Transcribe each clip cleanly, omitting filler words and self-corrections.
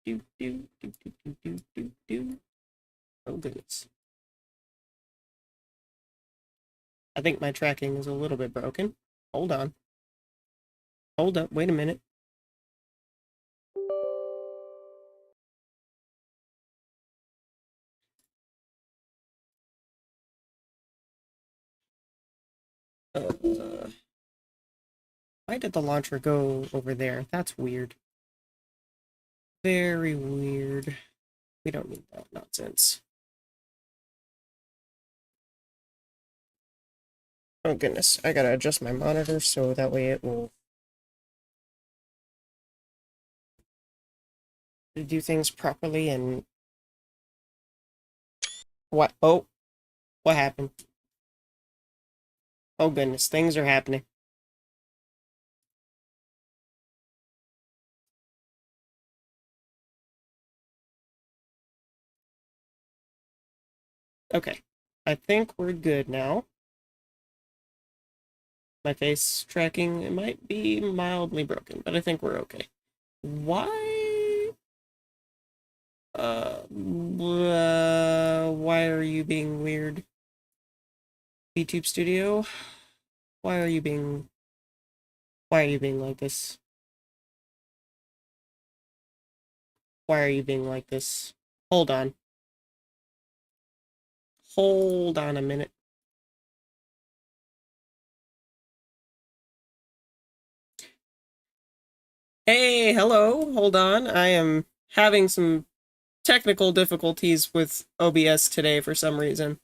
do, do, do, do, do, do, do, do. Oh, goodness. I think my tracking is a little bit broken. Hold on. Hold up. Wait a minute. Why did the launcher go over there? That's weird. Very weird. We don't need that nonsense. Oh goodness, I gotta adjust my monitor so that way it will do things properly and... What? Oh, what happened? Oh goodness, things are happening. Okay, I think we're good now. My face tracking, it might be mildly broken, but I think we're okay. Why? Why are you being weird? YouTube Studio? Why are you being... Why are you being like this? Why are you being like this? Hold on. Hold on a minute. Hey, hello. Hold on. I am having some technical difficulties with OBS today for some reason.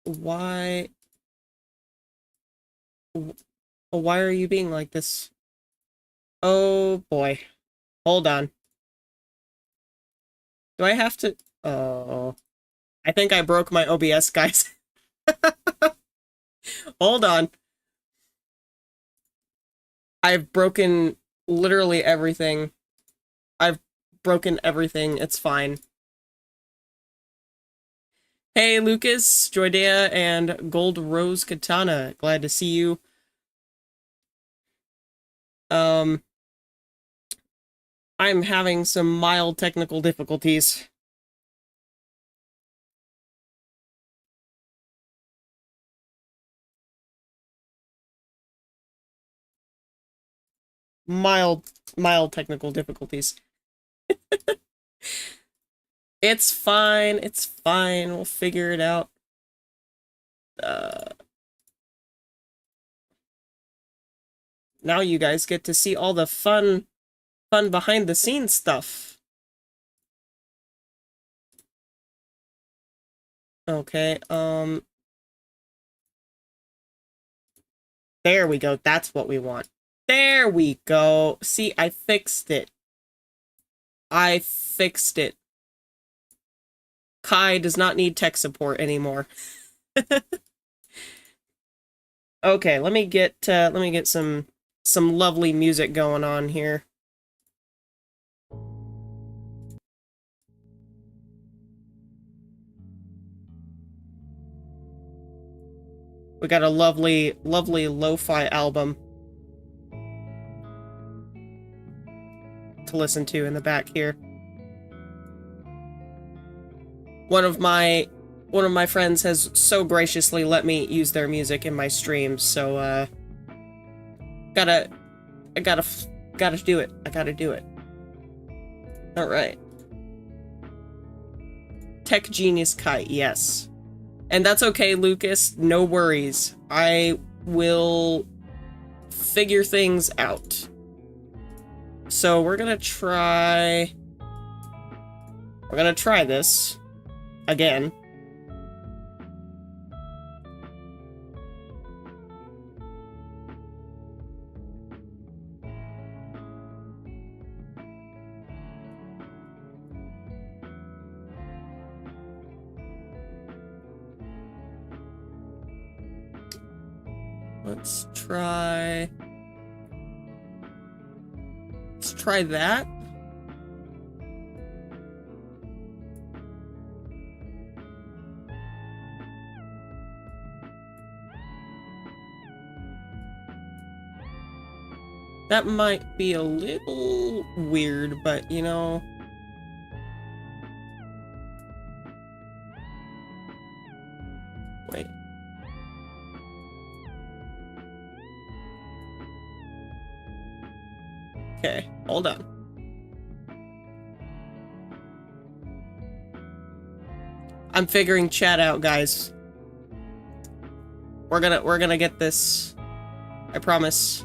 Why? Why are you being like this? Oh boy. Hold on. Do I have to... Oh. I think I broke my OBS, guys. Hold on. I've broken literally everything. I've broken everything. It's fine. Hey, Lucas, Joydea, and Gold Rose Katana. Glad to see you. I'm having some mild technical difficulties. Mild technical difficulties. It's fine. It's fine. We'll figure it out. Now you guys get to see all the fun behind the scenes stuff. Okay, there we go. That's what we want. There we go. See, I fixed it. I fixed it. Kai does not need tech support anymore. Okay, let me get some lovely music going on here. We got a lovely lo-fi album to listen to in the back here. One of my friends has so graciously let me use their music in my streams, so I gotta do it. I gotta do it. All right. Tech Genius Kite, yes. And that's okay, Lucas. No worries. I will figure things out. So we're gonna try this again. Let's try that. That might be a little weird, but you know... Wait. Okay, hold on. I'm figuring chat out, guys. We're gonna get this. I promise.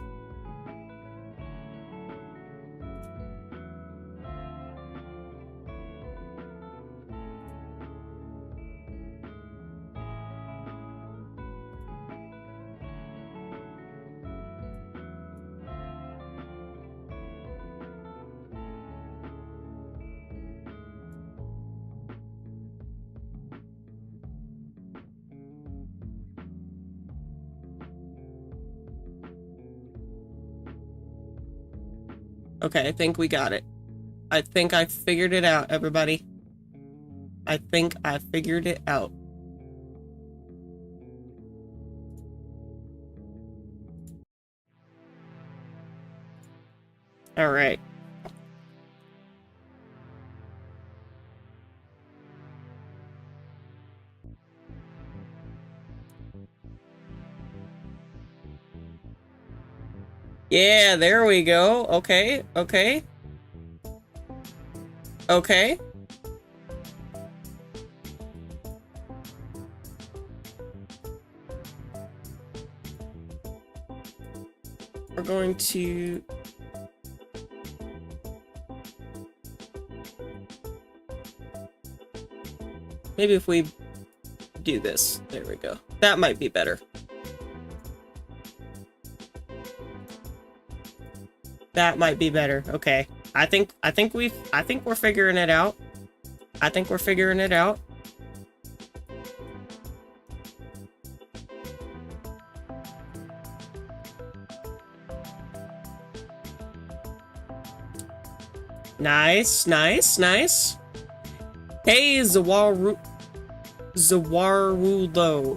Okay, I think we got it. I think I figured it out, everybody. I think I figured it out. All right. Yeah, there we go. Okay, okay. Okay. We're going to... Maybe if we do this. There we go. That might be better. That might be better. Okay. I think we're figuring it out. I think we're figuring it out. Nice, nice, nice. Hey, Zawarulo.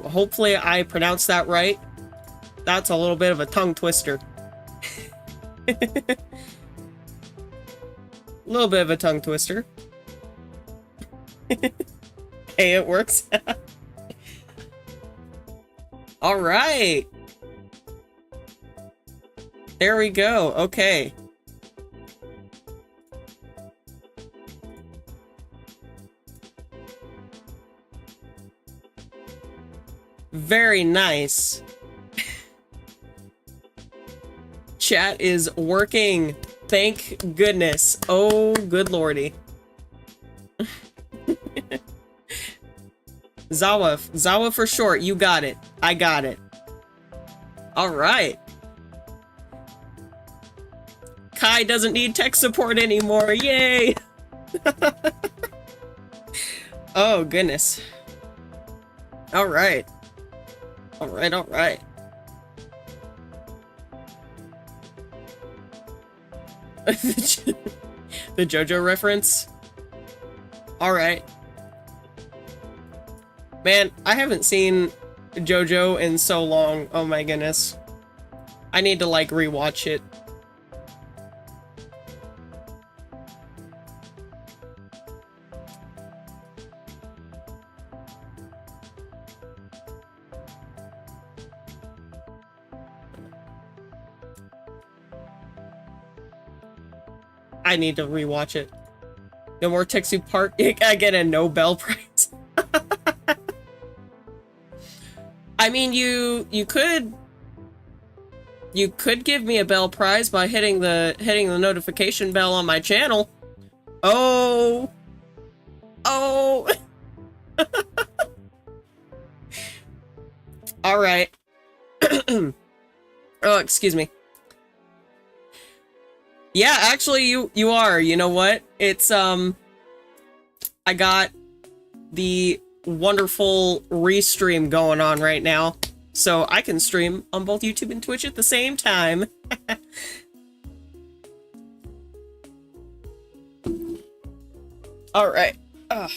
Hopefully I pronounced that right. That's a little bit of a tongue twister. A little bit of a tongue twister. Hey, it works. All right. There we go. Okay. Very nice. Chat is working. Thank goodness. Oh, good lordy. Zawa for short. You got it. I got it. All right. Kai doesn't need tech support anymore. Yay. Oh, goodness. All right. All right, all right. The JoJo reference? All right. Man, I haven't seen JoJo in so long. Oh my goodness. I need to like rewatch it. I need to rewatch it. No more Texu Park. I get a Nobel Prize. I mean, you could give me a Bell Prize by hitting the notification bell on my channel. Oh. Oh. All right. Oh, excuse me. Yeah, actually, you are. You know what? It's, I got the wonderful restream going on right now. So I can stream on both YouTube and Twitch at the same time. All right. I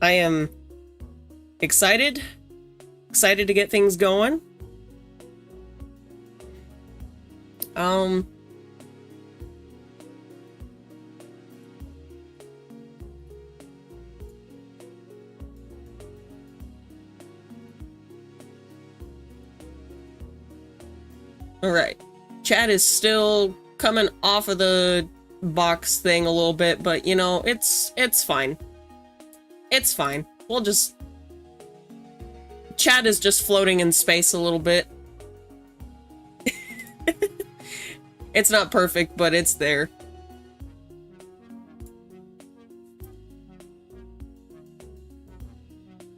am excited. Excited to get things going. Um... Alright. Chat is still coming off of the box thing a little bit, but you know, it's fine. It's fine. We'll just... Chat is just floating in space a little bit. It's not perfect, but it's there.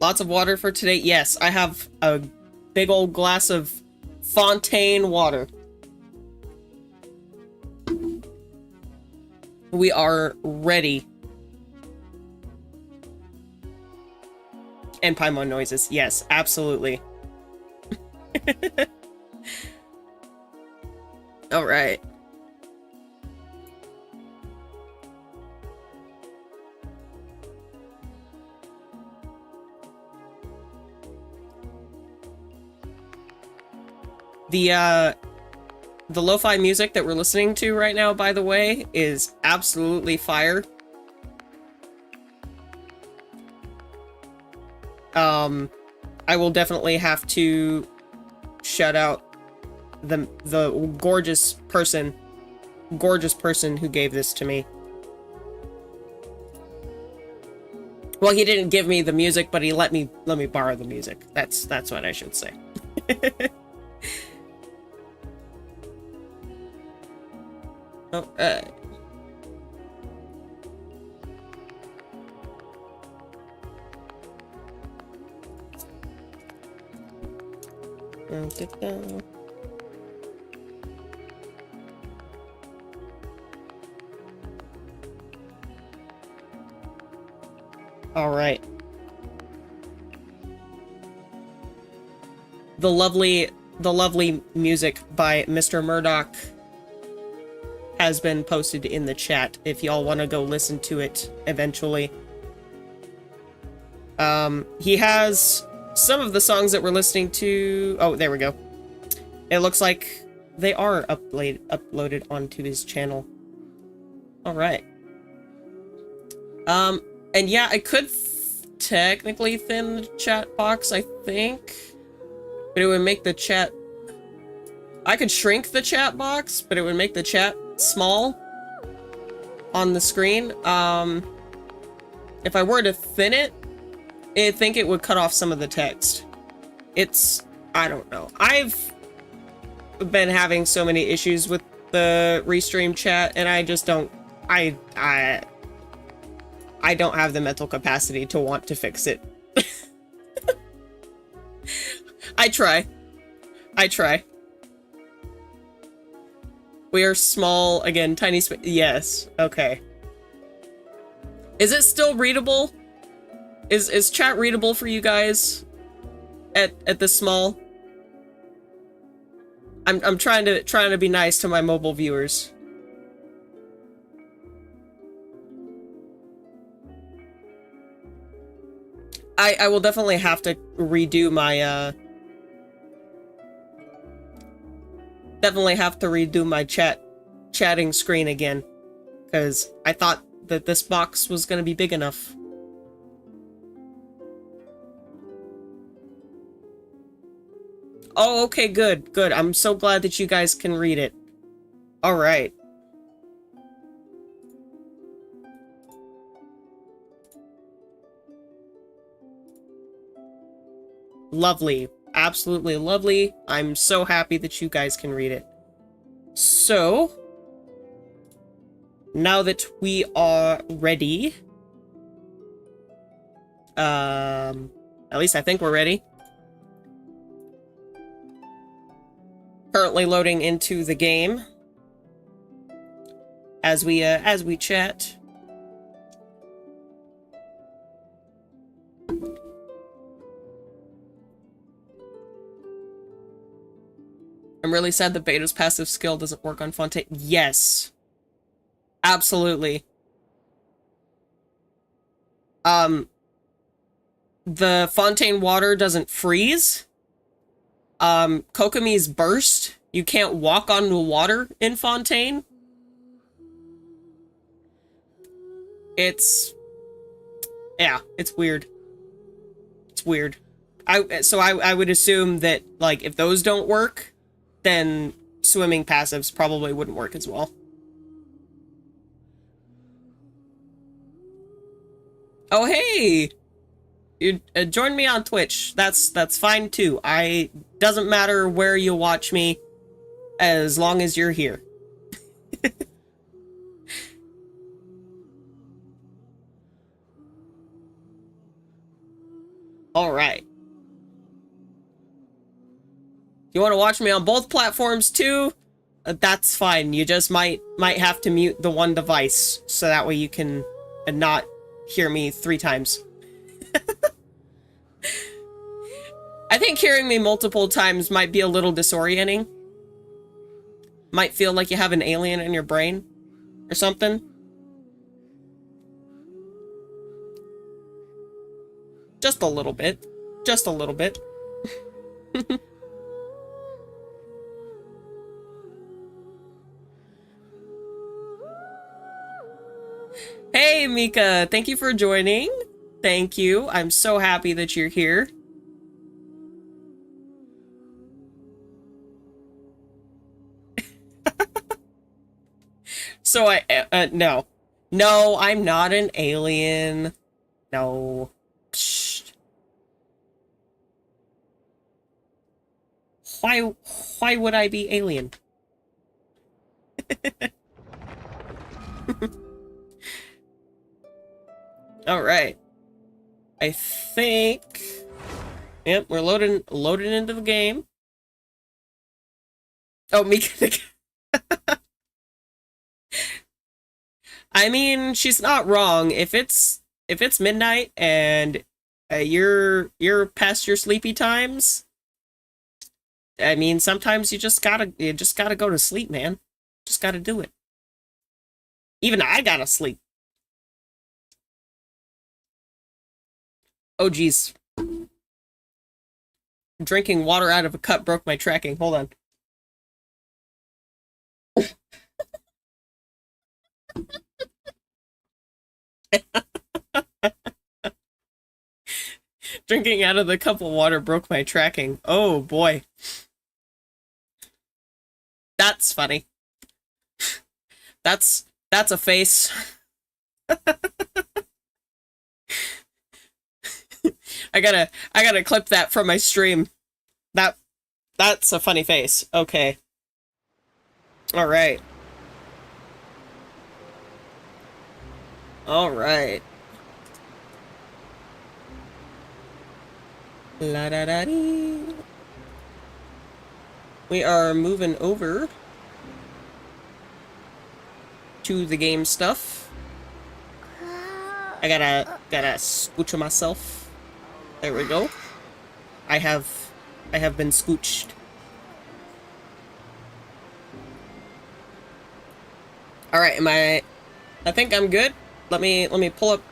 Lots of water for today? Yes, I have a big old glass of Fontaine water. We are ready. And Paimon noises. Yes, absolutely. All right. The lo-fi music that we're listening to right now, by the way, is absolutely fire. I will definitely have to shout out the gorgeous person who gave this to me. Well, he didn't give me the music, but he let me borrow the music. That's what I should say. All right. All right. The lovely music by Mr. Murdoch has been posted in the chat if y'all want to go listen to it eventually. He has some of the songs that we're listening to. Oh, there we go. It looks like they are uploaded onto his channel. All right. And yeah, I could technically thin the chat box, I think, but it would make the chat... I could shrink the chat box, but it would make the chat small on the screen. If I were to thin it, I think it would cut off some of the text. I don't know. I've been having so many issues with the restream chat, and I just don't... I don't have the mental capacity to want to fix it. I try. We are small, again, tiny space. Yes, okay. Is it still readable? Is chat readable for you guys? At this small? I'm trying to be nice to my mobile viewers. I will definitely have to redo my chatting screen again, because I thought that this box was gonna be big enough. Oh, okay, good. I'm so glad that you guys can read it. All right. Lovely. Absolutely lovely. I'm so happy that you guys can read it. So, now that we are ready, at least I think we're ready. Currently loading into the game as we chat. I'm really sad that Beta's passive skill doesn't work on Fontaine. Yes. Absolutely. The Fontaine water doesn't freeze. Kokomi's burst You can't walk on the water in Fontaine. Yeah, it's weird. It's weird. I would assume that, like, if those don't work, then swimming passives probably wouldn't work as well. Oh, hey! You join me on Twitch. That's fine too. Doesn't matter where you watch me, as long as you're here. All right. You want to watch me on both platforms too? That's fine. You just might have to mute the one device so that way you can not hear me 3 times. I think hearing me multiple times might be a little disorienting. Might feel like you have an alien in your brain or something. Just a little bit. Just a little bit. Hey, Mika. Thank you for joining. Thank you. I'm so happy that you're here. So no. No, I'm not an alien. No. Psst. Why would I be alien? All right. I think. Yep, we're loading into the game. Oh, Mika. I mean, she's not wrong. If it's midnight and you're past your sleepy times, I mean, sometimes you just gotta go to sleep, man. Just gotta do it. Even I gotta sleep. Oh, geez. Drinking water out of a cup broke my tracking. Hold on. Drinking out of the cup of water broke my tracking. Oh, boy. That's funny. That's a face. I gotta clip that from my stream. That's a funny face. Okay. All right. All right. La da da dee. We are moving over to the game stuff. I gotta scooch myself. There we go. I have been scooched. All right, I think I'm good. Let me pull up.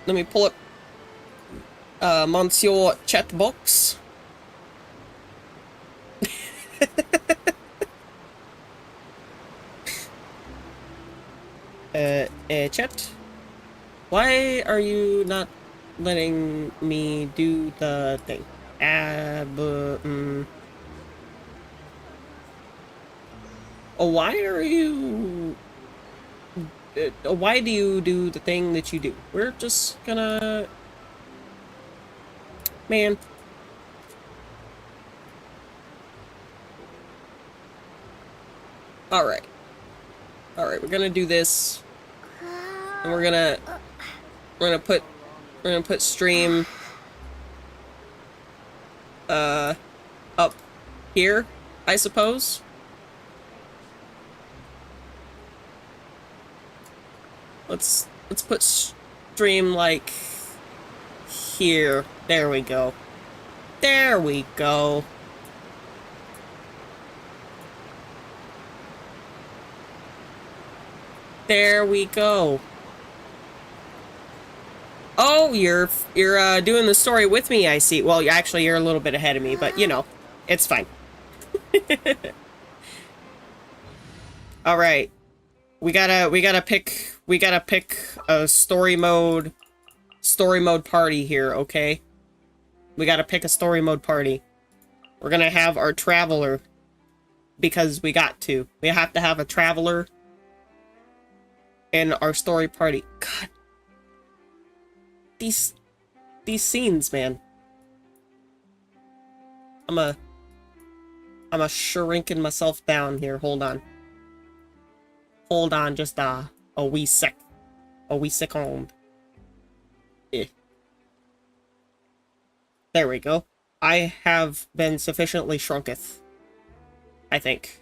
Let me pull up Monsieur chat box. Chat. Why are you not letting me do the thing? Oh, why are you... why do you do the thing that you do? We're just gonna... Man. Alright. Alright, we're gonna do this. And we're gonna put stream up here, I suppose. Let's put stream like here. There we go. There we go. There we go. Oh, you're doing the story with me, I see. Well, actually, you're a little bit ahead of me, but, you know, it's fine. All right. We gotta pick a story mode party here, okay? We gotta pick a story mode party. We're gonna have our traveler because we got to. We have to have a traveler in our story party. God, these scenes, man. I'm a shrinking myself down here. Hold on. Hold on, just a wee sec. A wee second. Eh. There we go. I have been sufficiently shrunketh. I think.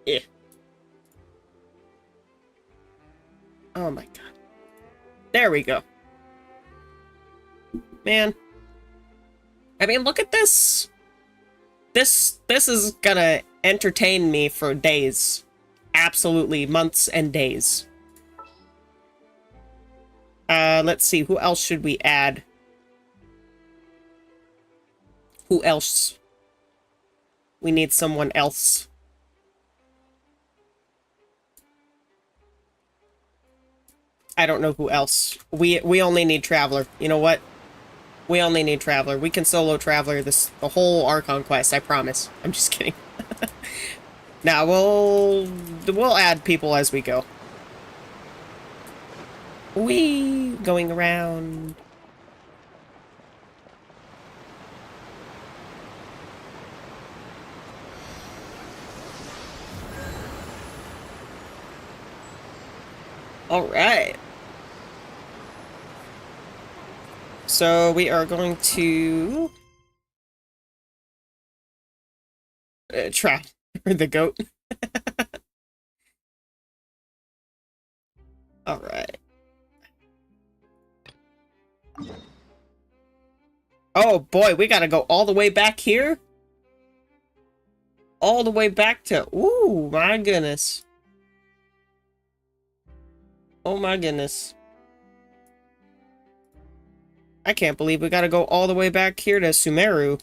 Eh. Oh my god. There we go. Man. I mean, look at this. This is gonna entertain me for days. Absolutely, months and days. Let's see, who else should we add? Who else? We need someone else. I don't know who else. We only need Traveler. You know what? We only need Traveler. We can solo Traveler the whole Archon quest, I promise. I'm just kidding. Now, we'll add people as we go. Wee! Going around. Alright. So we are going to trap the goat. Alright. Oh boy, we gotta go all the way back here? All the way back to... Ooh, my goodness. Oh my goodness. I can't believe we gotta go all the way back here to Sumeru.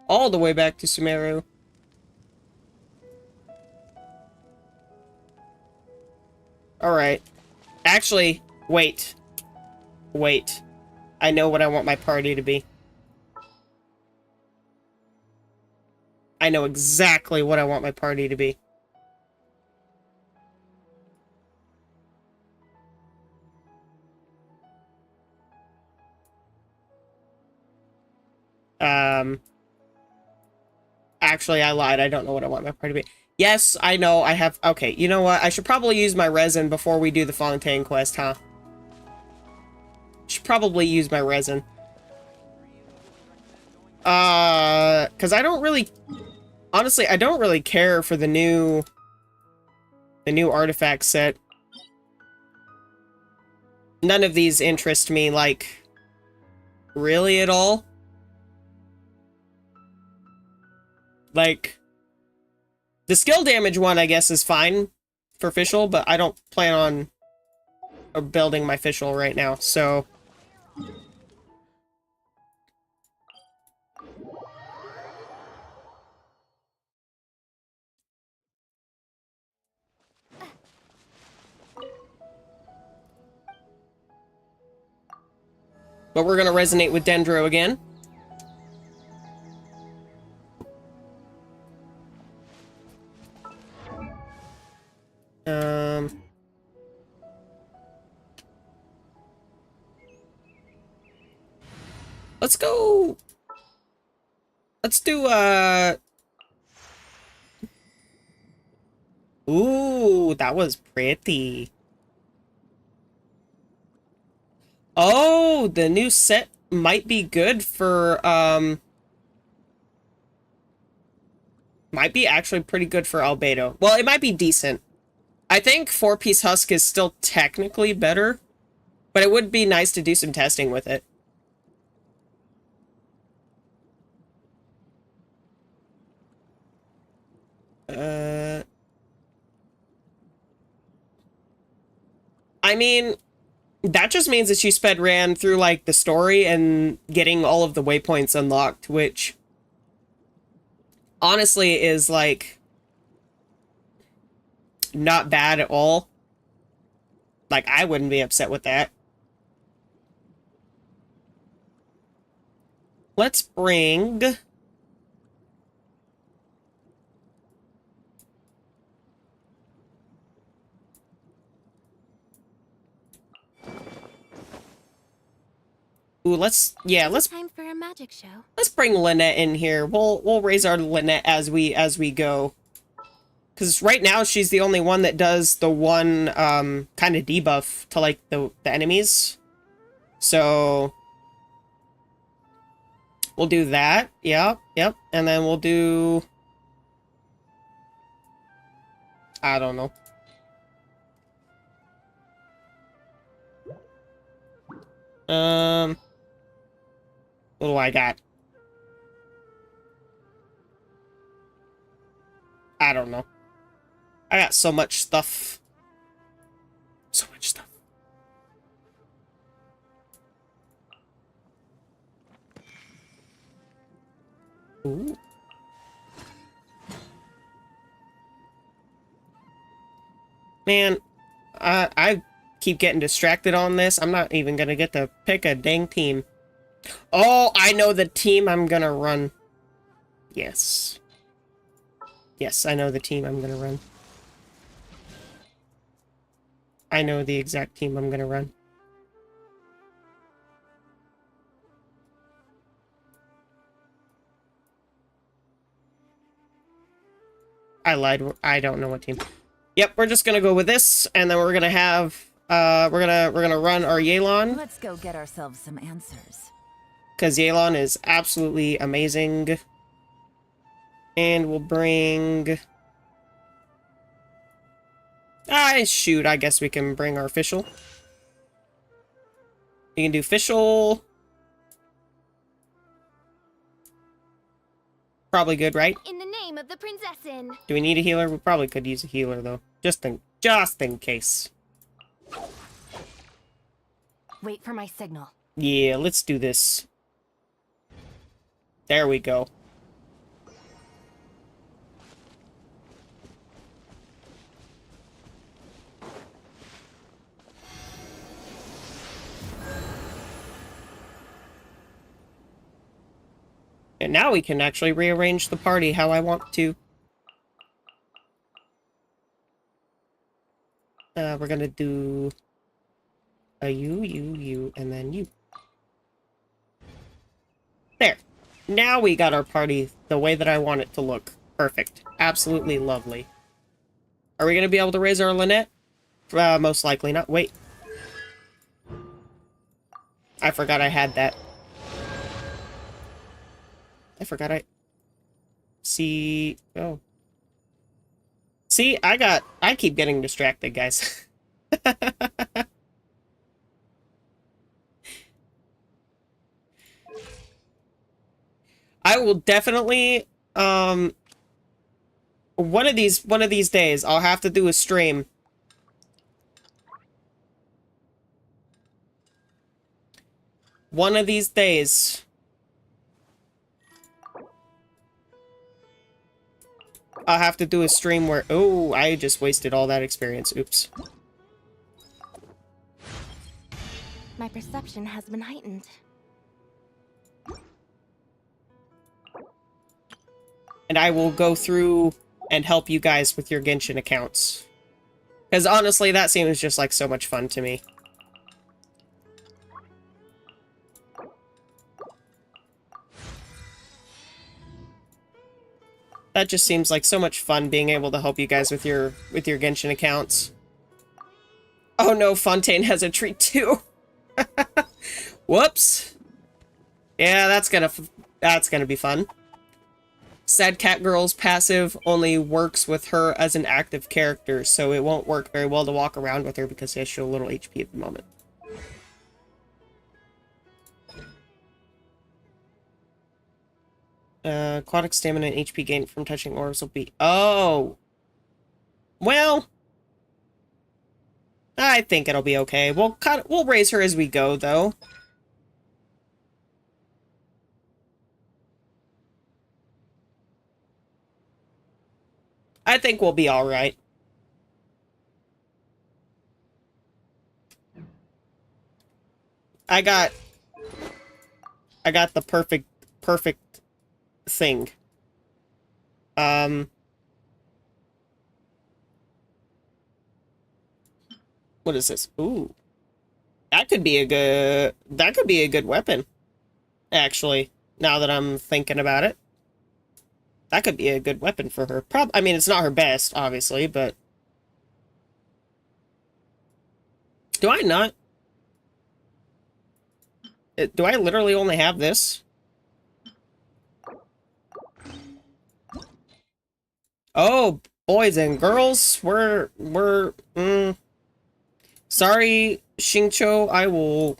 All the way back to Sumeru. Alright. Actually, wait. Wait. I know what I want my party to be. I know exactly what I want my party to be. Actually, I lied. I don't know what I want my party to be. Yes, I know. I have... Okay, you know what? I should probably use my resin before we do the Fontaine quest, huh? Should probably use my resin. Because I don't really... Honestly, I don't really care for the new artifact set. None of these interest me, like, really at all. Like, the skill damage one, I guess, is fine for Fischl, but I don't plan on building my Fischl right now, so... But we're gonna resonate with Dendro again. Let's go. Let's do, Ooh, that was pretty. Oh, the new set might be good for, might be actually pretty good for Albedo. Well, it might be decent. I think 4-piece husk is still technically better, but it would be nice to do some testing with it. I mean, that just means that she ran through, like, the story and getting all of the waypoints unlocked, which honestly is, like, not bad at all. Like, I wouldn't be upset with that. Let's bring... Ooh, let's time for a magic show. Let's bring Lynette in here. We'll raise our Lynette as we go. Cause right now she's the only one that does the one kind of debuff to like the enemies. So we'll do that. Yep. And then we'll do, I don't know. What do I got? I don't know. I got so much stuff. So much stuff. Ooh. Man, I keep getting distracted on this. I'm not even gonna get to pick a dang team. Oh, I know the team I'm gonna run. Yes. Yes, I know the team I'm gonna run. I know the exact team I'm gonna run. I lied. I don't know what team. Yep, we're just gonna go with this, and then we're gonna have we're gonna run our Yelan. Let's go get ourselves some answers. Because Yelan is absolutely amazing. And we'll bring... shoot, I guess we can bring our official. You can do official. Probably good, right? In the name of the princessin. Do we need a healer? We probably could use a healer, though. Just in case. Wait for my signal. Yeah, let's do this. There we go. And now we can actually rearrange the party how I want to. We're gonna do a you, and then you. There. Now we got our party the way that I want it to look. Perfect. Absolutely lovely. Are we gonna be able to raise our Lynette? Most likely not. Wait. I forgot I had that. I forgot I... See... Oh. See, I keep getting distracted, guys. I will definitely, one of these days, I'll have to do a stream. One of these days. I'll have to do a stream where... Oh, I just wasted all that experience. Oops. My perception has been heightened. And I will go through and help you guys with your Genshin accounts. Because honestly, that seems just like so much fun to me. That just seems like so much fun being able to help you guys with your Genshin accounts. Oh no, Fontaine has a treat too. Whoops. Yeah, that's gonna be fun. Sad Cat Girl's passive only works with her as an active character, so it won't work very well to walk around with her because she has so little HP at the moment. Aquatic stamina and HP gain from touching orbs will be... Oh! Well... I think it'll be okay. We'll raise her as we go, though. I think we'll be all right. I got the perfect thing. What is this? Ooh. That could be a good weapon. Actually, now that I'm thinking about it. That could be a good weapon for her. I mean, it's not her best, obviously, but... Do I not? Do I literally only have this? Oh, boys and girls, sorry, Xingqiu, I will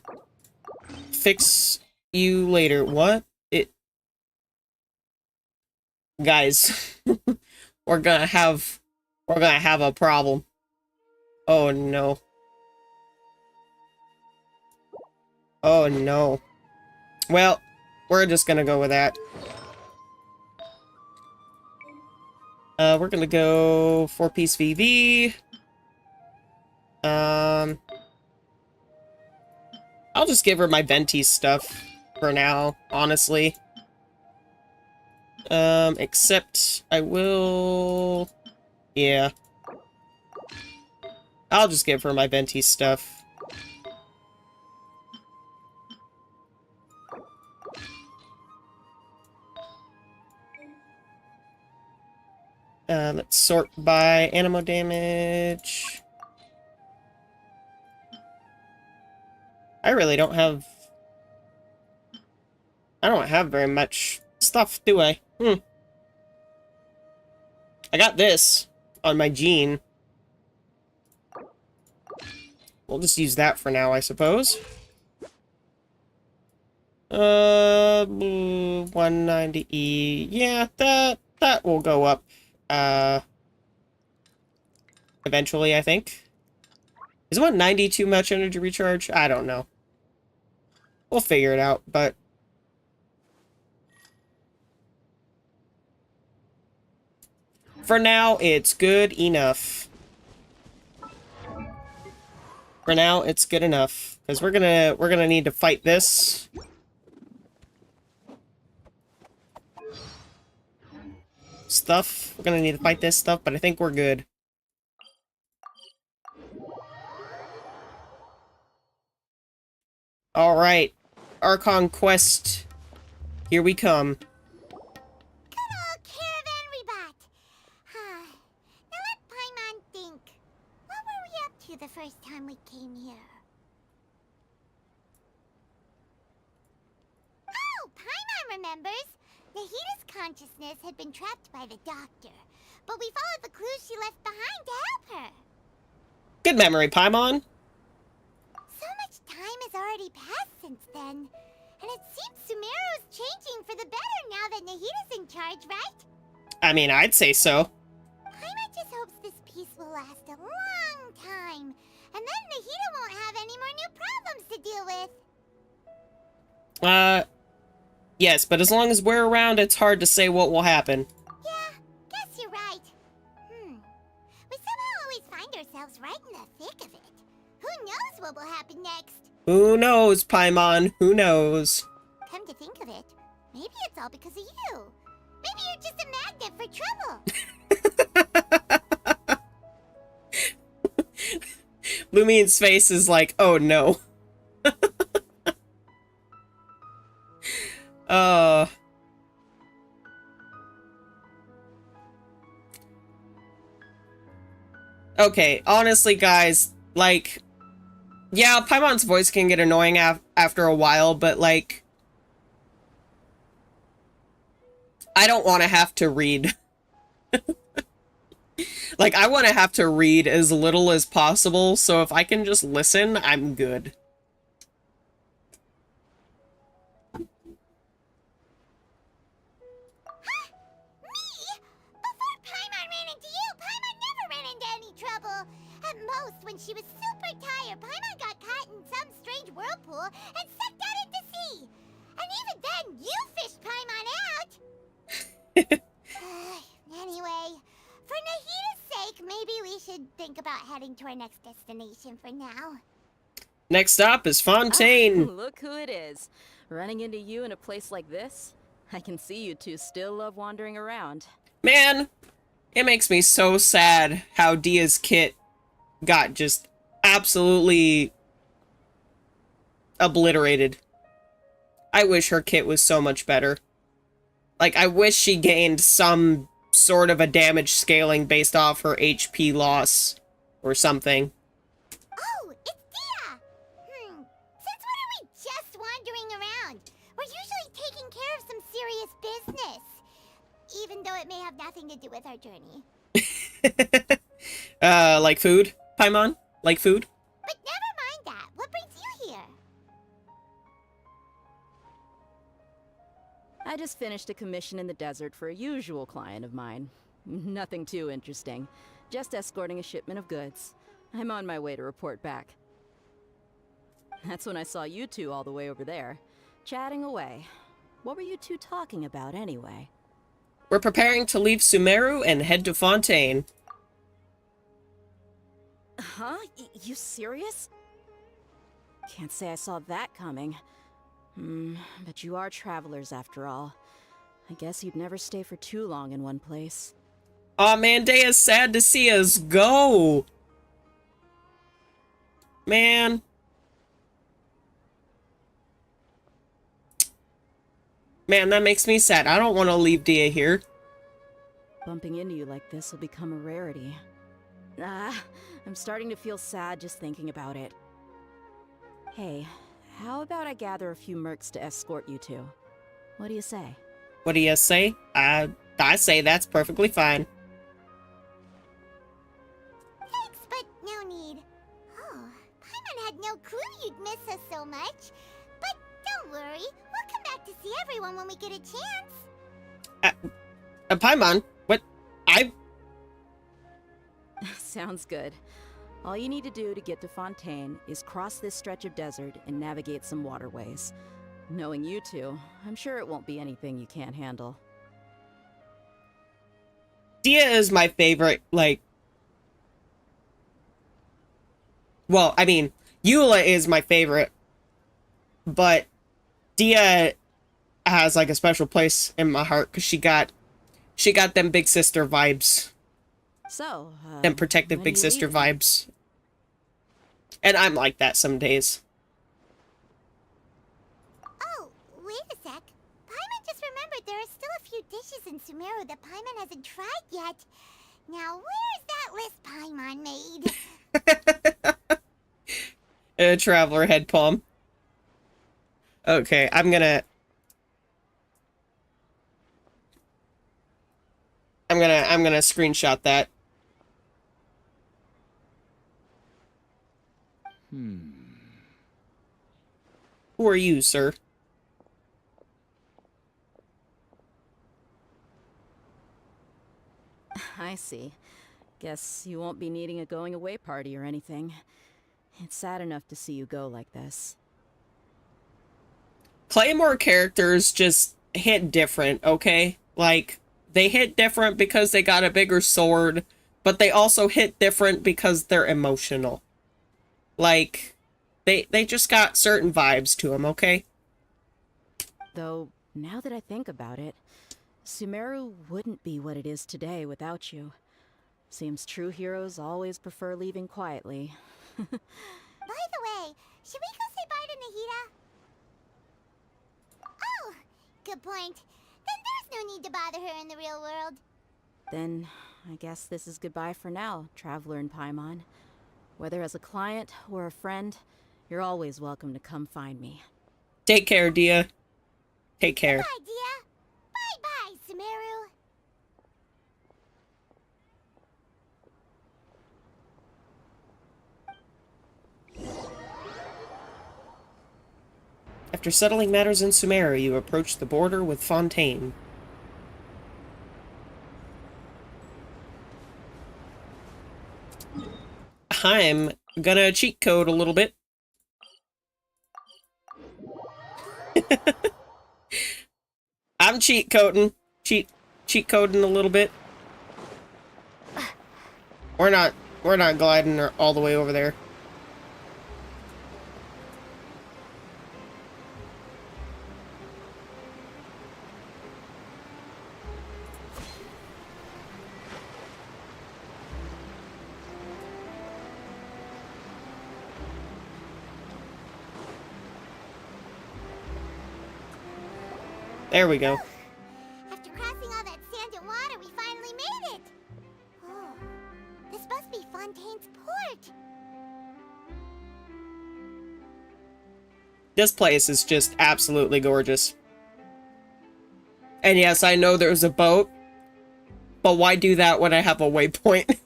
fix you later. What? Guys, we're gonna have a problem. Oh no. Oh no. Well, we're just gonna go with that. We're gonna go 4-piece VV. I'll just give her my Venti stuff for now, honestly. Except I will... Yeah. I'll just give her my Venti stuff. Let's sort by animal damage. I really don't have... I don't have very much stuff, do I? I got this on my Gene. We'll just use that for now, I suppose. 190E. Yeah, that will go up. Eventually, I think. Is 190 too much energy recharge? I don't know. We'll figure it out, but... For now, it's good enough. For now, it's good enough. Because we're gonna need to fight this. Stuff. We're gonna need to fight this stuff, but I think we're good. Alright. Archon quest. Here we come. The first time we came here. Oh, Paimon remembers! Nahita's consciousness had been trapped by the doctor, but we followed the clues she left behind to help her. Good memory, Paimon. So much time has already passed since then, and it seems Sumeru's changing for the better now that Nahita's in charge, right? I mean, I'd say so. Paimon just hopes this peace will last a long time, and then Nahita won't have any more new problems to deal with. Yes, but as long as we're around, it's hard to say what will happen. Yeah, guess you're right. We somehow always find ourselves right in the thick of it. Who knows what will happen next? Who knows, Paimon? Who knows? Come to think of it, maybe it's all because of you. Maybe you're just a magnet for trouble. Lumine's face is like, oh no. Okay, honestly, guys, like, yeah, Paimon's voice can get annoying after a while, but, like, I don't want to have to read. Like, I want to have to read as little as possible, so if I can just listen, I'm good. When she was was super tired, Paimon got caught in some strange whirlpool and sucked out into sea. And even then, you fished Paimon out. Anyway, for Nahida's sake, maybe we should think about heading to our next destination for now. Next stop is Fontaine. Look who it is. Running into you in a place like this? I can see you two still love wandering around. Man, it makes me so sad how Dia's kit got just absolutely obliterated. I wish her kit was so much better. Like, I wish she gained some sort of a damage scaling based off her HP loss or something. Oh, it's Dia! Since when are we just wandering around? We're usually taking care of some serious business. Even though it may have nothing to do with our journey. Like food, Paimon? Like food? But never mind that. What brings you here? I just finished a commission in the desert for a usual client of mine. Nothing too interesting. Just escorting a shipment of goods. I'm on my way to report back. That's when I saw you two all the way over there, chatting away. What were you two talking about anyway? We're preparing to leave Sumeru and head to Fontaine. Huh? You serious? Can't say I saw that coming. But you are travelers after all. I guess you'd never stay for too long in one place. Aw, man, Dea's sad to see us go. Man. Man, that makes me sad. I don't want to leave Dia here. Bumping into you like this will become a rarity. I'm starting to feel sad just thinking about it. Hey, how about I gather a few mercs to escort you two? What do you say? What do you say? I say that's perfectly fine. Thanks, but no need. Oh, Paimon had no clue you'd miss us so much. But don't worry, we'll come back to see everyone when we get a chance. Paimon, what? Sounds good. All you need to do to get to Fontaine is cross this stretch of desert and navigate some waterways. Knowing you two, I'm sure it won't be anything you can't handle. Dia is my favorite, like... Well, I mean, Eula is my favorite. But Dia has, like, a special place in my heart because she got them big sister vibes. So, Them protective big sister vibes. And I'm like that some days. Oh, wait a sec. Paimon just remembered there are still a few dishes in Sumeru that Paimon hasn't tried yet. Now, where's that list Paimon made? Traveler head palm. Okay, I'm gonna screenshot that. Who are you, sir? I see. Guess you won't be needing a going away party or anything. It's sad enough to see you go like this. Claymore characters just hit different, okay? Like, they hit different because they got a bigger sword, but they also hit different because they're emotional. Like, they just got certain vibes to them, okay? Though, now that I think about it, Sumeru wouldn't be what it is today without you. Seems true heroes always prefer leaving quietly. By the way, should we go say bye to Nahida? Oh, good point. Then there's no need to bother her in the real world. Then, I guess this is goodbye for now, Traveler and Paimon. Whether as a client or a friend, you're always welcome to come find me. Take care, Dia. Take care. Bye, Dia. Bye-bye, Sumeru. After settling matters in Sumeru, you approach the border with Fontaine. I'm I'm gonna cheat code a little bit. I'm cheat coding. Cheat coding a little bit. We're not gliding all the way over there. There we go. After crossing all that sand and water, we finally made it! Oh, this must be Fontaine's port. This place is just absolutely gorgeous. And yes, I know there's a boat, but why do that when I have a waypoint?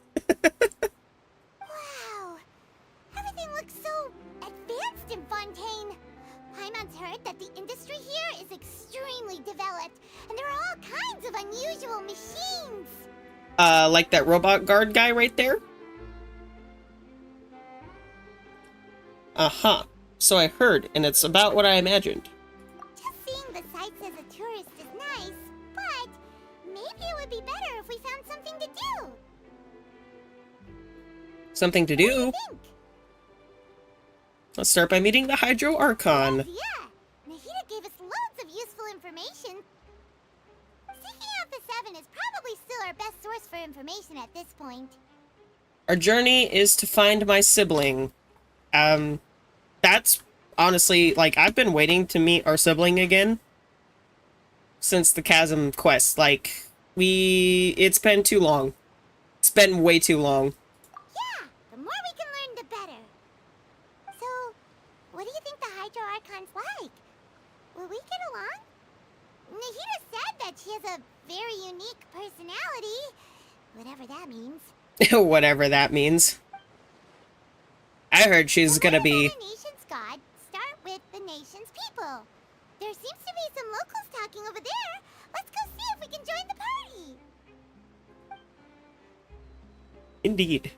Wow! Everything looks so advanced in Fontaine. Paimon's heard that the industry here is extremely developed, and there are all kinds of unusual machines. Like that robot guard guy right there? Uh-huh. So I heard, and it's about what I imagined. Just seeing the sights as a tourist is nice, but maybe it would be better if we found something to do. Something to What do you do? think? Let's start by meeting the Hydro Archon. Yeah, Nahida gave us loads of useful information. Seeking out the Seven is probably still our best source for information at this point. Our journey is to find my sibling. That's honestly, like, I've been waiting to meet our sibling again since the Chasm quest. Like, it's been too long. It's been way too long. Yeah, the more we can learn, the better. So, what do you think the Hydro Archon's like? Will we get along? Nahida said that she has a very unique personality, whatever that means. Whatever that means. I heard she's gonna be... The nation's god, start with the nation's people. There seems to be some locals talking over there. Let's go see if we can join the party. Indeed.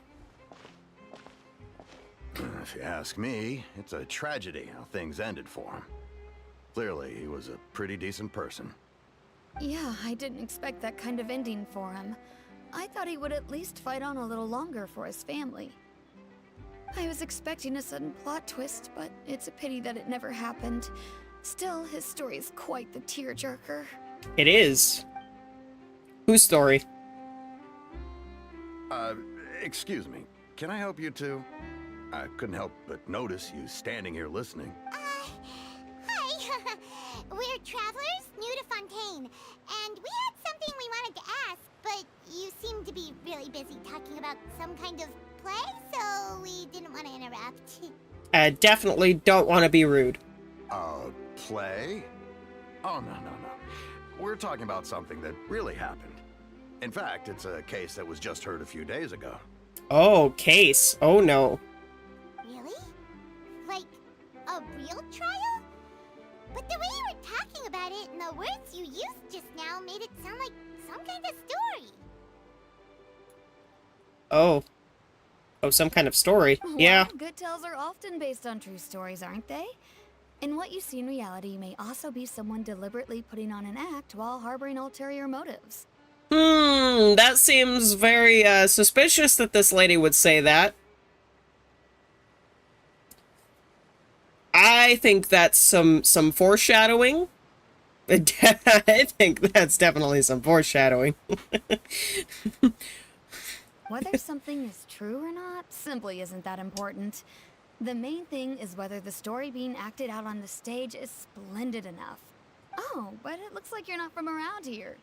If you ask me, it's a tragedy how things ended for him. Clearly, he was a pretty decent person. Yeah, I didn't expect that kind of ending for him. I thought he would at least fight on a little longer for his family. I was expecting a sudden plot twist, but it's a pity that it never happened. Still, his story is quite the tearjerker. It is. Whose story? Excuse me. Can I help you two? I couldn't help but notice you standing here listening. Hi. We're travelers new to Fontaine, and we had something we wanted to ask, but you seem to be really busy talking about some kind of play, so we didn't want to interrupt. I definitely don't want to be rude. Play? Oh, no. We're talking about something that really happened. In fact, it's a case that was just heard a few days ago. Oh, case. Oh, no. Really? Like, a real trial? But the way you were talking about it and the words you used just now made it sound like some kind of story. Oh. Oh, some kind of story. Well, Yeah. good tales are often based on true stories, aren't they? And what you see in reality may also be someone deliberately putting on an act while harboring ulterior motives. That seems very, suspicious that this lady would say that. I think that's some foreshadowing. I think that's definitely some foreshadowing. Whether something is true or not simply isn't that important. The main thing is whether the story being acted out on the stage is splendid enough. Oh, but it looks like you're not from around here.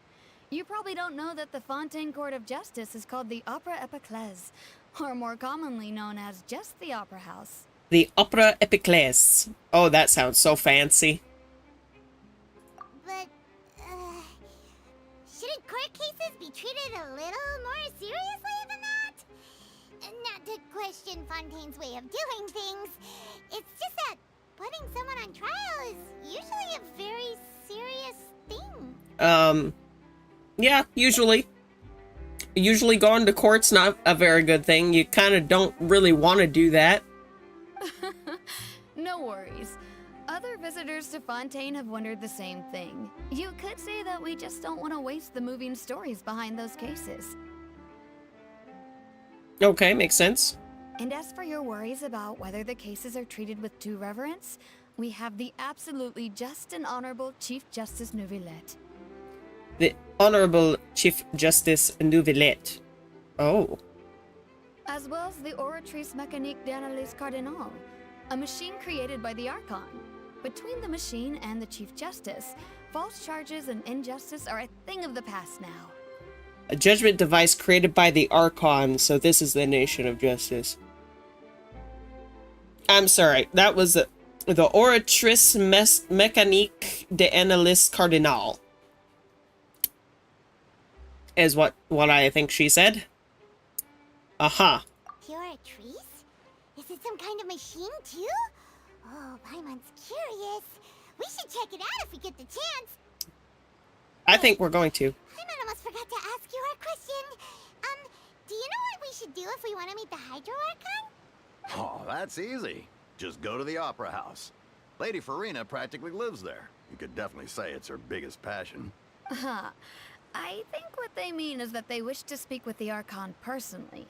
You probably don't know that the Fontaine Court of Justice is called the Opera Epiclese, or more commonly known as just the Opera House. The Opera Epiclese. Oh, that sounds so fancy. But, shouldn't court cases be treated a little more seriously than that? Not to question Fontaine's way of doing things. It's just that putting someone on trial is usually a very serious thing. Yeah, usually. usually going to court's not a very good thing. You kind of don't really want to do that. No worries. Other visitors to Fontaine have wondered the same thing. You could say that we just don't want to waste the moving stories behind those cases. Okay, makes sense. And as for your worries about whether the cases are treated with due reverence, we have the absolutely just and honorable Chief Justice Neuvillette. The Honorable Chief Justice Neuvillette. Oh. As well as the Oratrice Mécanique d'Analyse Cardinal, a machine created by the Archon. Between the machine and the Chief Justice, false charges and injustice are a thing of the past now. A judgment device created by the Archon, so this is the nation of justice. I'm sorry, that was the Oratrice Mécanique d'Analyse Cardinal. Is what I think she said. Aha. Oratrice? Is it some kind of machine too? Oh, Paimon's curious. We should check it out if we get the chance. I think we're going to. Paimon almost forgot to ask you our question. Do you know what we should do if we want to meet the Hydro Archon? Oh, that's easy. Just go to the Opera House. Lady Farina practically lives there. You could definitely say it's her biggest passion. I think what they mean is that they wish to speak with the Archon personally.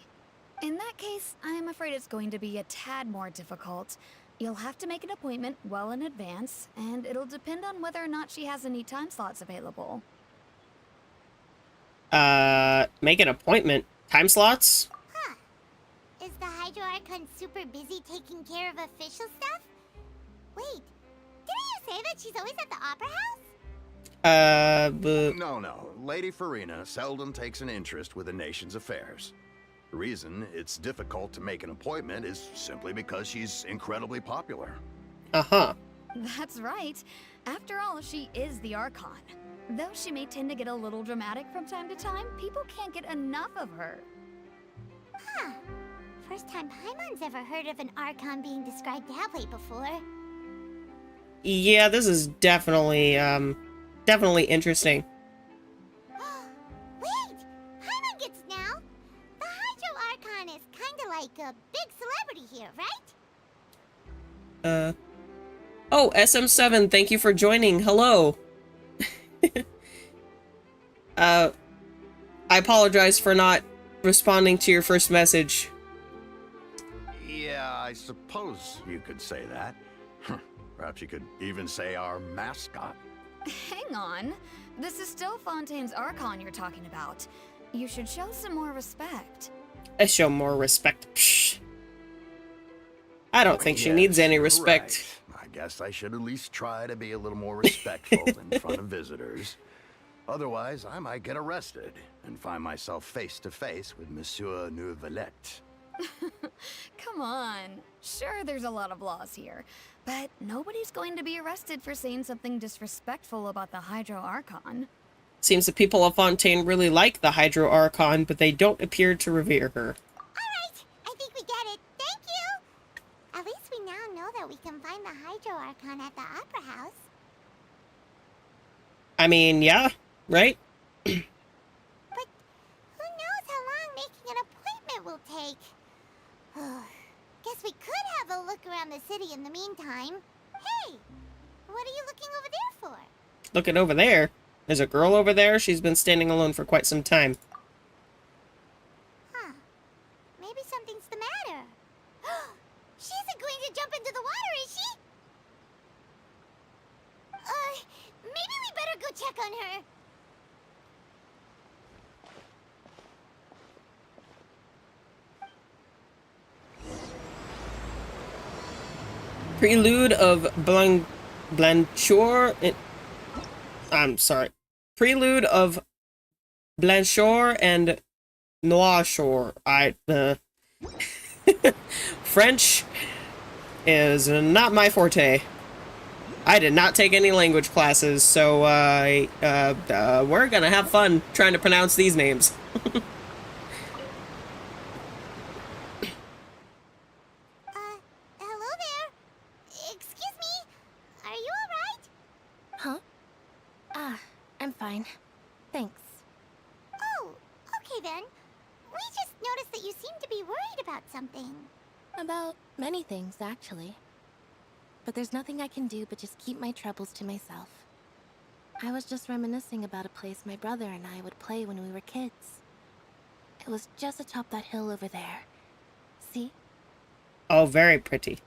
In that case, I am afraid it's going to be a tad more difficult. You'll have to make an appointment well in advance, and it'll depend on whether or not she has any time slots available. Make an appointment. Time slots? Huh. Is the Hydro Archon super busy taking care of official stuff? Wait, didn't you say that she's always at the Opera House? No. Lady Farina seldom takes an interest with the nation's affairs. The reason it's difficult to make an appointment is simply because she's incredibly popular. Uh-huh. That's right. After all, she is the Archon. Though she may tend to get a little dramatic from time to time, people can't get enough of her. Huh. First time Paimon's ever heard of an Archon being described that way before. Yeah, this is definitely interesting. Wait! Paimon gets now! The Hydro Archon is kinda like a big celebrity here, right? Oh, SM7, thank you for joining. Hello. I apologize for not responding to your first message. Yeah, I suppose you could say that. Perhaps you could even say our mascot. Hang on. This is still Fontaine's Archon you're talking about. You should show some more respect. I show more respect. Psh. I don't think she Yes, needs any you're respect. right. I guess I should at least try to be a little more respectful in front of visitors. Otherwise, I might get arrested and find myself face to face with Monsieur Neuvillette. Come on. Sure, there's a lot of laws here, but nobody's going to be arrested for saying something disrespectful about the Hydro Archon. Seems the people of Fontaine really like the Hydro Archon, but they don't appear to revere her. Alright, I think we get it. Thank you! At least we now know that we can find the Hydro Archon at the Opera House. I mean, yeah, right? But who knows how long making an appointment will take? Guess we could have a look around the city in the meantime. Hey! What are you looking over there for? Looking over there. There's a girl over there. She's been standing alone for quite some time. Huh. Maybe something's the matter. She isn't going to jump into the water, is she? Maybe we better go check on her. Prelude of Blancheur. I'm sorry. Prelude of Blancheur and Noirshore. French is not my forte. I did not take any language classes, so we're gonna have fun trying to pronounce these names. Hello there. Excuse me. Are you alright? Huh? I'm fine. Thanks. Oh, okay then. We just noticed that you seem to be worried about something. About many things, actually. But there's nothing I can do but just keep my troubles to myself. I was just reminiscing about a place my brother and I would play when we were kids. It was just atop that hill over there. See? Oh, very pretty.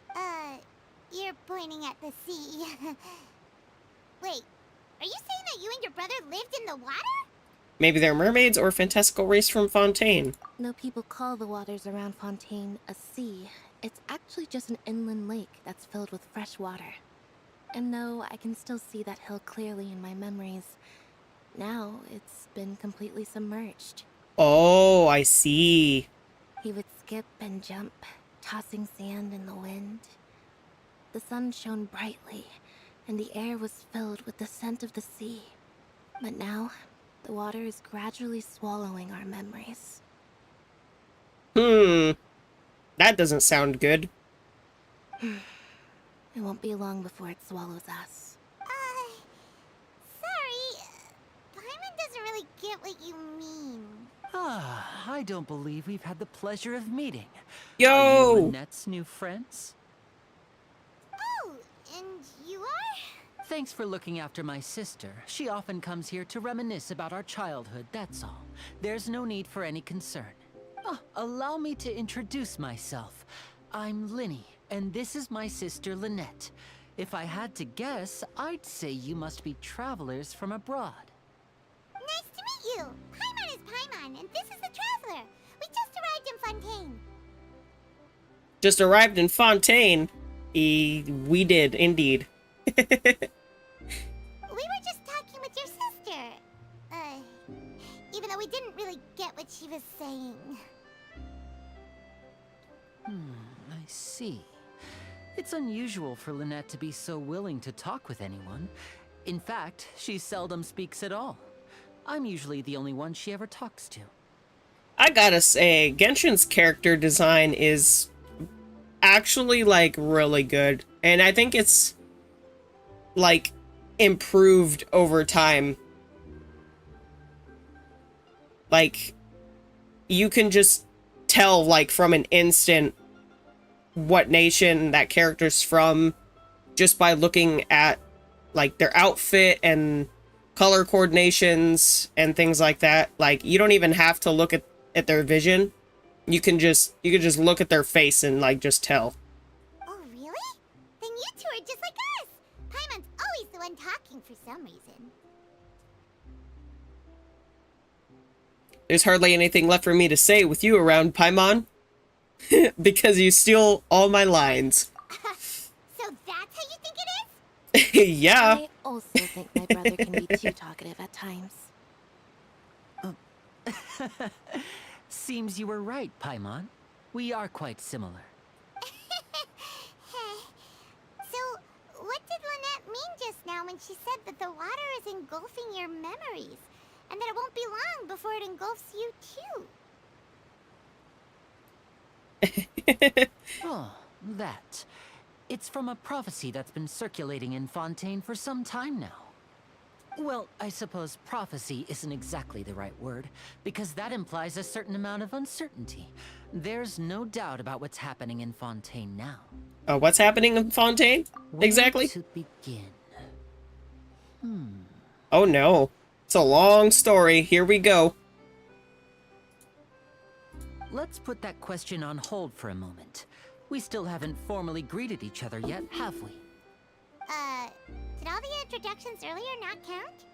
You're pointing at the sea. Wait, are you saying that you and your brother lived in the water? Maybe they're mermaids or fantastical race from Fontaine. No, people call the waters around Fontaine a sea. It's actually just an inland lake that's filled with fresh water. And though I can still see that hill clearly in my memories, now it's been completely submerged. Oh, I see. He would skip and jump, tossing sand in the wind. The sun shone brightly, and the air was filled with the scent of the sea. But now, the water is gradually swallowing our memories. That doesn't sound good. It won't be long before it swallows us. Sorry. Paimon doesn't really get what you mean. I don't believe we've had the pleasure of meeting. Yo! Are you Lynette's new friends? Oh, and you are? Thanks for looking after my sister. She often comes here to reminisce about our childhood, that's all. There's no need for any concern. Allow me to introduce myself. I'm Linny, and this is my sister Lynette. If I had to guess, I'd say you must be travelers from abroad. Nice to meet you. Paimon is Paimon, and this is the Traveler. We just arrived in Fontaine. Just arrived in Fontaine. We did, indeed. We were just talking with your sister. Even though we didn't really get what she was saying. I see. It's unusual for Lynette to be so willing to talk with anyone. In fact, she seldom speaks at all. I'm usually the only one she ever talks to. I gotta say, Genshin's character design is actually, like, really good. And I think it's, like, improved over time. Like, you can just tell, like, from an instant what nation that character's from just by looking at, like, their outfit and color coordinations and things like that. Like, you don't even have to look at their vision. You can just look at their face and, like, just tell. Oh, really? Then you two are just like us. Paimon's always the one talking for some reason. There's hardly anything left for me to say with you around, Paimon. Because you steal all my lines. So that's how you think it is? Yeah. I also think my brother can be too talkative at times. Seems you were right, Paimon. We are quite similar. So, what did Lynette mean just now when she said that the water is engulfing your memories? And that it won't be long before it engulfs you too? Oh, that. It's from a prophecy that's been circulating in Fontaine for some time now. Well, I suppose prophecy isn't exactly the right word, because that implies a certain amount of uncertainty. There's no doubt about what's happening in Fontaine now. What's happening in Fontaine? Exactly? Where to begin? Oh no. It's a long story. Here we go. Let's put that question on hold for a moment. We still haven't formally greeted each other yet, have we? Did all the introductions earlier not count?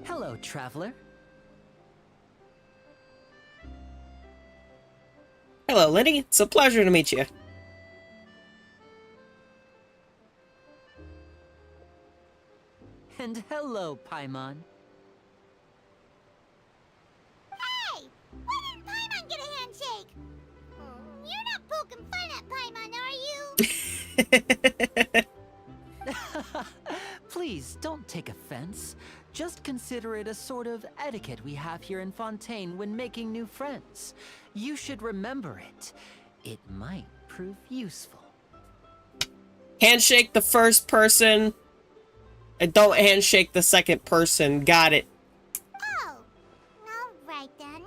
Hello, traveler. Hello, Linny. It's a pleasure to meet you. And hello, Paimon. Hey! Why didn't Paimon get a handshake? You're not poking fun at Paimon, are you? Please, don't take offense. Just consider it a sort of etiquette we have here in Fontaine when making new friends. You should remember it. It might prove useful. Handshake the first person. And don't handshake the second person. Got it. Oh, all right then.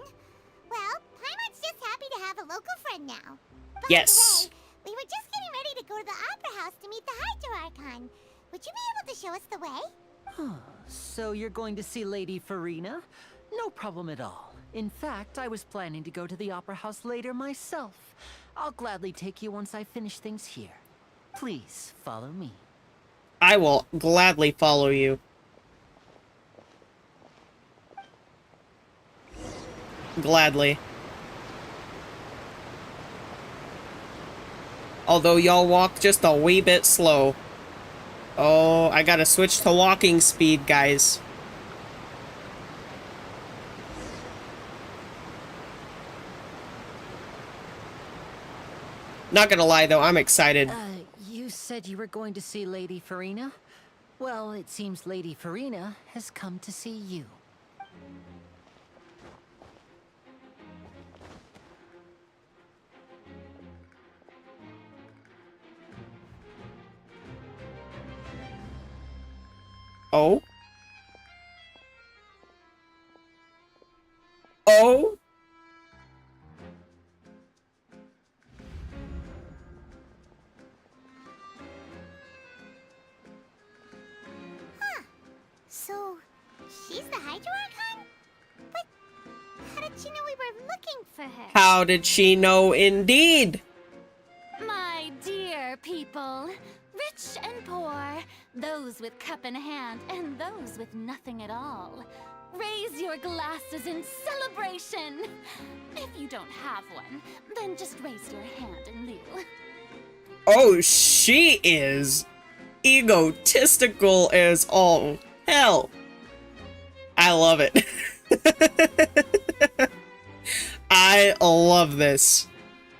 Yes. Hey, we were just getting ready to go to the Opera House to meet the Hydro Archon. Would you be able to show us the way? So you're going to see Lady Farina? No problem at all. In fact, I was planning to go to the Opera House later myself. I'll gladly take you once I finish things here. Please, follow me. I will gladly follow you. Gladly. Although y'all walk just a wee bit slow. Oh, I gotta switch to walking speed, guys. Not gonna lie, though, I'm excited. You said you were going to see Lady Farina? Well, it seems Lady Farina has come to see you. Oh? Oh? So, she's the Hydro Archon? But how did she know we were looking for her? How did she know indeed? My dear people, rich and poor, those with cup in hand and those with nothing at all, raise your glasses in celebration. If you don't have one, then just raise your hand in lieu. Oh, she is egotistical as all hell. I love it. I love this.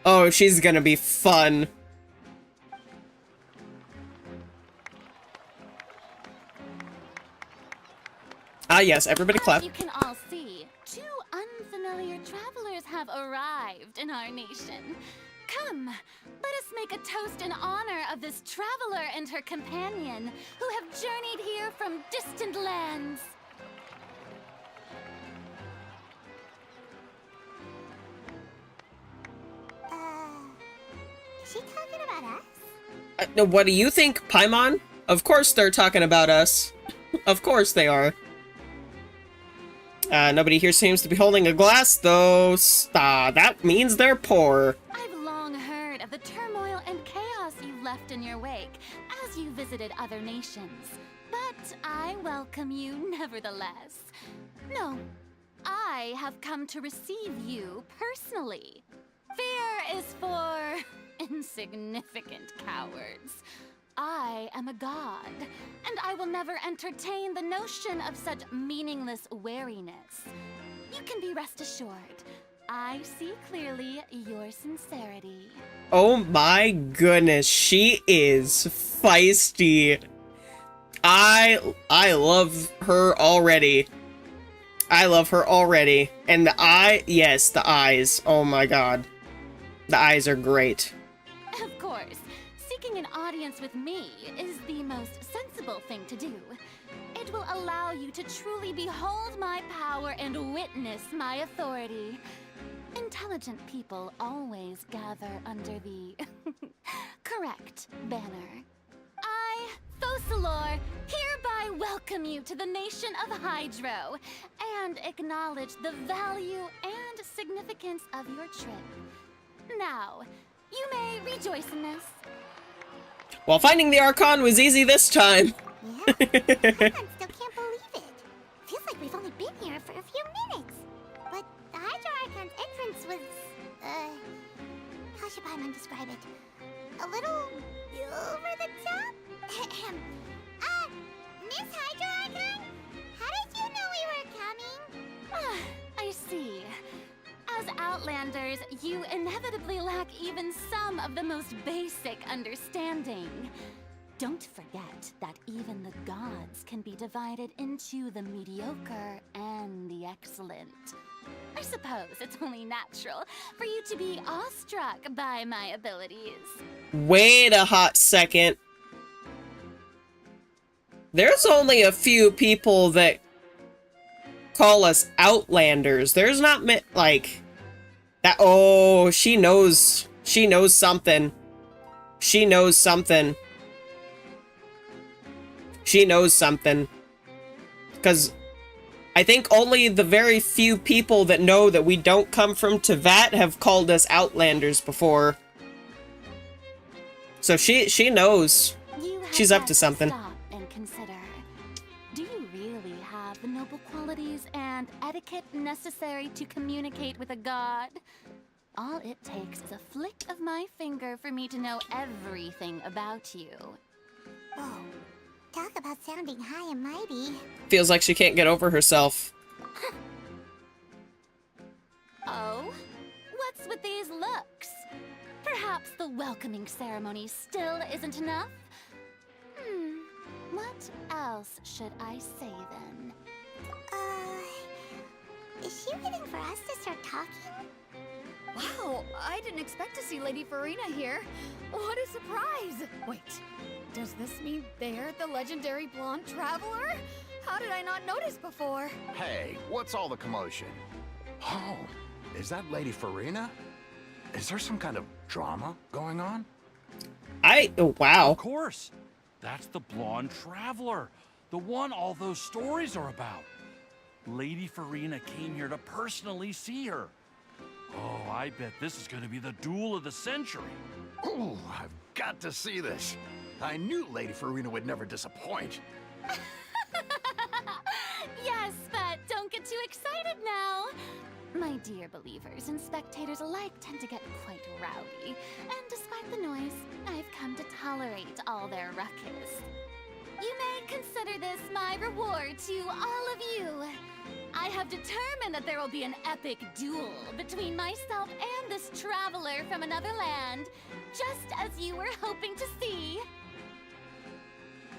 Oh, she's gonna be fun. Ah, yes, everybody clap. As you can all see, two unfamiliar travelers have arrived in our nation. Come, let us make a toast in honor of this traveler and her companion who have journeyed here from distant lands. Is she talking about us? What do you think, Paimon? Of course they're talking about us. Of course they are. Nobody here seems to be holding a glass, though. That means they're poor. I've long heard of the turmoil and chaos you left in your wake as you visited other nations. But I welcome you nevertheless. No, I have come to receive you personally. Fear is for insignificant cowards. I am a god, and I will never entertain the notion of such meaningless wariness. You can be rest assured, I see clearly your sincerity. Oh my goodness, she is feisty. I love her already. I love her already. And the yes, the eyes. Oh my god. The eyes are great. Of course, seeking an audience with me is the most sensible thing to do. It will allow you to truly behold my power and witness my authority. Intelligent people always gather under the correct banner. I, Fosalor, hereby welcome you to the nation of Hydro and acknowledge the value and significance of your trip. Now, you may rejoice in this. Well, finding the Archon was easy this time. Yeah, I still can't believe it. Feels like we've only been here for a few minutes. But the Hydro Archon's entrance was, how should Paimon describe it? A little over the top? Miss Hydro Archon? How did you know we were coming? I see. As Outlanders, you inevitably lack even some of the most basic understanding. Don't forget that even the gods can be divided into the mediocre and the excellent. I suppose it's only natural for you to be awestruck by my abilities. Wait a hot second. There's only a few people that call us Outlanders. There's not like that. Oh, she knows She knows something. She knows something. She knows something. Because I think only the very few people that know that we don't come from Teyvat have called us Outlanders before. So she knows. You have She's up got to something. Stop and consider. Do you really have the noble qualities and etiquette necessary to communicate with a god? All it takes is a flick of my finger for me to know everything about you. Oh, talk about sounding high and mighty. Feels like she can't get over herself. Oh? What's with these looks? Perhaps the welcoming ceremony still isn't enough? What else should I say then? Is she waiting for us to start talking? Wow, I didn't expect to see Lady Farina here. What a surprise! Wait, does this mean they're the legendary blonde traveler? How did I not notice before? Hey, what's all the commotion? Oh, is that Lady Farina? Is there some kind of drama going on? Wow. Of course. That's the blonde traveler. The one all those stories are about. Lady Farina came here to personally see her. Oh, I bet this is going to be the duel of the century. Ooh, I've got to see this. I knew Lady Farina would never disappoint. Yes, but don't get too excited now. My dear believers and spectators alike tend to get quite rowdy, and despite the noise, I've come to tolerate all their ruckus. You may consider this my reward to all of you. I have determined that there will be an epic duel between myself and this traveler from another land, just as you were hoping to see.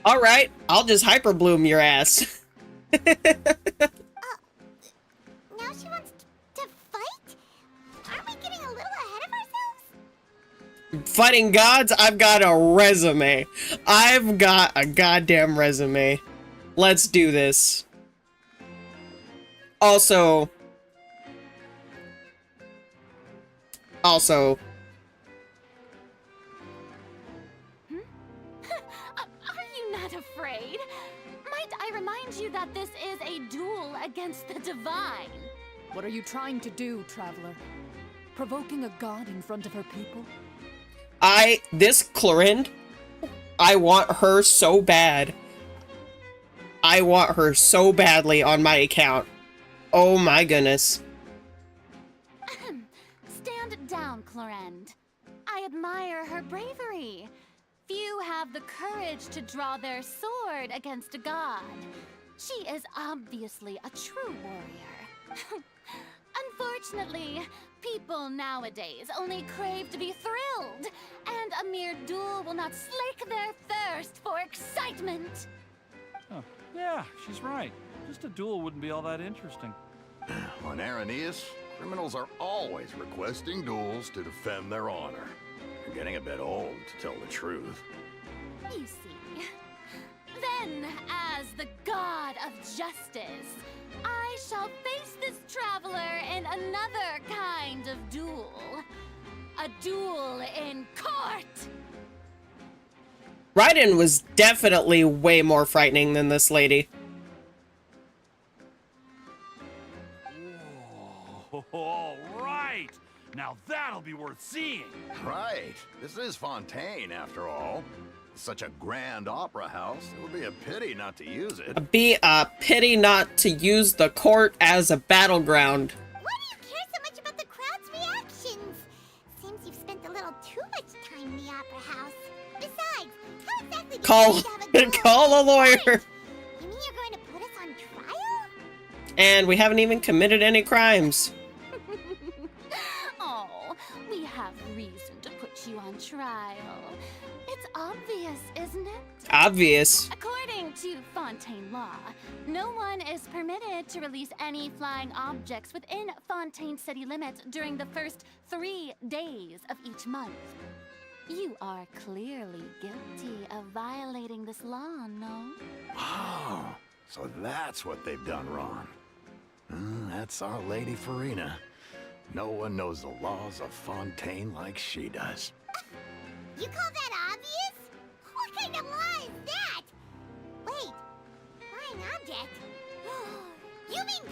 Alright, I'll just hyper bloom your ass. Now she wants to fight? Aren't we getting a little ahead of ourselves? Fighting gods, I've got a resume. I've got a goddamn resume. Let's do this. Also, Are you not afraid? Might I remind you that this is a duel against the divine? What are you trying to do, traveler? Provoking a god in front of her people? this Clorind, I want her so bad. I want her so badly on my account. Oh my goodness. Stand down, Clorend. I admire her bravery. Few have the courage to draw their sword against a god. She is obviously a true warrior. Unfortunately, people nowadays only crave to be thrilled, and a mere duel will not slake their thirst for excitement. Huh. Yeah, she's right. Just a duel wouldn't be all that interesting. On Araneus, criminals are always requesting duels to defend their honor. They're getting a bit old, to tell the truth. You see. Then, as the god of justice, I shall face this traveler in another kind of duel. A duel in court! Raiden was definitely way more frightening than this lady. Whoa, all right. Now that'll be worth seeing. Right. This is Fontaine, after all. Such a grand opera house, it would be a pity not to use it. It'd be a pity not to use the court as a battleground. Why do you care so much about the crowd's reactions? Seems you've spent a little too much time in the opera house. Besides, how exactly do Call, you have a duel? call a lawyer. You mean you're going to put us on trial? And we haven't even committed any crimes. Oh, we have reason to put you on trial. It's obvious, isn't it? Obvious. According to Fontaine law, no one is permitted to release any flying objects within Fontaine city limits during the first 3 days of each month. You are clearly guilty of violating this law, no? Oh, so that's what they've done wrong. That's our Lady Farina. No one knows the laws of Fontaine like she does. You call that obvious? What kind of law is that? Wait, flying object? You mean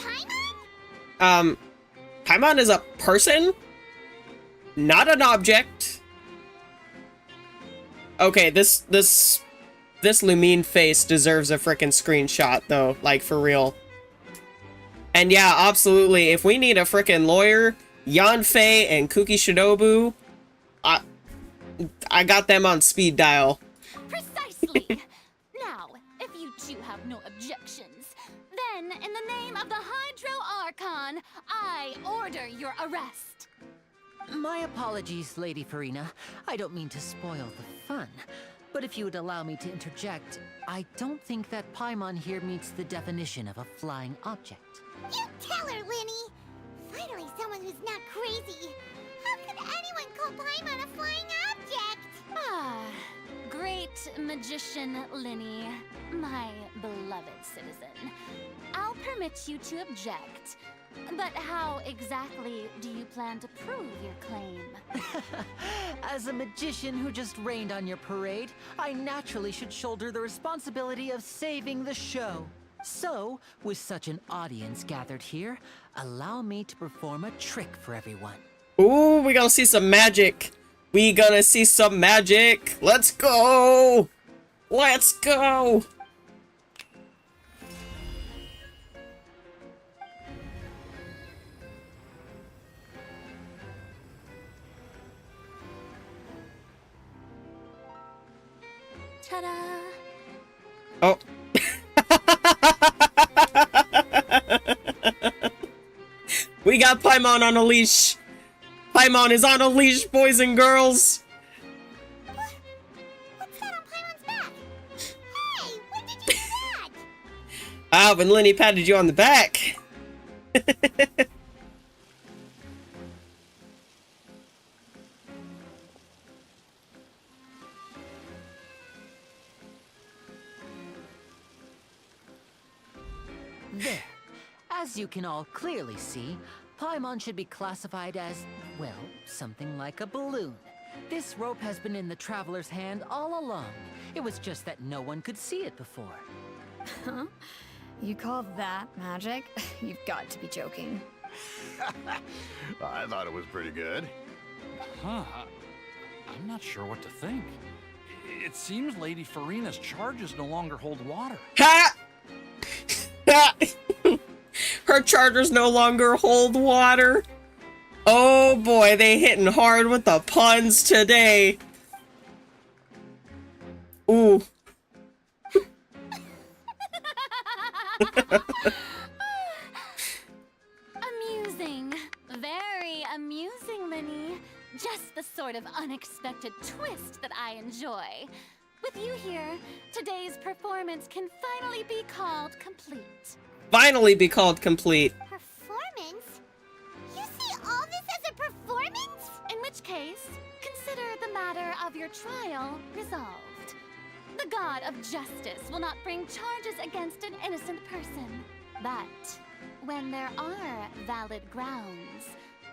Paimon? Paimon is a person, not an object. Okay, this Lumine face deserves a frickin' screenshot, though, like, for real. And yeah, absolutely, if we need a frickin' lawyer, Yanfei and Kuki Shinobu, I got them on speed dial. Precisely. Now, if you two have no objections, then in the name of the Hydro Archon, I order your arrest. My apologies, Lady Farina. I don't mean to spoil the fun. But if you would allow me to interject, I don't think that Paimon here meets the definition of a flying object. You tell her, Linny! Finally someone who's not crazy. How could anyone call Paimon a flying object? Ah, great magician Linny, my beloved citizen. I'll permit you to object. But how exactly do you plan to prove your claim? As a magician who just rained on your parade, I naturally should shoulder the responsibility of saving the show. So, with such an audience gathered here, allow me to perform a trick for everyone. Ooh, we gonna see some magic. We gonna see some magic. Let's go! Let's go! Ta-da! Oh. We got Paimon on a leash. Paimon is on a leash, boys and girls. What's that on Paimon's back? Hey, when did you do that? Ah, when Linny patted you on the back. There. As you can all clearly see, Paimon should be classified as, well, something like a balloon. This rope has been in the Traveler's hand all along. It was just that no one could see it before. Huh? You call that magic? You've got to be joking. I thought it was pretty good. Huh. I'm not sure what to think. It seems Lady Farina's charges no longer hold water. Ha! Ha! Her chargers no longer hold water. Oh boy, they hitting hard with the puns today. Ooh. Amusing. Very amusing, Linny. Just the sort of unexpected twist that I enjoy. With you here, today's performance can finally be called complete. Finally be called complete. Performance? You see all this as a performance? In which case, consider the matter of your trial resolved. The god of justice will not bring charges against an innocent person. But when there are valid grounds,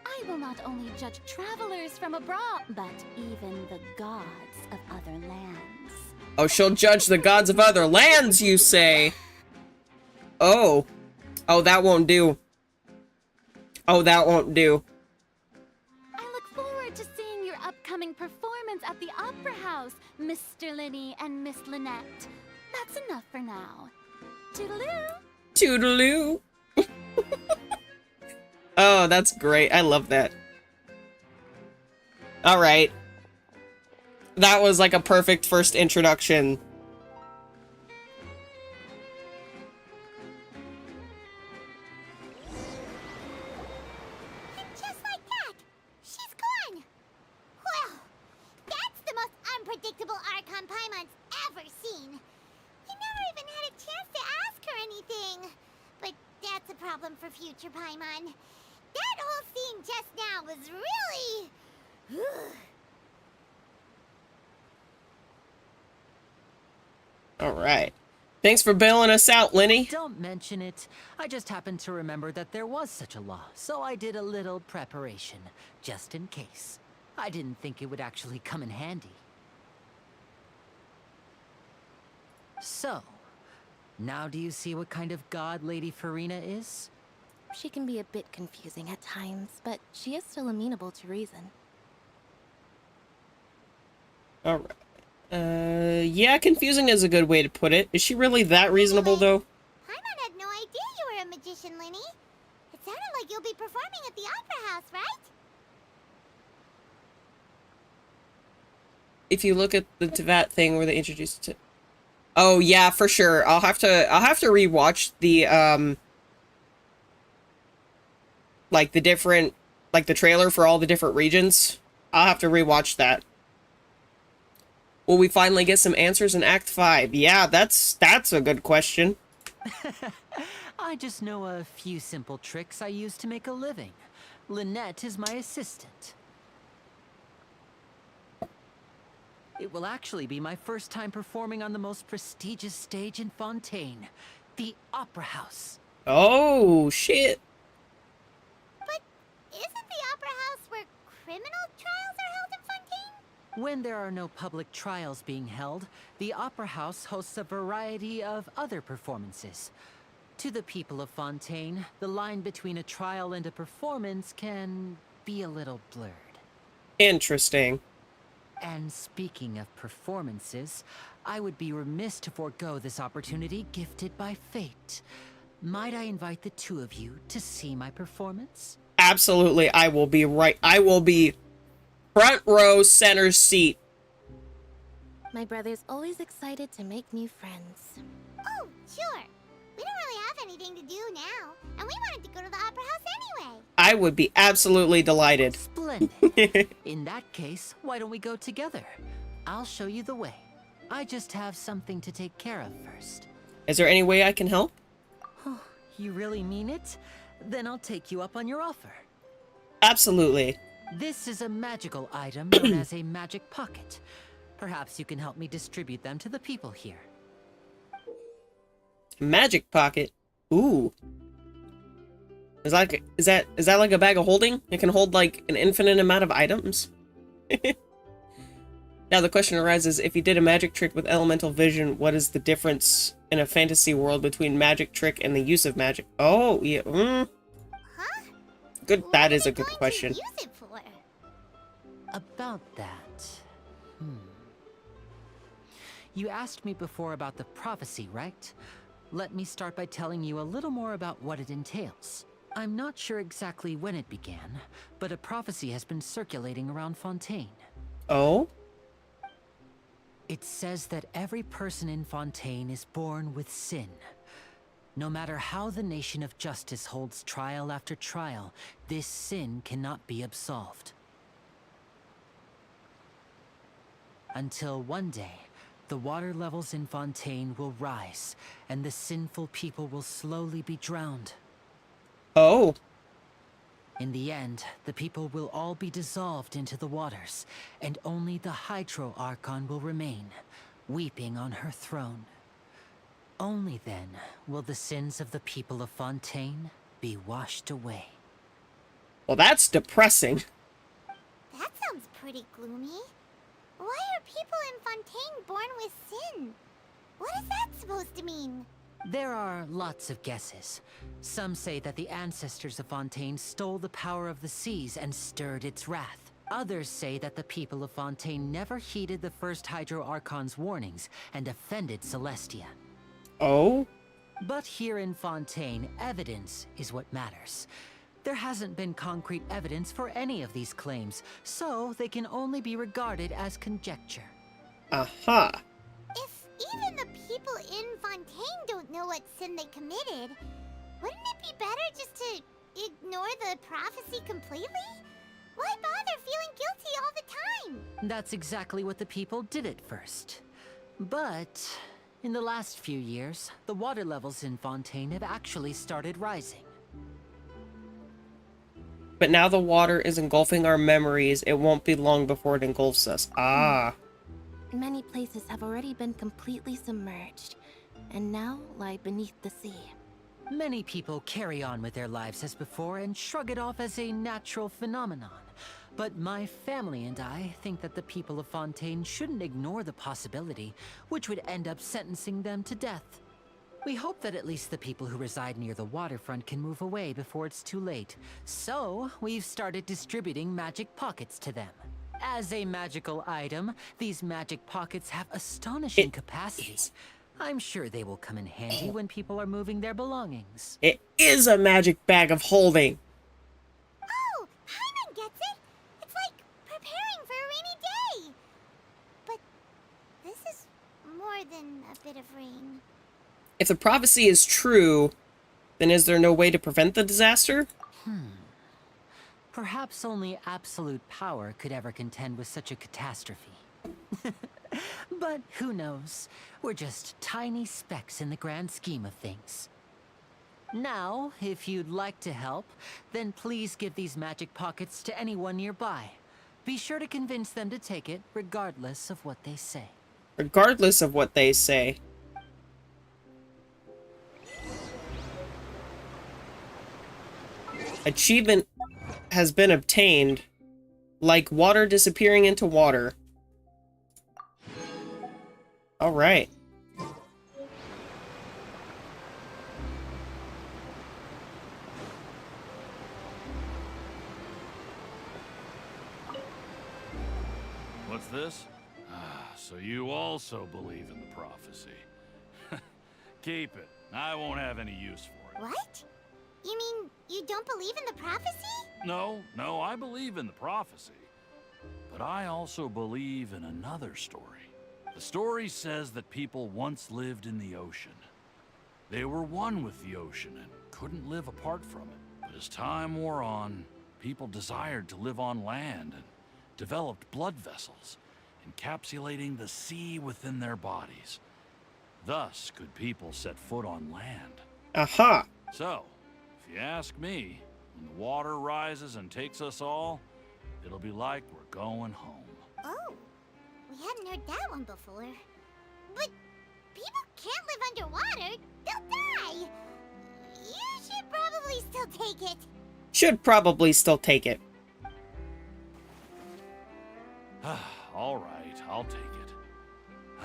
I will not only judge travelers from abroad, but even the gods of other lands. Oh, she'll judge the gods of other lands, you say? Oh. Oh, that won't do. Oh, that won't do. I look forward to seeing your upcoming performance at the Opera House, Mr. Linny and Miss Lynette. That's enough for now. Toodaloo! Toodaloo. Oh, that's great. I love that. Alright. That was like a perfect first introduction. And just like that, she's gone. Well, that's the most unpredictable Archon Paimon's ever seen. You never even had a chance to ask her anything. But that's a problem for future Paimon. That whole scene just now was really... Alright. Thanks for bailing us out, Lenny. Don't mention it. I just happened to remember that there was such a law, so I did a little preparation, just in case. I didn't think it would actually come in handy. So, now do you see what kind of god Lady Farina is? She can be a bit confusing at times, but she is still amenable to reason. Alright. Yeah, confusing is a good way to put it. Is she really that reasonable, though? Paimon had no idea you were a magician, Lenny. It sounded like you'll be performing at the Opera House, right? If you look at the Teyvat thing where they introduced it. Oh yeah, for sure. I'll have to rewatch the like the different, like the trailer for all the different regions. I'll have to rewatch that. Will we finally get some answers in Act 5? Yeah, that's a good question. I just know a few simple tricks I use to make a living. Lynette is my assistant. It will actually be my first time performing on the most prestigious stage in Fontaine, the Opera House. Oh, shit. But isn't the Opera House where criminal trials are held in Fontaine? When there are no public trials being held, the Opera House hosts a variety of other performances. To the people of Fontaine, the line between a trial and a performance can be a little blurred. Interesting. And speaking of performances, I would be remiss to forego this opportunity gifted by fate. Might I invite the two of you to see my performance? Absolutely, I will be front row, center seat. My brother's always excited to make new friends. Oh, sure. We don't really have anything to do now, and we wanted to go to the Opera House anyway. I would be absolutely delighted. Splendid. In that case, why don't we go together? I'll show you the way. I just have something to take care of first. Is there any way I can help? Oh, you really mean it? Then I'll take you up on your offer. Absolutely. This is a magical item known as a magic pocket. Perhaps you can help me distribute them to the people here. Magic pocket. Ooh. Is that like a bag of holding? It can hold like an infinite amount of items. Now the question arises, if you did a magic trick with elemental vision, what is the difference in a fantasy world between magic trick and the use of magic? Oh, yeah. Huh? Good. What That are is they a good going to question. use it for? About that. You asked me before about the prophecy, right? Let me start by telling you a little more about what it entails. I'm not sure exactly when it began, but a prophecy has been circulating around Fontaine. Oh? It says that every person in Fontaine is born with sin. No matter how the Nation of Justice holds trial after trial, this sin cannot be absolved. Until one day, the water levels in Fontaine will rise, and the sinful people will slowly be drowned. Oh. In the end, the people will all be dissolved into the waters, and only the Hydro Archon will remain, weeping on her throne. Only then will the sins of the people of Fontaine be washed away. Well, that's depressing. That sounds pretty gloomy. Why are people in Fontaine born with sin? What is that supposed to mean? There are lots of guesses. Some say that the ancestors of Fontaine stole the power of the seas and stirred its wrath. Others say that the people of Fontaine never heeded the first Hydro Archon's warnings and offended Celestia. Oh? But here in Fontaine, evidence is what matters. There hasn't been concrete evidence for any of these claims, so they can only be regarded as conjecture. Aha. If even the people in Fontaine don't know what sin they committed, wouldn't it be better just to ignore the prophecy completely? Why bother feeling guilty all the time? That's exactly what the people did at first. But in the last few years, the water levels in Fontaine have actually started rising. But now the water is engulfing our memories. It won't be long before it engulfs us. Ah. Many places have already been completely submerged. and now lie beneath the sea. Many people carry on with their lives as before and shrug it off as a natural phenomenon. But my family and I think that the people of Fontaine shouldn't ignore the possibility, which would end up sentencing them to death. We hope that at least the people who reside near the waterfront can move away before it's too late. So, we've started distributing magic pockets to them. As a magical item, these magic pockets have astonishing capacity. I'm sure they will come in handy when people are moving their belongings. It is a magic bag of holding. Oh, Paimon gets it. It's like preparing for a rainy day. But this is more than a bit of rain. If the prophecy is true, then is there no way to prevent the disaster? Perhaps only absolute power could ever contend with such a catastrophe. But who knows? We're just tiny specks in the grand scheme of things. Now, if you'd like to help, then please give these magic pockets to anyone nearby. Be sure to convince them to take it, regardless of what they say. Regardless of what they say. Achievement has been obtained, like water disappearing into water. Alright. What's this? Ah, so you also believe in the prophecy. Keep it. I won't have any use for it. What? You mean you don't believe in the prophecy? No, I believe in the prophecy. But I also believe in another story. The story says that people once lived in the ocean. They were one with the ocean and couldn't live apart from it. But as time wore on, people desired to live on land and developed blood vessels, encapsulating the sea within their bodies. Thus could people set foot on land. Aha! So, if you ask me, when the water rises and takes us all, it'll be like we're going home. Oh, we hadn't heard that one before. But people can't live underwater. They'll die. You should probably still take it. Should probably still take it. All right, I'll take it.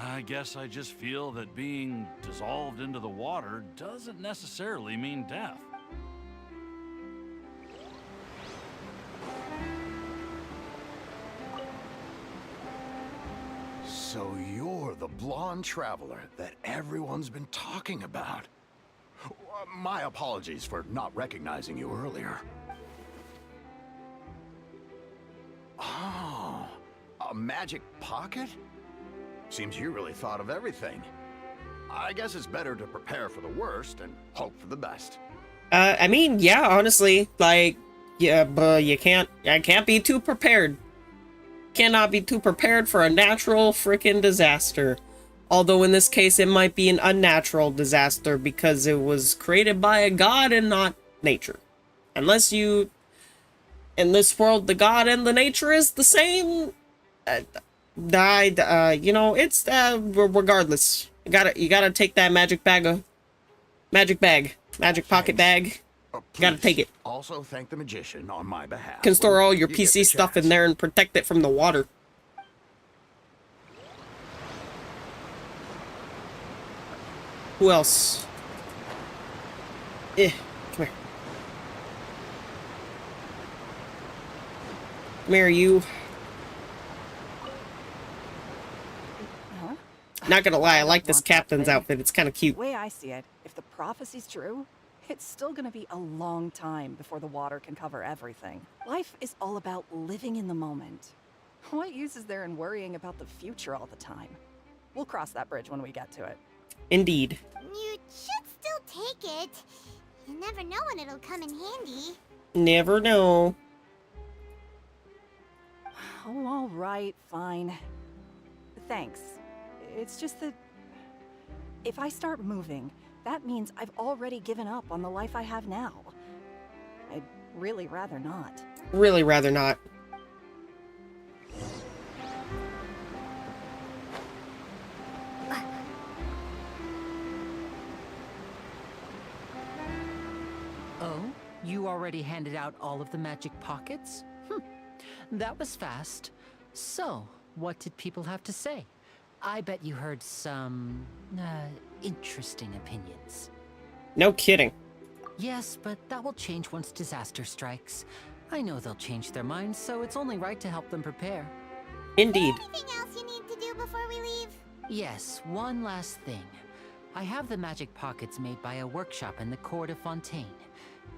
I guess I just feel that being dissolved into the water doesn't necessarily mean death. So you're the blonde traveler that everyone's been talking about. My apologies for not recognizing you earlier. Oh, a magic pocket? Seems you really thought of everything. I guess it's better to prepare for the worst and hope for the best. I mean, yeah, honestly, like, yeah, but I can't be too prepared. Cannot be too prepared for a natural freaking disaster. Although in this case, it might be an unnatural disaster because it was created by a god and not nature. Unless you, in this world, the god and the nature is the same. You know, it's, regardless. You gotta take that magic pocket bag. You gotta take it. Also thank the magician on my behalf. You can store all your when you get PC the stuff in chance. there and protect it from the water. Who else? Come here. Come here, you. Huh? Not gonna lie, I like this captain's outfit. It's kind of cute. The way I see it, if the prophecy's true, it's still gonna be a long time before the water can cover everything. Life is all about living in the moment. What use is there in worrying about the future all the time? We'll cross that bridge when we get to it. Indeed. You should still take it. You never know when it'll come in handy. Never know. Oh, all right, fine. Thanks. It's just that if I start moving, that means I've already given up on the life I have now. I'd really rather not. Really rather not. You already handed out all of the magic pockets? That was fast. So, what did people have to say? I bet you heard some, interesting opinions. No kidding. Yes, but that will change once disaster strikes. I know they'll change their minds, so it's only right to help them prepare. Indeed. Anything else you need to do before we leave? Yes, one last thing. I have the magic pockets made by a workshop in the court of Fontaine.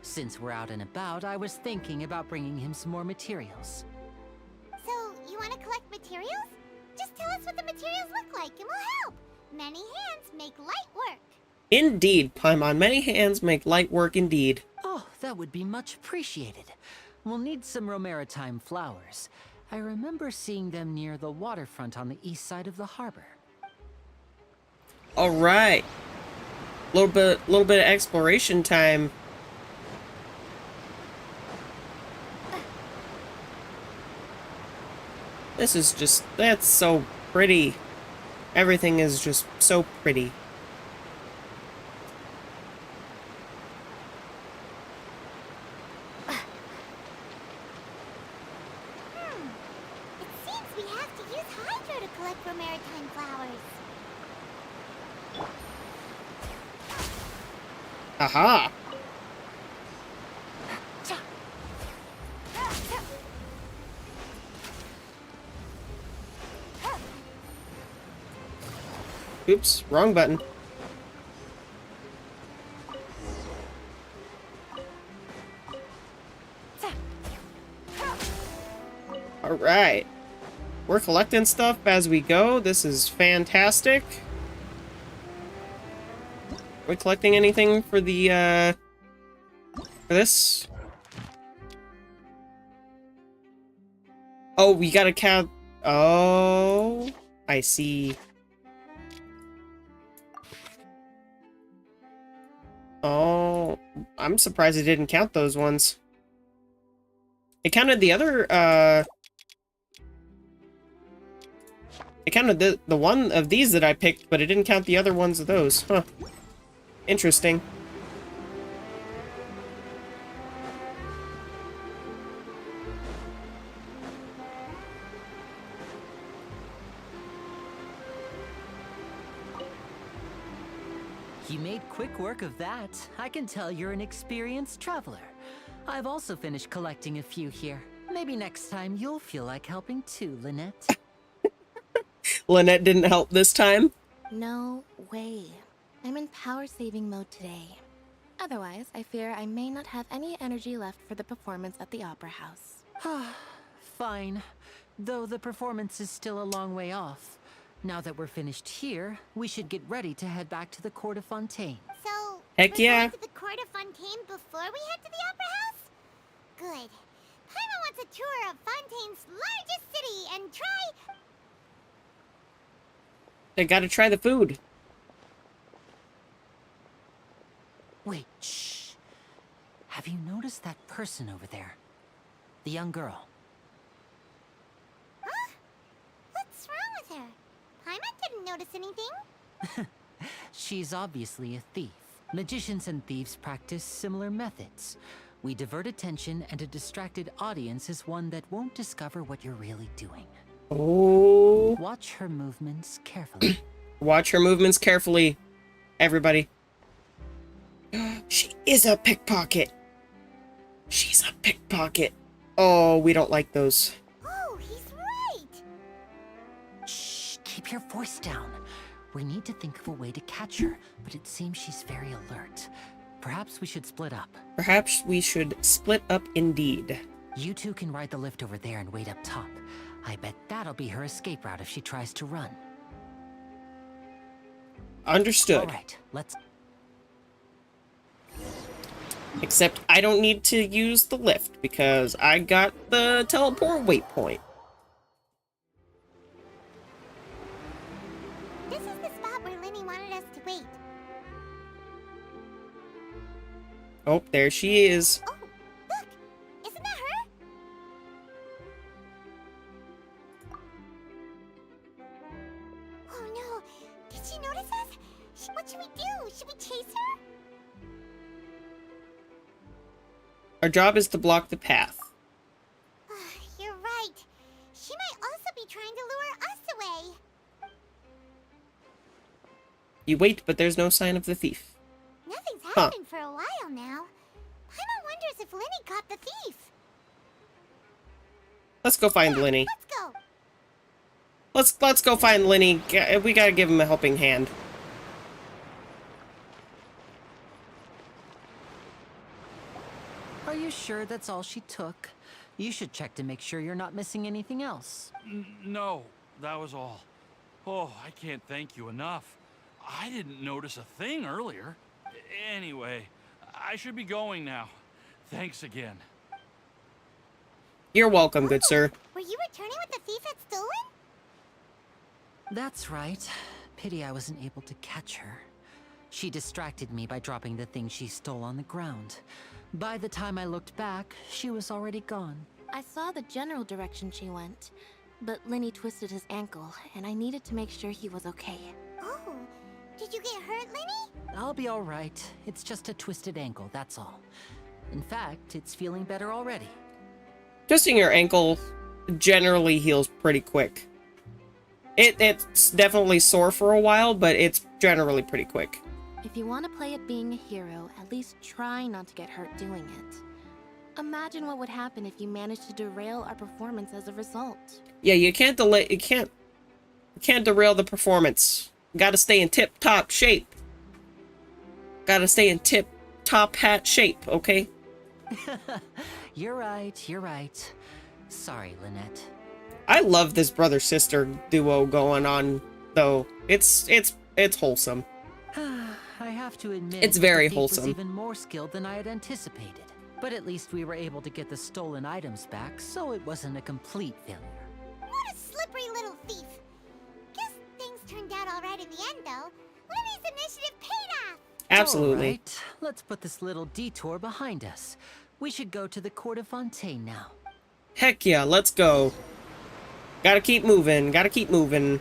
Since we're out and about, I was thinking about bringing him some more materials. So, you want to collect materials? Just tell us what the materials look like and we'll help. Many hands make light work. Indeed, Paimon. Many hands make light work indeed. Oh, that would be much appreciated. We'll need some romaritime flowers. I remember seeing them near the waterfront on the east side of the harbor. All right. Little bit of exploration time. This is just, that's so pretty. Everything is just so pretty. It seems we have to use Hydro to collect romaritime flowers. Aha! Oops, wrong button. Alright. We're collecting stuff as we go. This is fantastic. Are we collecting anything for the, for this? Oh, we gotta count. Oh, I see. Oh, I'm surprised it didn't count those ones. It counted the other, it counted the one of these that I picked, but it didn't count the other ones of those. Huh. Interesting. You made quick work of that. I can tell you're an experienced traveler. I've also finished collecting a few here. Maybe next time you'll feel like helping too, Lynette. Lynette didn't help this time. No way. I'm in power-saving mode today. Otherwise, I fear I may not have any energy left for the performance at the Opera House. Fine. Though the performance is still a long way off. Now that we're finished here, we should get ready to head back to the court of Fontaine. So, Heck we're yeah. going to the court of Fontaine before we head to the Opera House? Good. Paimon wants a tour of Fontaine's largest city and try... They gotta try the food. Wait, shh. Have you noticed that person over there? The young girl. Huh? What's wrong with her? Paimon didn't notice anything. She's obviously a thief. Magicians and thieves practice similar methods. We divert attention, and a distracted audience is one that won't discover what you're really doing. Oh. Watch her movements carefully. Watch her movements carefully, everybody. She is a pickpocket. She's a pickpocket. Oh, we don't like those. Oh, he's right. Shh, keep your voice down. We need to think of a way to catch her, but it seems she's very alert. Perhaps we should split up. Perhaps we should split up indeed. You two can ride the lift over there and wait up top. I bet that'll be her escape route if she tries to run. Understood. All right, let's... Except I don't need to use the lift because I got the teleport waypoint. This is the spot where Linny wanted us to wait. Oh, there she is. Oh, look! Isn't that her? Oh no! Did she notice us? What should we do? Should we chase her? Our job is to block the path. You're right. She might also be trying to lure us away. You wait, but there's no sign of the thief. Nothing's happened for a while now. Paimon wonders if Lenny caught the thief. Let's go find Lenny. Let's go. Let's go find Lenny. We gotta give him a helping hand. Are you sure that's all she took? You should check to make sure you're not missing anything else. No, that was all. Oh, I can't thank you enough. I didn't notice a thing earlier. Anyway, I should be going now. Thanks again. You're welcome, good sir. Were you returning what the thief had stolen? That's right. Pity I wasn't able to catch her. She distracted me by dropping the thing she stole on the ground. By the time I looked back, she was already gone. I saw the general direction she went, but Lenny twisted his ankle, and I needed to make sure he was okay. Oh, did you get hurt, Lenny? I'll be all right. It's just a twisted ankle, that's all. In fact, it's feeling better already. Twisting your ankle generally heals pretty quick. It's definitely sore for a while, but it's generally pretty quick. If you want to play at being a hero, at least try not to get hurt doing it. Imagine what would happen if you managed to derail our performance as a result. Yeah, you can't derail the performance. Gotta stay in tip-top shape. Gotta stay in tip-top hat shape, okay? You're right, you're right. Sorry, Lynette. I love this brother-sister duo going on, though. It's wholesome. I have to admit, It's very the thief wholesome. was even more skilled than I had anticipated. But at least we were able to get the stolen items back, so it wasn't a complete failure. What a slippery little thief. Guess things turned out all right in the end, though. Lenny's initiative paid off. Absolutely. All right, let's put this little detour behind us. We should go to the court of Fontaine now. Heck yeah, let's go. Gotta keep moving, gotta keep moving.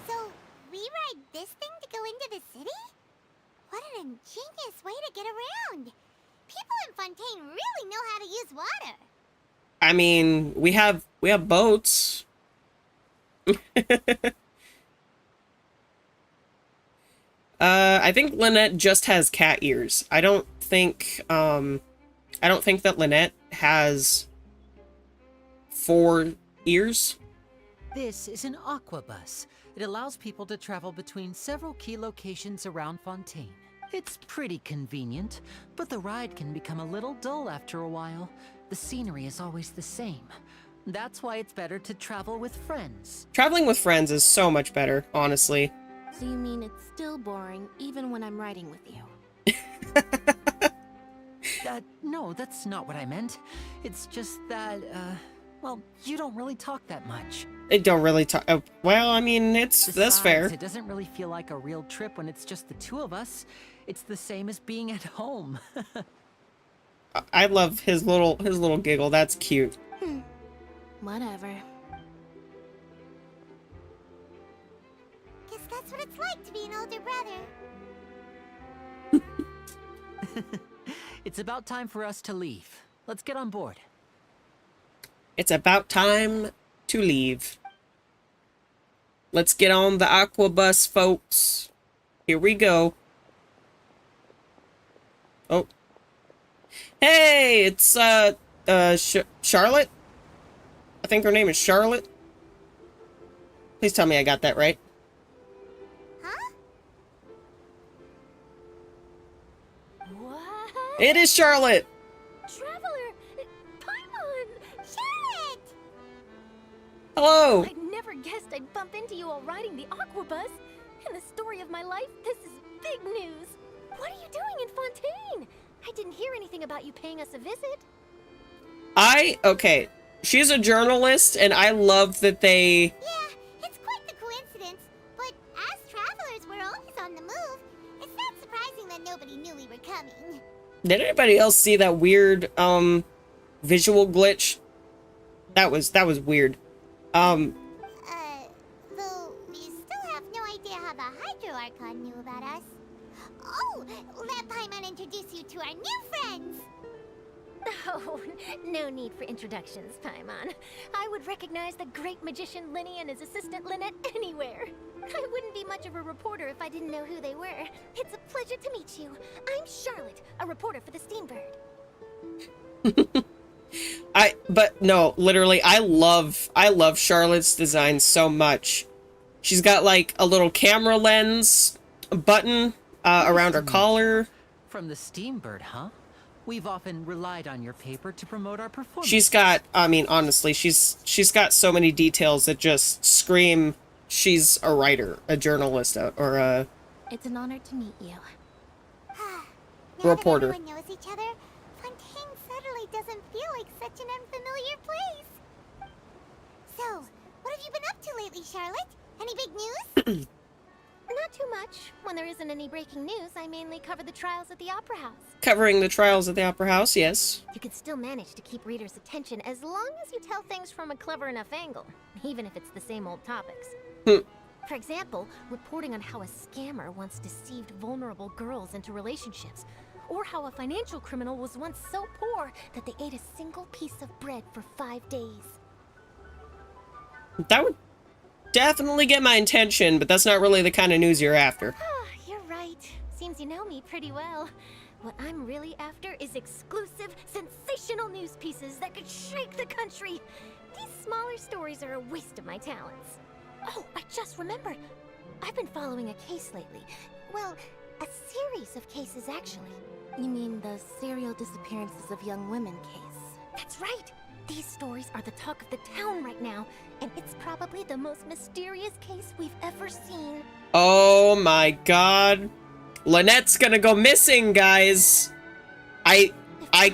So, we ride this thing to go into the city? What an ingenious way to get around. People in Fontaine really know how to use water. I mean, we have boats. I think Lynette just has cat ears. I don't think that Lynette has 4 ears. This is an aquabus. It allows people to travel between several key locations around Fontaine. It's pretty convenient, but the ride can become a little dull after a while. The scenery is always the same. That's why it's better to travel with friends. Traveling with friends is so much better, honestly. So you mean it's still boring even when I'm riding with you? No, that's not what I meant. It's just that, well, you don't really talk that much. It don't really talk. Well, I mean, that's fair. It doesn't really feel like a real trip when it's just the two of us. It's the same as being at home. I love his little giggle. That's cute. Whatever. Guess that's what it's like to be an older brother. It's about time for us to leave. Let's get on board. It's about time to leave. Let's get on the aquabus, folks. Here we go. Oh. Hey, it's, Charlotte? I think her name is Charlotte. Please tell me I got that right. Huh? What? It is Charlotte! Traveler! Paimon! Charlotte! Hello! I never guessed I'd bump into you while riding the aquabus. In the story of my life, this is big news. What are you doing in Fontaine? I didn't hear anything about you paying us a visit. Okay. She's a journalist, and I love that they... Yeah, it's quite the coincidence. But as travelers, we're always on the move. Did anybody else see that weird visual glitch? That was weird. Though we still have no idea how the Hydro Archon knew about us. Oh, let Paimon introduce you to our new friends! Oh, no need for introductions, Paimon. I would recognize the great magician Linny and his assistant Lynette anywhere. I wouldn't be much of a reporter if I didn't know who they were. It's a pleasure to meet you. I'm Charlotte, a reporter for the Steambird. But no, literally, I love Charlotte's design so much. She's got like a little camera lens button around her collar. From the Steambird, huh? We've often relied on your paper to promote our performance. She's got, I mean, honestly, she's got so many details that just scream she's a writer, a journalist, or a... It's an honor to meet you. Reporter. Now that everyone knows each other, Fontaine suddenly doesn't feel like such an unfamiliar place. So, what have you been up to lately, Charlotte? Any big news? Not too much. When there isn't any breaking news, I mainly cover the trials at the Opera House. Covering the trials at the Opera House, yes. You can still manage to keep readers' attention as long as you tell things from a clever enough angle, even if it's the same old topics. For example, reporting on how a scammer once deceived vulnerable girls into relationships, or how a financial criminal was once so poor that they ate a single piece of bread for 5 days. That would definitely get my attention, but that's not really the kind of news you're after. You're right. Seems you know me pretty well. What I'm really after is exclusive, sensational news pieces that could shake the country. These smaller stories are a waste of my talents. Oh, I just remembered. I've been following a case lately. Well, a series of cases, actually. You mean the serial disappearances of young women case? That's right. These stories are the talk of the town right now, and it's probably the most mysterious case we've ever seen. Oh my god. Lynette's gonna go missing, guys. I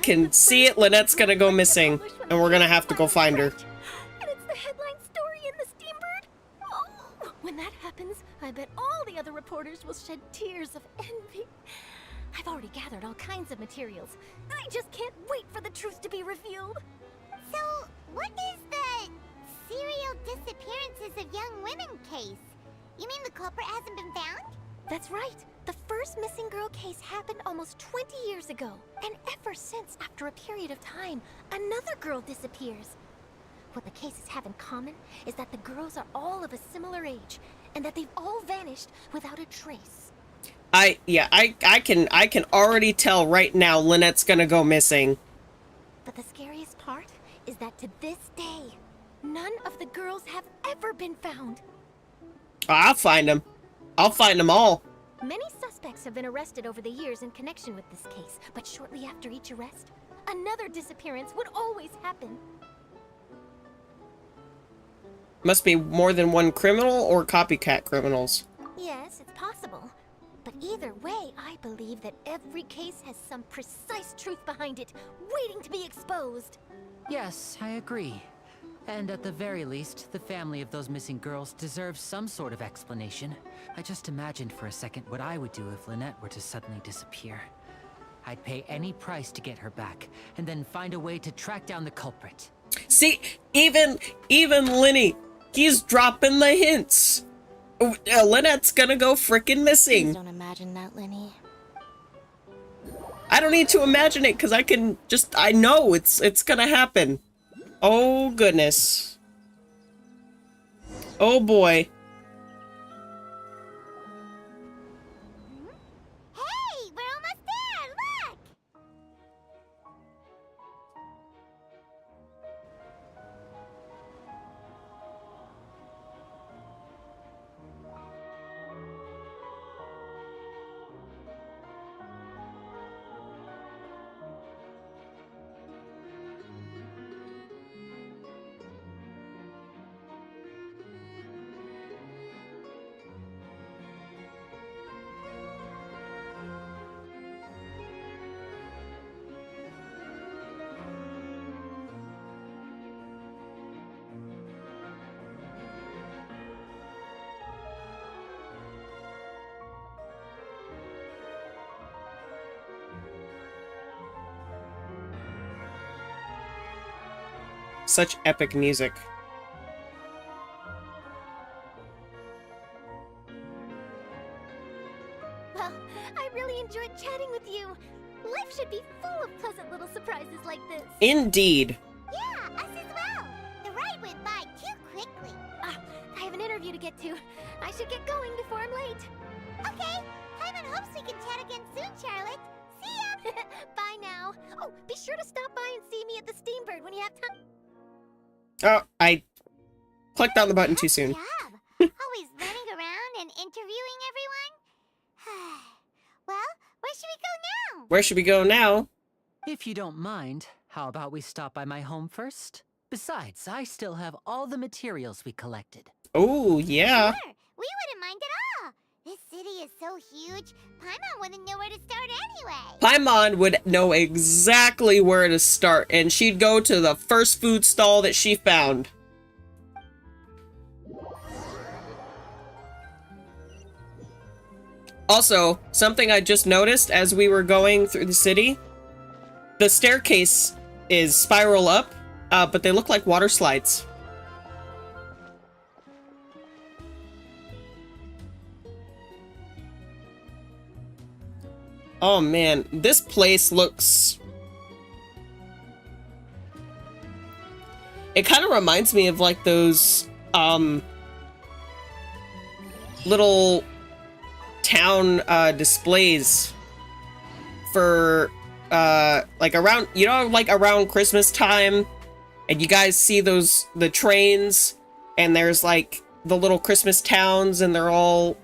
can see it. Lynette's gonna go missing, and we're gonna have to go find her. And it's the headline story in the Steambird. Oh, when that happens, I bet all the other reporters will shed tears of envy. I've already gathered all kinds of materials. I just can't wait for the truth to be revealed. So, what is the serial disappearances of young women case? You mean the culprit hasn't been found? That's right. The first missing girl case happened almost 20 years ago. And ever since, after a period of time, another girl disappears. What the cases have in common is that the girls are all of a similar age, and that they've all vanished without a trace. I can already tell right now Lynette's gonna go missing. But the scariest part is that to this day, none of the girls have ever been found. I'll find them. I'll find them all. Many suspects have been arrested over the years in connection with this case, but shortly after each arrest, another disappearance would always happen. Must be more than one criminal or copycat criminals. Yes, it's possible. But either way, I believe that every case has some precise truth behind it, waiting to be exposed. Yes, I agree. And at the very least, the family of those missing girls deserves some sort of explanation. I just imagined for a second what I would do if Lynette were to suddenly disappear. I'd pay any price to get her back, and then find a way to track down the culprit. See, even Linny, he's dropping the hints. Lynette's gonna go frickin' missing. Please don't imagine that, Linny. I don't need to imagine it, because I know it's gonna happen. Oh, goodness. Oh, boy. Hey, we're almost there! Look! such epic music. Well, I really enjoyed chatting with you. Life should be full of pleasant little surprises like this. Indeed. Yeah, us as well. The ride went by too quickly. I have an interview to get to. I should get going before I'm late. Okay, Paimon hopes we can chat again soon, Charlotte. See ya! Bye now. Oh, be sure to stop by and see me at the Steambird when you have time. Oh, I clicked on the button too soon. Job. Always running around and interviewing everyone. Well, where should we go now? Where should we go now? If you don't mind, how about we stop by my home first? Besides, I still have all the materials we collected. Oh, yeah. Sure, we wouldn't mind at all. This city is so huge, Paimon wouldn't know where to start anyway. Paimon would know exactly where to start, and she'd go to the first food stall that she found. Also, something I just noticed as we were going through the city, the staircase is spiral up, but they look like water slides. Oh man, this place looks... It kind of reminds me of like those, little town, displays for, like around, you know, like around Christmas time, and you guys see those, the trains, and there's like the little Christmas towns, and they're all,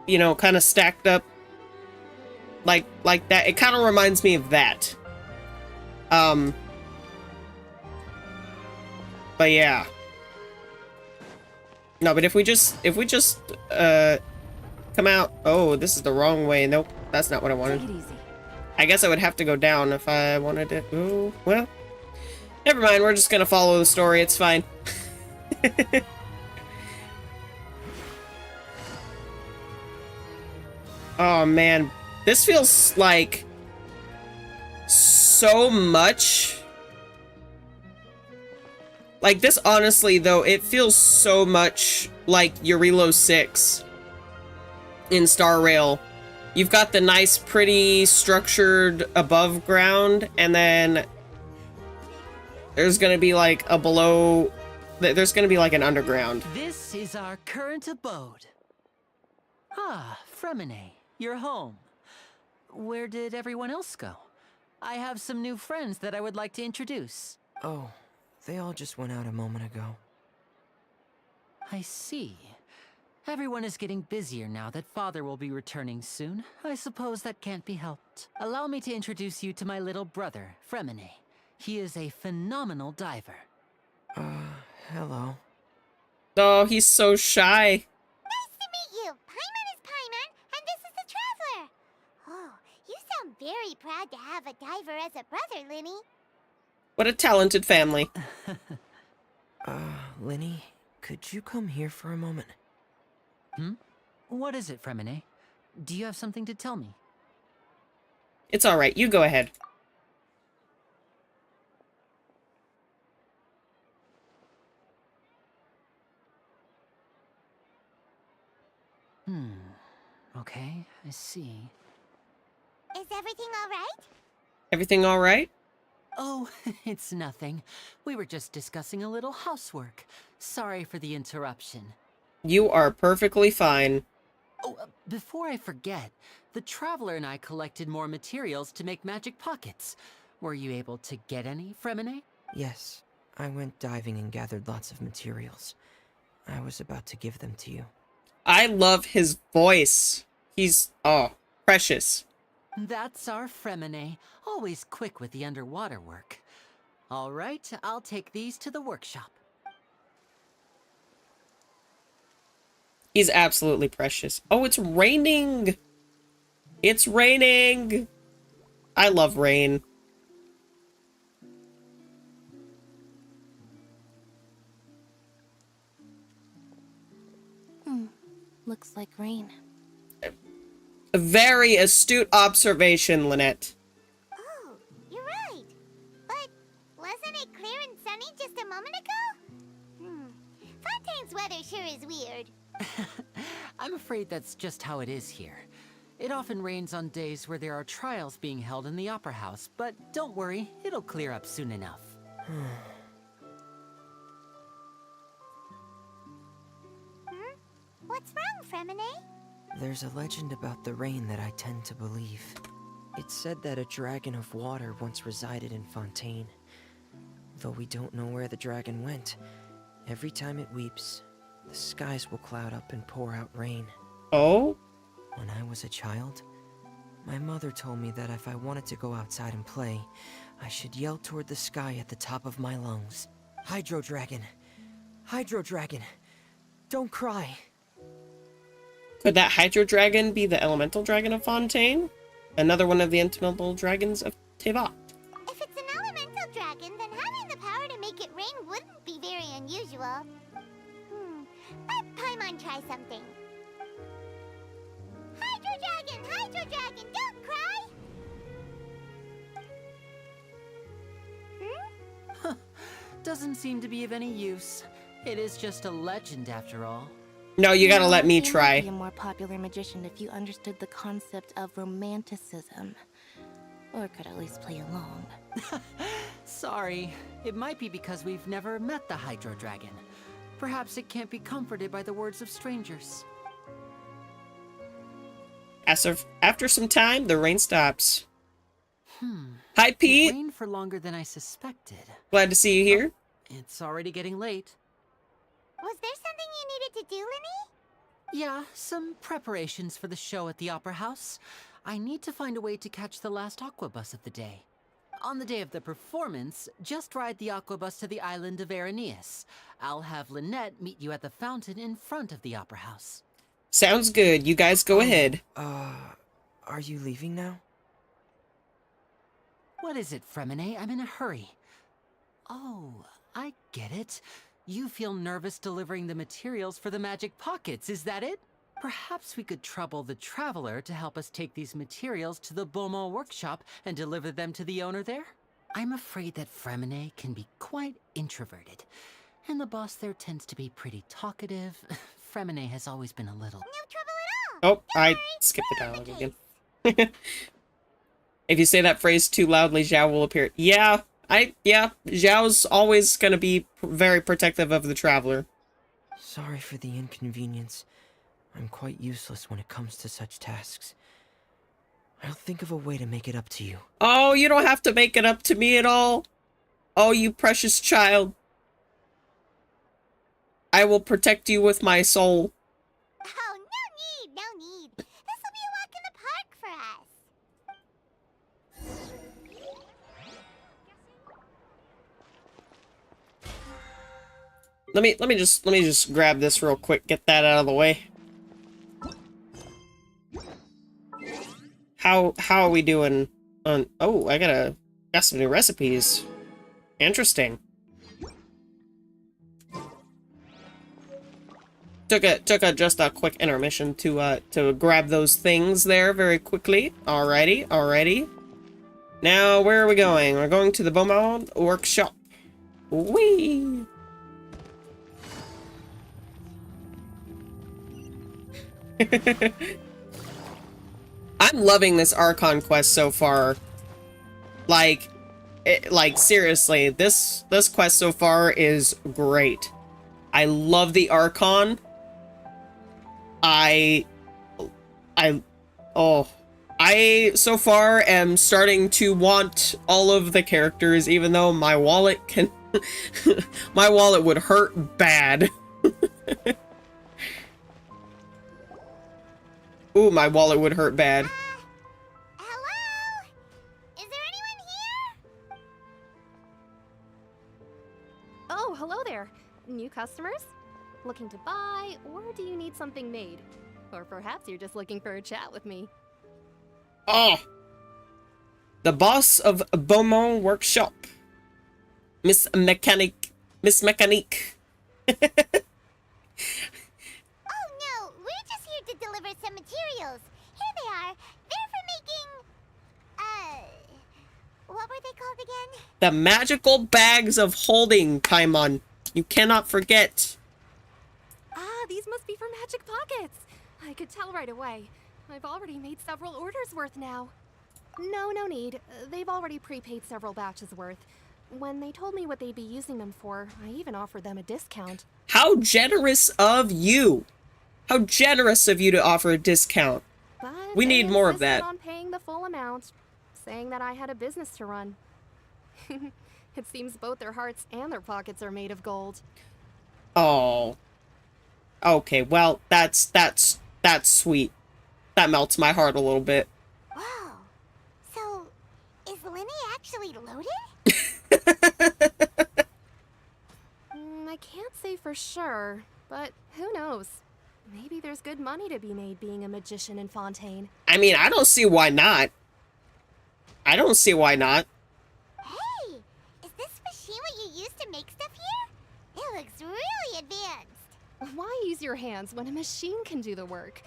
you know, kind of stacked up. Like that. It kind of reminds me of that. But yeah. No, but if we just come out. Oh, this is the wrong way. Nope, that's not what I wanted. Take it easy. I guess I would have to go down if I wanted to. Oh, well. Never mind, we're just gonna follow the story. It's fine. Oh man. This feels like so much. Like this, honestly, though, it feels so much like Eurilo 6 in Star Rail. You've got the nice, pretty, structured above ground, and then there's gonna be like a below. There's gonna be like an underground. This is our current abode. Ah, Fremine, you're home. Where did everyone else go? I have some new friends that I would like to introduce. Oh, they all just went out a moment ago. I see. Everyone is getting busier now that Father will be returning soon. I suppose that can't be helped. Allow me to introduce you to my little brother, Fremine. He is a phenomenal diver. Hello. Oh, he's so shy. Nice to meet you. Paimon is Paimon, and this is the Traveler. Oh, you sound very proud to have a diver as a brother, Linny. What a talented family. Linny, could you come here for a moment? Hmm? What is it, Fremine? Do you have something to tell me? It's alright, you go ahead. Okay, I see. Is everything all right? Everything alright? Oh, it's nothing. We were just discussing a little housework. Sorry for the interruption. You are perfectly fine. Oh, before I forget, the Traveler and I collected more materials to make magic pockets. Were you able to get any, Fremine? Yes, I went diving and gathered lots of materials. I was about to give them to you. I love his voice. He's, oh, precious. That's our Fremine, always quick with the underwater work. All right, I'll take these to the workshop. He's absolutely precious. Oh, it's raining! It's raining! I love rain. Looks like rain. A very astute observation, Lynette. Oh, you're right. But wasn't it clear and sunny just a This weather sure is weird. I'm afraid that's just how it is here. It often rains on days where there are trials being held in the Opera House, but don't worry, it'll clear up soon enough. What's wrong, Fremine? There's a legend about the rain that I tend to believe. It's said that a dragon of water once resided in Fontaine. Though we don't know where the dragon went, every time it weeps, the skies will cloud up and pour out rain. Oh? When I was a child, my mother told me that if I wanted to go outside and play, I should yell toward the sky at the top of my lungs. Hydro Dragon! Hydro Dragon! Don't cry! Could that Hydro Dragon be the elemental dragon of Fontaine? Another one of the elemental dragons of Teyvat. If it's an elemental dragon, then having the power to make it rain wouldn't be very unusual. Let Paimon try something. Hydro Dragon, don't cry! Doesn't seem to be of any use. It is just a legend after all. No, you gotta let me You might try. be a more popular magician if you understood the concept of romanticism. Or could at least play along. Sorry, it might be because we've never met the Hydro Dragon. Perhaps it can't be comforted by the words of strangers. After some time, the rain stops. Hi, Pete. It rained for longer than I suspected. Glad to see you here. It's already getting late. Was there something you needed to do, Linny? Yeah, some preparations for the show at the Opera House. I need to find a way to catch the last aqua bus of the day. On the day of the performance, just ride the aqua bus to the island of Araneus. I'll have Lynette meet you at the fountain in front of the Opera House. Sounds good. You guys go ahead. Are you leaving now? What is it, Fremine? I'm in a hurry. Oh, I get it. You feel nervous delivering the materials for the magic pockets, is that it? Perhaps we could trouble the Traveler to help us take these materials to the Beaumont workshop and deliver them to the owner there? I'm afraid that Fremine can be quite introverted, and the boss there tends to be pretty talkative. Fremine has always been a little... No trouble at all. Oh, I skipped the dialogue again. If you say that phrase too loudly, Zhao will appear. Yeah, Zhao's always gonna be very protective of the Traveler. Sorry for the inconvenience. I'm quite useless when it comes to such tasks. I'll think of a way to make it up to you. Oh, you don't have to make it up to me at all. Oh, you precious child. I will protect you with my soul. Oh, no need. This will be a walk in the park for us. Let me just grab this real quick, get that out of the way. How are we doing on... Oh, I got some new recipes. Interesting. Took just a quick intermission to grab those things there very quickly. Alrighty. Now, where are we going? We're going to the Beaumont workshop. Whee! I'm loving this Archon quest so far. Like seriously, this quest so far is great. I love the Archon. I so far am starting to want all of the characters, even though my wallet can my wallet would hurt bad. Ooh, my wallet would hurt bad. Hello? Is there anyone here? Oh, hello there. New customers? Looking to buy, or do you need something made? Or perhaps you're just looking for a chat with me. Oh! The boss of Beaumont Workshop. Miss Mechanique. Oh no, we're just here to deliver some materials. Here they are. They're for making... what were they called again? The magical bags of holding, Paimon. You cannot forget. these must be for magic pockets. I could tell right away. I've already made several orders worth now. No need. They've already prepaid several batches worth. When they told me what they'd be using them for, I even offered them a discount. How generous of you! How generous of you to offer a discount. But We they need more of insisted that. on paying the full amount, saying that I had a business to run. It seems both their hearts and their pockets are made of gold. Oh. Okay, well, that's sweet. That melts my heart a little bit. Whoa. So, is Linny actually loaded? I can't say for sure, but who knows? Maybe there's good money to be made being a magician in Fontaine. I mean, I don't see why not. I don't see why not. Hey, is this machine what you use to make stuff here? It looks really advanced. Why use your hands when a machine can do the work?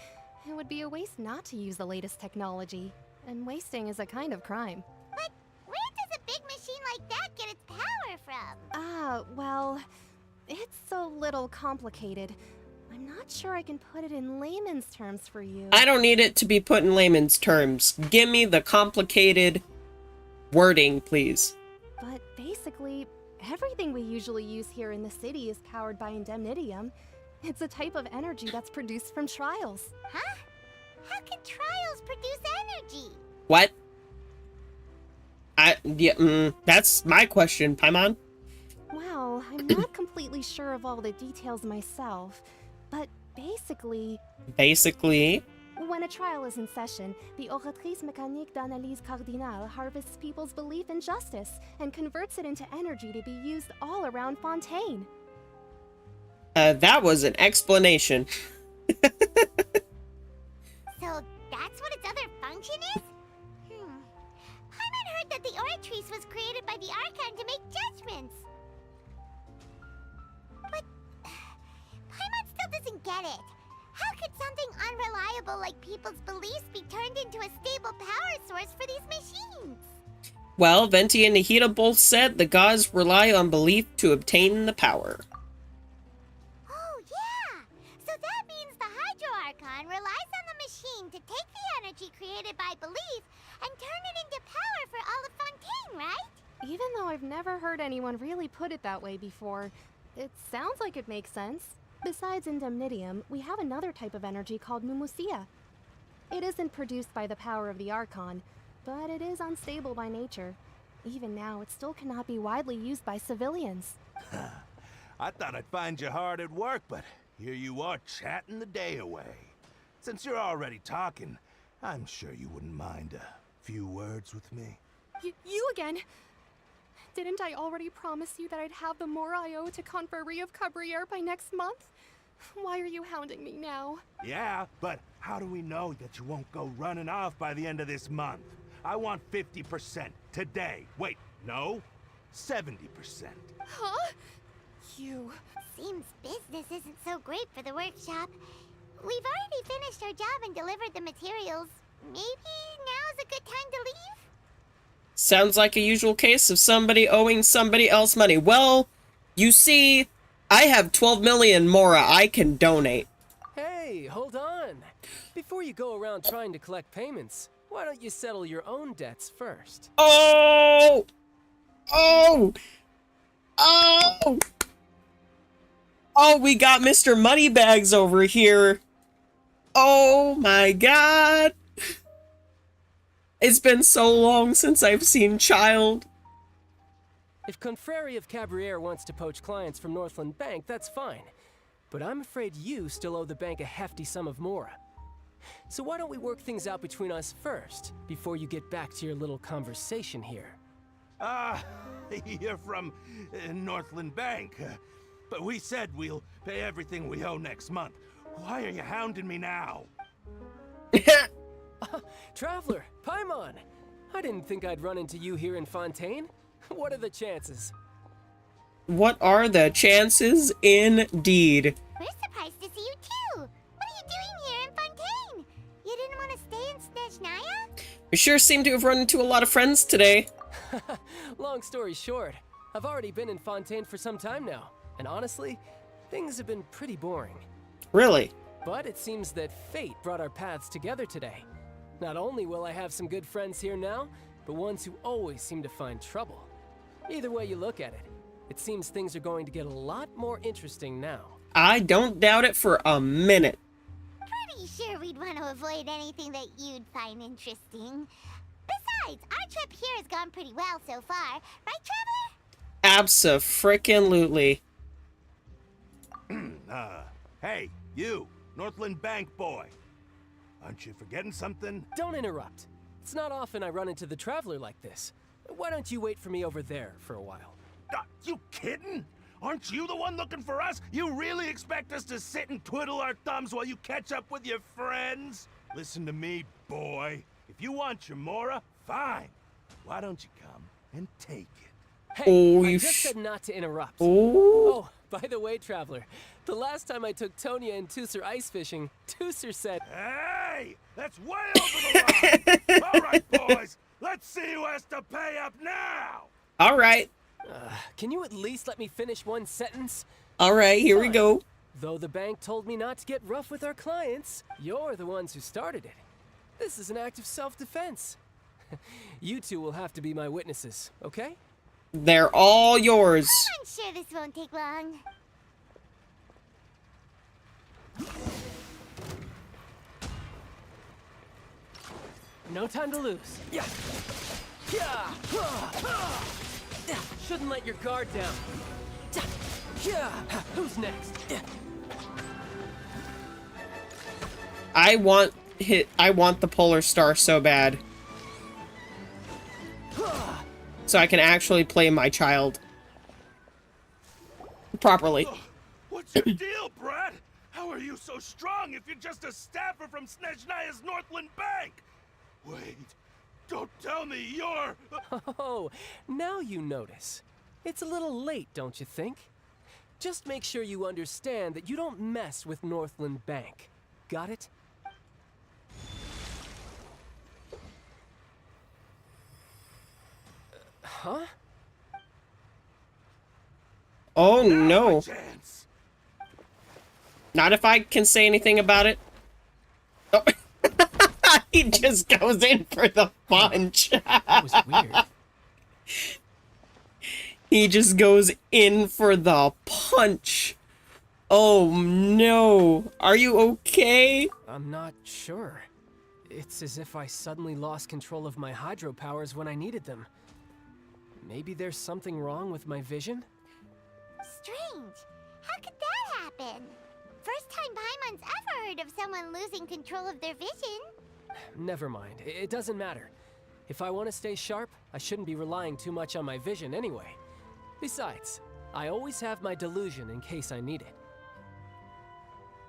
It would be a waste not to use the latest technology, and wasting is a kind of crime. But where does a big machine like that get its power from? Well, it's a little complicated. I'm not sure I can put it in layman's terms for you. I don't need it to be put in layman's terms. Give me the complicated wording, please. But basically, everything we usually use here in the city is powered by indemnitium. It's a type of energy that's produced from trials. Huh? How can trials produce energy? What? That's my question, Paimon. Well, I'm not completely sure of all the details myself, but basically, when a trial is in session, the Oratrice Mécanique d'Analyse Cardinale harvests people's belief in justice and converts it into energy to be used all around Fontaine. That was an explanation. So that's what its other function is? Paimon heard that the Oratrice was created by the Archon to make judgments. But Paimon still doesn't get it. How could something unreliable like people's beliefs be turned into a stable power source for these machines? Well, Venti and Nahida both said the gods rely on belief to obtain the power. Oh, yeah! So that means the Hydro Archon relies on the machine to take the energy created by belief and turn it into power for all of Fontaine, right? Even though I've never heard anyone really put it that way before, it sounds like it makes sense. Besides indemnitium, we have another type of energy called pneumosia. It isn't produced by the power of the Archon, but it is unstable by nature. Even now, it still cannot be widely used by civilians. I thought I'd find you hard at work, but here you are chatting the day away. Since you're already talking, I'm sure you wouldn't mind a few words with me. You again? Didn't I already promise you that I'd have the more I owe to Confrérie of Cabriere by next month? Why are you hounding me now? Yeah, but how do we know that you won't go running off by the end of this month? I want 50% today. Wait, no? 70%. Huh? You... Seems business isn't so great for the workshop. We've already finished our job and delivered the materials. Maybe now's a good time to leave? Sounds like a usual case of somebody owing somebody else money. Well, you see, I have 12 million Mora I can donate. Hey, hold on. Before you go around trying to collect payments, why don't you settle your own debts first? Oh! Oh! Oh! Oh, we got Mr. Moneybags over here. Oh my god. It's been so long since I've seen Child. If Confrérie of Cabriere wants to poach clients from Northland Bank, that's fine. But I'm afraid you still owe the bank a hefty sum of Mora. So why don't we work things out between us first, before you get back to your little conversation here? You're from Northland Bank. But we said we'll pay everything we owe next month. Why are you hounding me now? Traveler, Paimon! I didn't think I'd run into you here in Fontaine. What are the chances? What are the chances, indeed? We're surprised to see you too. What are you doing here in Fontaine? You didn't want to stay in Snezhnaya? We sure seem to have run into a lot of friends today. Long story short, I've already been in Fontaine for some time now. And honestly, things have been pretty boring. Really? But it seems that fate brought our paths together today. Not only will I have some good friends here now, but ones who always seem to find trouble. Either way you look at it, it seems things are going to get a lot more interesting now. I don't doubt it for a minute. Pretty sure we'd want to avoid anything that you'd find interesting. Besides, our trip here has gone pretty well so far. Right, Traveler? Abso-frickin-lutely. Hey, you, Northland Bank boy. Aren't you forgetting something? Don't interrupt. It's not often I run into the Traveler like this. Why don't you wait for me over there for a while? You kidding? Aren't you the one looking for us? You really expect us to sit and twiddle our thumbs while you catch up with your friends? Listen to me, boy. If you want your Mora, fine. Why don't you come and take it? Hey, Oh, I you just said not to interrupt. Oh. Oh, by the way, Traveler, the last time I took Tonya and Tooser ice fishing, Tooser said... Hey! That's way over the line! All right, boys, let's see who has to pay up now! All right. Can you at least let me finish one sentence? All right, here we go. Though the bank told me not to get rough with our clients, you're the ones who started it. This is an act of self-defense. You two will have to be my witnesses, okay? They're all yours. I'm sure this won't take long. No time to lose. Yeah. Yeah. Shouldn't let your guard down. Yeah. Who's next? I want the Polar Star so bad. So I can actually play my child properly. What's your deal, Brad? How are you so strong if you're just a staffer from Snezhnaya's Northland Bank? Wait, don't tell me you're... Oh, now you notice. It's a little late, don't you think? Just make sure you understand that you don't mess with Northland Bank. Got it? Huh? Oh no. Not if I can say anything about it. Oh. He just goes in for the punch. That was weird. He just goes in for the punch. Oh no. Are you okay? I'm not sure. It's as if I suddenly lost control of my hydro powers when I needed them. Maybe there's something wrong with my vision? Strange. How could that happen? First time Paimon's ever heard of someone losing control of their vision. Never mind. It doesn't matter. If I want to stay sharp, I shouldn't be relying too much on my vision anyway. Besides, I always have my delusion in case I need it.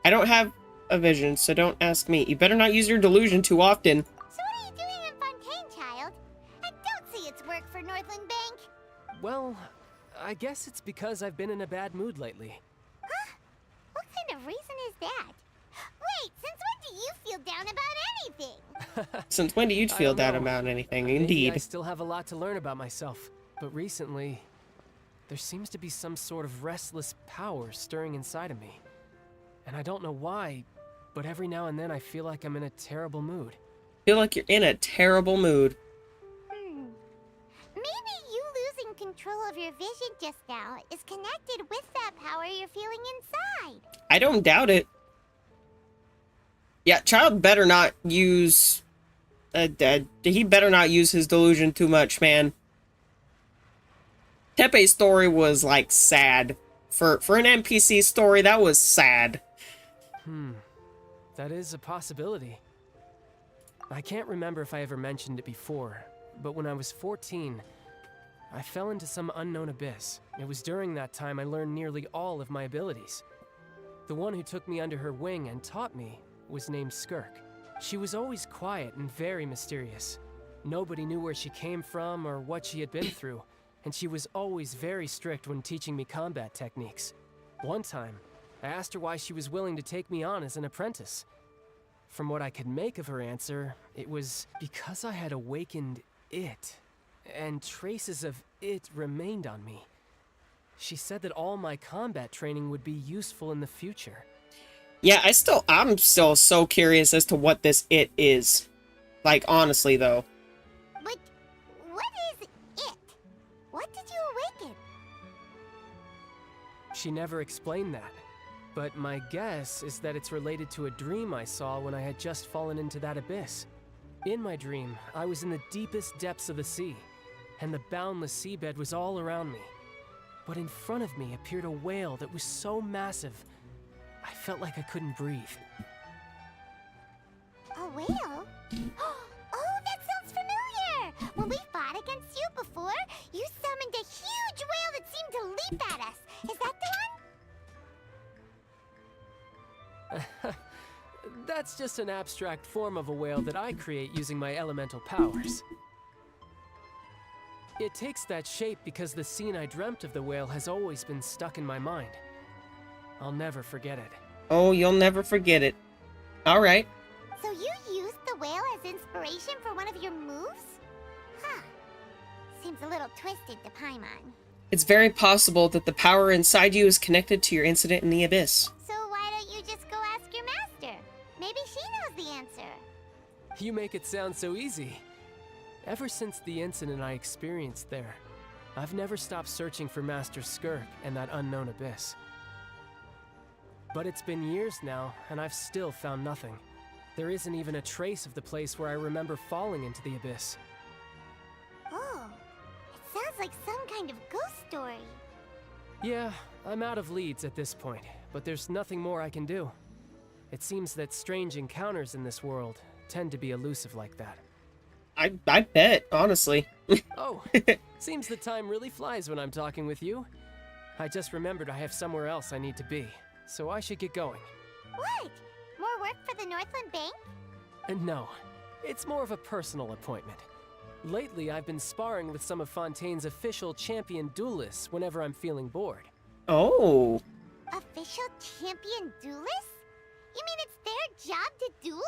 I don't have a vision, so don't ask me. You better not use your delusion too often. So what are you doing in Fontaine, child? I don't see its work for Northland Bank. Well, I guess it's because I've been in a bad mood lately. Huh? What kind of reason is that? Wait, since when do you feel down about anything? Since when do you feel that about anything? Maybe Indeed. I still have a lot to learn about myself, but recently, there seems to be some sort of restless power stirring inside of me. And I don't know why, but every now and then I feel like I'm in a terrible mood. Feel like you're in a terrible mood. Maybe you losing control of your vision just now is connected with that power you're feeling inside. I don't doubt it. Yeah, child better not use... he better not use his delusion too much, man. Tepe's story was, like, sad. For an NPC story, that was sad. That is a possibility. I can't remember if I ever mentioned it before, but when I was 14, I fell into some unknown abyss. It was during that time I learned nearly all of my abilities. The one who took me under her wing and taught me was named Skirk. She was always quiet and very mysterious. Nobody knew where she came from or what she had been through, and she was always very strict when teaching me combat techniques. One time, I asked her why she was willing to take me on as an apprentice. From what I could make of her answer, it was because I had awakened it, and traces of it remained on me. She said that all my combat training would be useful in the future. Yeah, I'm still so curious as to what this it is. Like, honestly, though. But what is it? What did you awaken? She never explained that. But my guess is that it's related to a dream I saw when I had just fallen into that abyss. In my dream, I was in the deepest depths of the sea, and the boundless seabed was all around me. But in front of me appeared a whale that was so massive, I felt like I couldn't breathe. A whale? Oh, that sounds familiar! When we fought against you before, you summoned a huge whale that seemed to leap at us. Is that the one? That's just an abstract form of a whale that I create using my elemental powers. It takes that shape because the scene I dreamt of the whale has always been stuck in my mind. I'll never forget it. Oh, you'll never forget it. Alright. So you used the whale as inspiration for one of your moves? Huh. Seems a little twisted to Paimon. It's very possible that the power inside you is connected to your incident in the abyss. So why don't you just go ask your master? Maybe she knows the answer. You make it sound so easy. Ever since the incident I experienced there, I've never stopped searching for Master Skirk and that unknown abyss. But it's been years now, and I've still found nothing. There isn't even a trace of the place where I remember falling into the abyss. Oh, it sounds like some kind of ghost story. Yeah, I'm out of leads at this point, but there's nothing more I can do. It seems that strange encounters in this world tend to be elusive like that. I bet, honestly. Oh, seems the time really flies when I'm talking with you. I just remembered I have somewhere else I need to be, so I should get going. What? More work for the Northland Bank? And no, it's more of a personal appointment. Lately, I've been sparring with some of Fontaine's official champion duelists whenever I'm feeling bored. Oh. Official champion duelists? You mean it's their job to duel?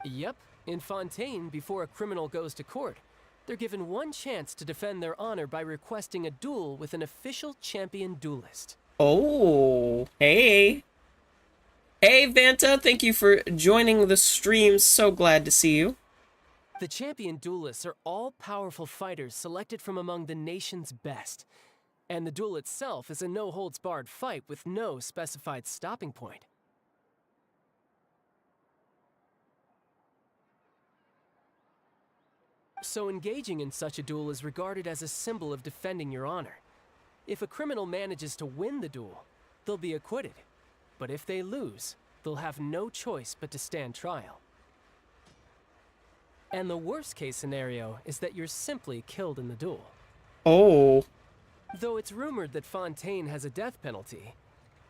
Yep. In Fontaine, before a criminal goes to court, they're given one chance to defend their honor by requesting a duel with an official champion duelist. Oh. Hey. Hey, Vanta. Thank you for joining the stream. So glad to see you. The champion duelists are all powerful fighters selected from among the nation's best. And the duel itself is a no-holds-barred fight with no specified stopping point. So engaging in such a duel is regarded as a symbol of defending your honor. If a criminal manages to win the duel, they'll be acquitted. But if they lose, they'll have no choice but to stand trial. And the worst case scenario is that you're simply killed in the duel. Oh. Though it's rumored that Fontaine has a death penalty,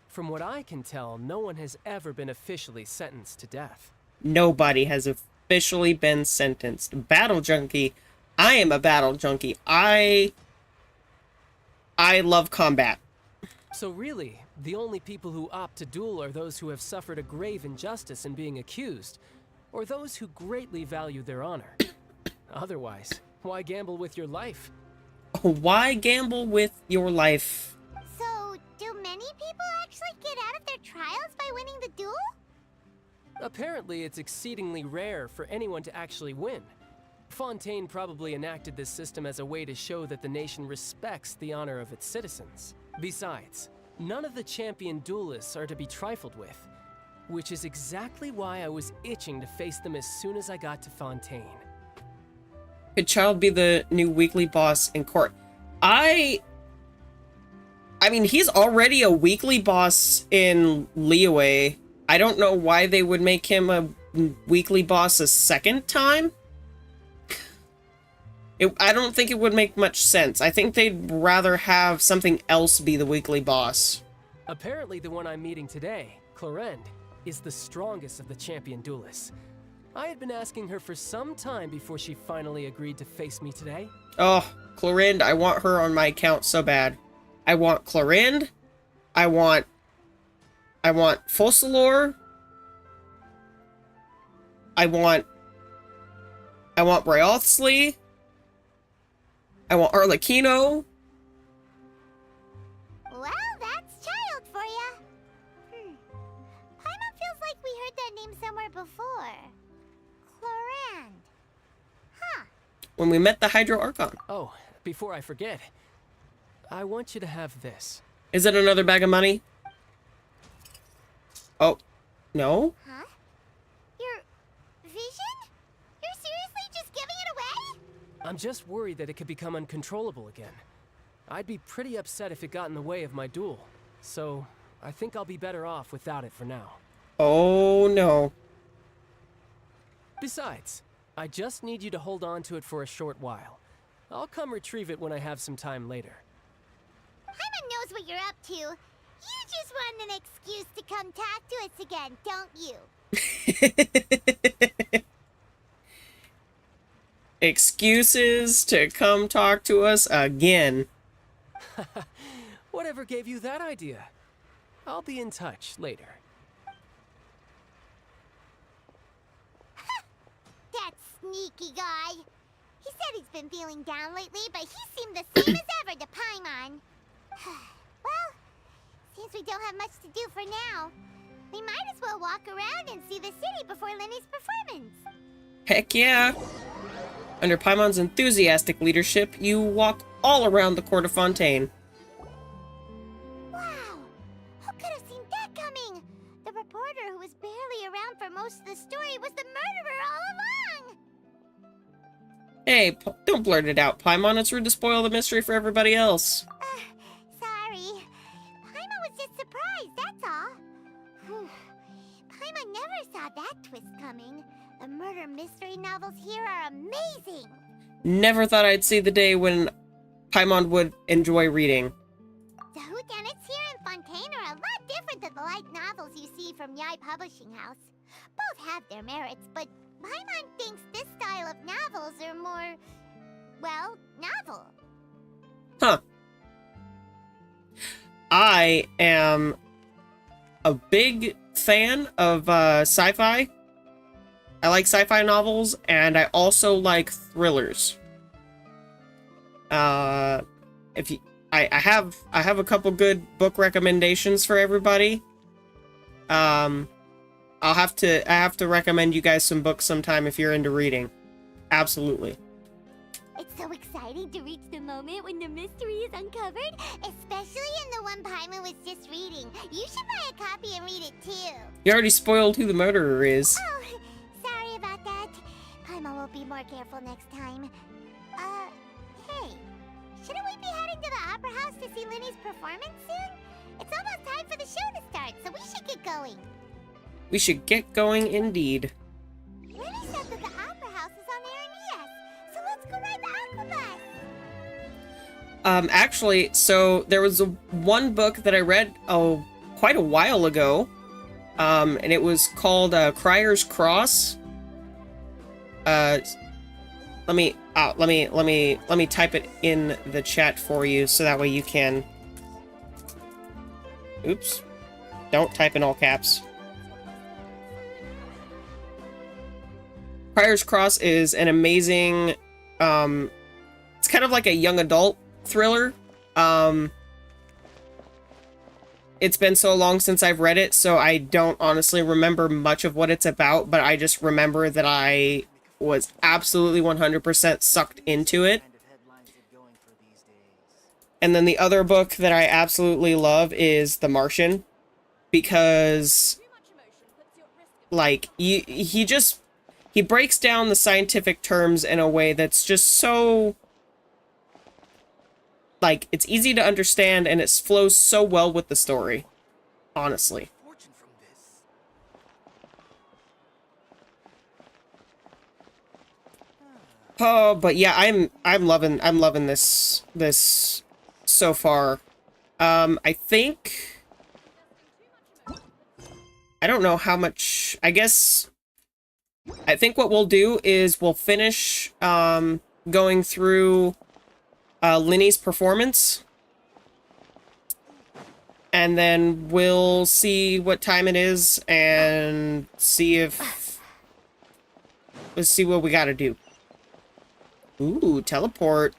from what I can tell, no one has ever been officially sentenced to death. Nobody has officially been sentenced. Battle junkie. I am a battle junkie. I love combat. So really, the only people who opt to duel are those who have suffered a grave injustice in being accused, or those who greatly value their honor. Otherwise, why gamble with your life? Why gamble with your life? So, do many people actually get out of their trials by winning the duel? Apparently, it's exceedingly rare for anyone to actually win. Fontaine probably enacted this system as a way to show that the nation respects the honor of its citizens. Besides, none of the champion duelists are to be trifled with, which is exactly why I was itching to face them as soon as I got to Fontaine. Could Child be the new weekly boss in court? I mean, he's already a weekly boss in Liyue. I don't know why they would make him a weekly boss a second time. I don't think it would make much sense. I think they'd rather have something else be the weekly boss. Apparently the one I'm meeting today, Clorinde, is the strongest of the champion duelists. I had been asking her for some time before she finally agreed to face me today. Oh, Clorinde, I want her on my account so bad. I want Clorinde. I want Focalor. I want Bryothsly. I want Arlecchino. Well, that's Child for ya. Paimon feels like name somewhere before. Chlorand. Huh. When we met the Hydro Archon. Oh, before I forget, I want you to have this. Is it another bag of money? Oh, no? Huh? Your vision? You're seriously just giving it away? I'm just worried that it could become uncontrollable again. I'd be pretty upset if it got in the way of my duel. So, I think I'll be better off without it for now. Oh, no. Besides, I just need you to hold on to it for a short while. I'll come retrieve it when I have some time later. Paimon knows what you're up to. You just want an excuse to come talk to us again, don't you? Excuses to come talk to us again. Whatever gave you that idea? I'll be in touch later. That sneaky guy. He said he's been feeling down lately, but he seemed the same as ever to Paimon. Well, since we don't have much to do for now, we might as well walk around and see the city before Lenny's performance. Heck yeah! Under Paimon's enthusiastic leadership, you walk all around the court of Fontaine. Wow! Who could have seen that coming? The reporter who was barely around for most of the story was the murderer all along! Hey, don't blurt it out, Paimon. It's rude to spoil the mystery for everybody else. Sorry. Paimon was just surprised, that's all. Whew. Paimon never saw that twist coming. The murder mystery novels here are amazing! Never thought I'd see the day when Paimon would enjoy reading. The whodunits here in Fontaine are a lot different than the light novels you see from Yai Publishing House. Both have their merits, but Paimon thinks this style of novels are more, well, novel. Huh. I am a big fan of sci-fi. I like sci-fi novels, and I also like thrillers. If you, I have a couple good book recommendations for everybody. I have to recommend you guys some books sometime if you're into reading. Absolutely. It's so exciting to reach the moment when the mystery is uncovered, especially in the one Paimon was just reading. You should buy a copy and read it too. You already spoiled who the murderer is. Oh, sorry about that. Paimon will be more careful next time. Hey, shouldn't we be heading to the Opera House to see Lenny's performance soon? It's almost time for the show to start, so we should get going. We should get going indeed. Lenny said that the Opera House is on Aeneas, so let's go ride the Aquabus. Actually, so there was one book that I read quite a while ago, and it was called Crier's Cross. Let me type it in the chat for you so that way you can. Oops, don't type in all caps. Crier's Cross is an amazing, it's kind of like a young adult thriller. It's been so long since I've read it, so I don't honestly remember much of what it's about, but I just remember that I was absolutely 100% sucked into it. And then the other book that I absolutely love is The Martian, because, like, he breaks down the scientific terms in a way that's just so, like, it's easy to understand and it flows so well with the story, honestly. Oh, but yeah, I'm loving this so far. I think, I don't know how much, I think what we'll do is we'll finish going through Lenny's performance, and then we'll see what time it is and let's see what we gotta do. Ooh, teleport.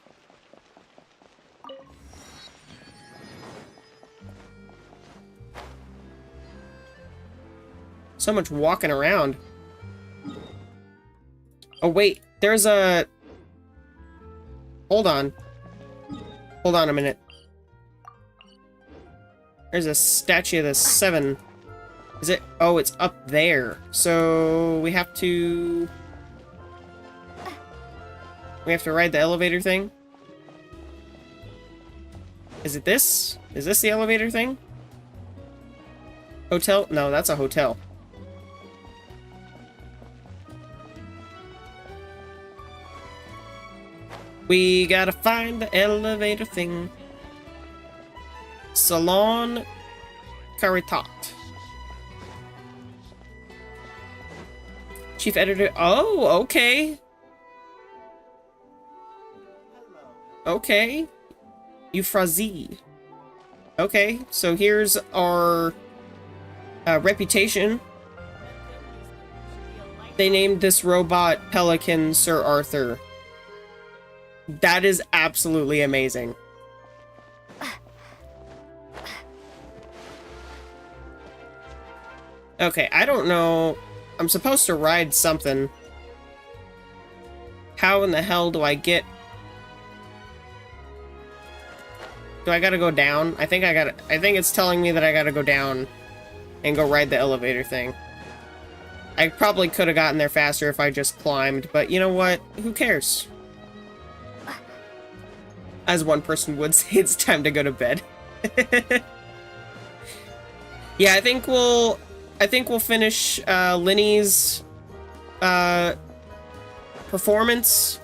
So much walking around. Oh, wait. There's a... Hold on. Hold on a minute. There's a statue of the 7. Is it? Oh, it's up there. So we have to... We have to ride the elevator thing? Is it this? Is this the elevator thing? Hotel? No, that's a hotel. We gotta find the elevator thing. Salon Caritat. Chief editor. Oh, okay. Okay. Euphrasie. Okay, so here's our reputation. They named this robot Pelican Sir Arthur. That is absolutely amazing. Okay, I don't know. I'm supposed to ride something. How in the hell do I get... Do I gotta go down? I think it's telling me that I gotta go down and go ride the elevator thing. I probably could have gotten there faster if I just climbed, but you know what? Who cares? As one person would say, it's time to go to bed. Yeah, I think we'll finish Linny's performance,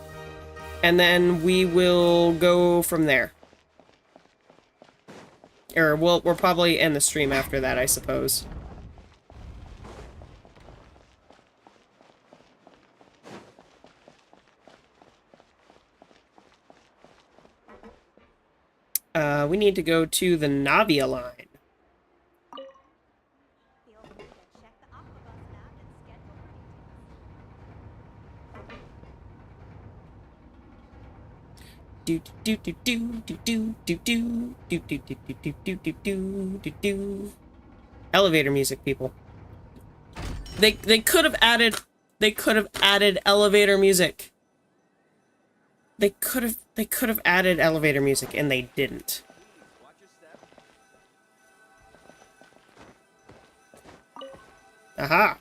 and then we will go from there. Or we'll probably end the stream after that, I suppose. We need to go to the Navia line. Do do do do do do do do do do do do do do do do do. Elevator music, people. They could have added elevator music. They could have added elevator music, and they didn't. Aha.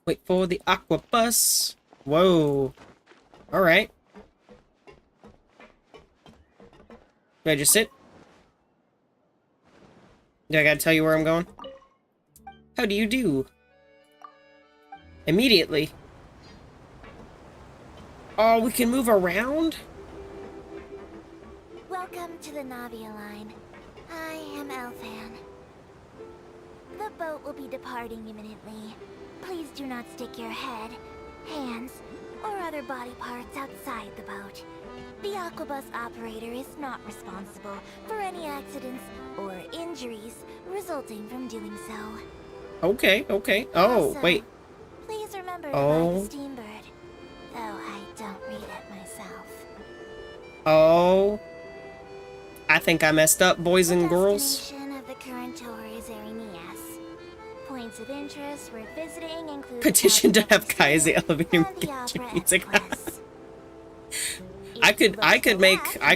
Wait for the aqua bus. Whoa. Alright. Do I just sit? Do I gotta tell you where I'm going? How do you do? Immediately. Oh, we can move around? Welcome to the Navia line. I am Elfan. The boat will be departing imminently. Please do not stick your head, hands, or other body parts outside the boat. The Aquabus operator is not responsible for any accidents or injuries resulting from doing so. Okay, okay. Oh, Also, wait. Please remember to ride the Steambird, though I don't read it myself. Oh. I think I messed up, boys and girls. Destination of the current tour is Erinias. Points of interest worth visiting include Petition to have Kai as the elevator music. I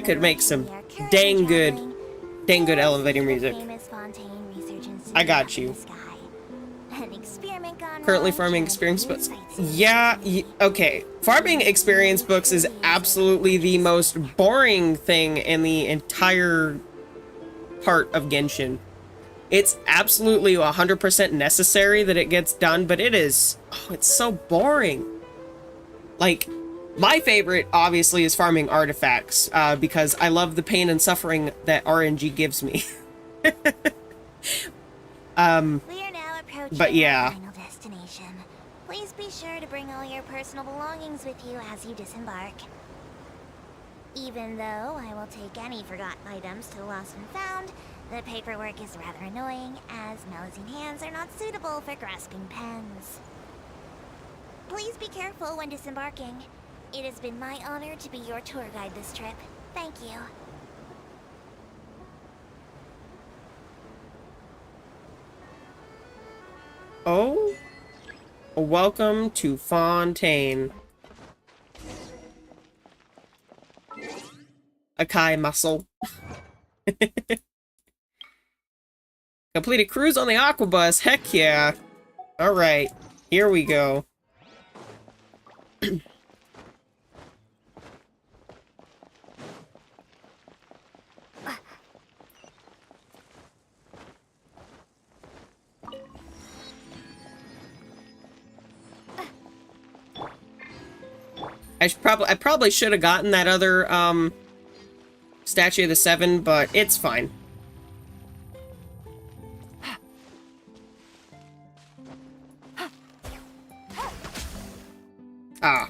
could make some dang good elevator music. I got you. Currently farming experience books. Yeah, okay. Farming experience books is absolutely the most boring thing in the entire part of Genshin. It's absolutely 100% necessary that it gets done, but it is... Oh, it's so boring. Like, my favorite, obviously, is farming artifacts, because I love the pain and suffering that RNG gives me. But yeah. Final destination. Please be sure to bring all your personal belongings with you as you disembark. Even though I will take any forgotten items to the lost and found, the paperwork is rather annoying, as Melusine hands are not suitable for grasping pens. Please be careful when disembarking. It has been my honor to be your tour guide this trip. Thank you. Oh, welcome to Fontaine. Akai muscle. Complete a cruise on the Aquabus. Heck yeah. Alright, here we go. I probably should have gotten that other Statue of the Seven, but it's fine. Ah.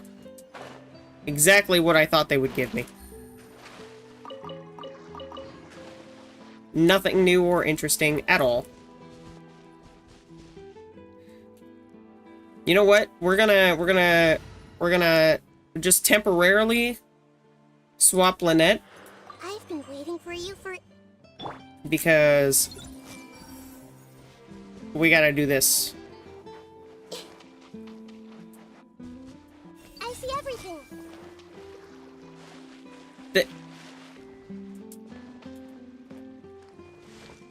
Exactly what I thought they would give me. Nothing new or interesting at all. You know what? We're gonna just temporarily swap Lynette. I've been waiting for you for... Because we gotta do this. I see everything.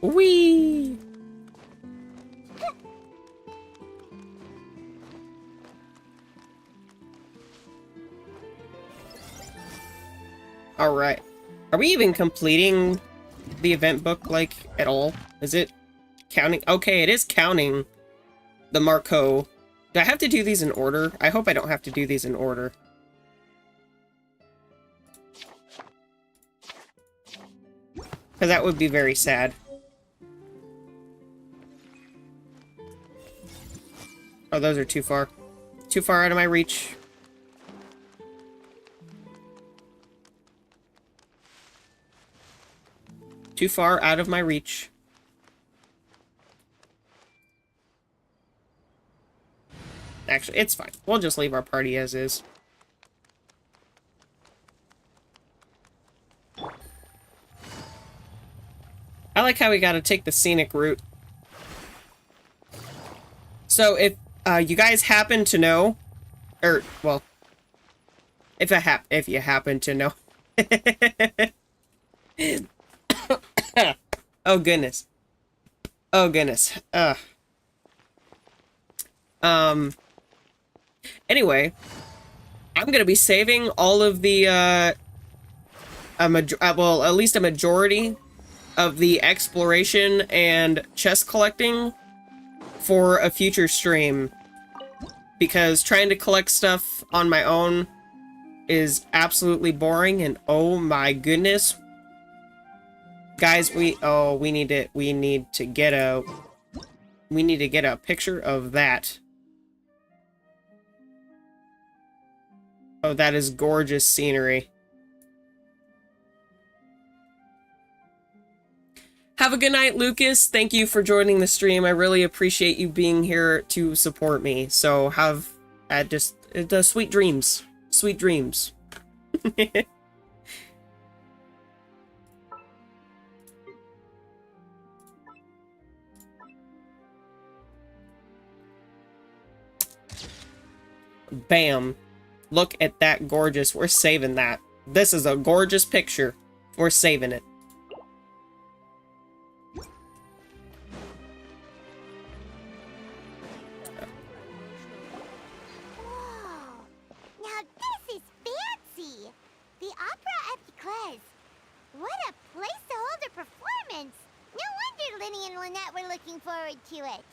Whee! Alright. Are we even completing the event book, like, at all? Is it counting? Okay, it is counting the Marco. Do I have to do these in order? I hope I don't have to do these in order. Because that would be very sad. Oh, those are too far. Too far out of my reach. Too far out of my reach. Actually, it's fine. We'll just leave our party as is. I like how we gotta take the scenic route. So if you guys happen to know, or well, if you happen to know, oh goodness, anyway, I'm gonna be saving all of the well, at least a majority of the exploration and chest collecting for a future stream, because trying to collect stuff on my own is absolutely boring, and oh my goodness, guys, we need to get a picture of that. Oh, that is gorgeous scenery. Have a good night, Lucas. Thank you for joining the stream. I really appreciate you being here to support me. So have just sweet dreams. Sweet dreams. Bam. Look at that gorgeous. We're saving that. This is a gorgeous picture. We're saving it. What a place to hold a performance! No wonder Linny and Lynette were looking forward to it.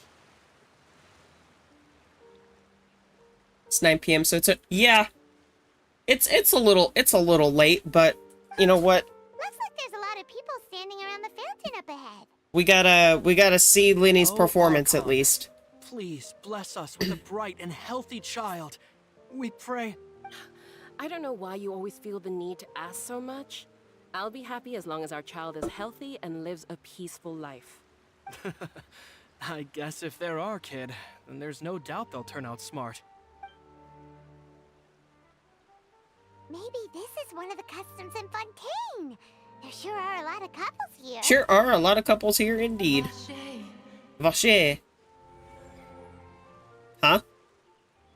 It's 9 p.m. so it's yeah. It's a little late, but you know what? Looks like there's a lot of people standing around the fountain up ahead. We gotta see Linny's performance Archon, at least. Please bless us with a bright and healthy child. We pray. I don't know why you always feel the need to ask so much. I'll be happy as long as our child is healthy and lives a peaceful life. I guess if they're our kid, then there's no doubt they'll turn out smart. Maybe this is one of the customs in Fontaine. There sure are a lot of couples here. Sure are a lot of couples here indeed. Vache. Huh?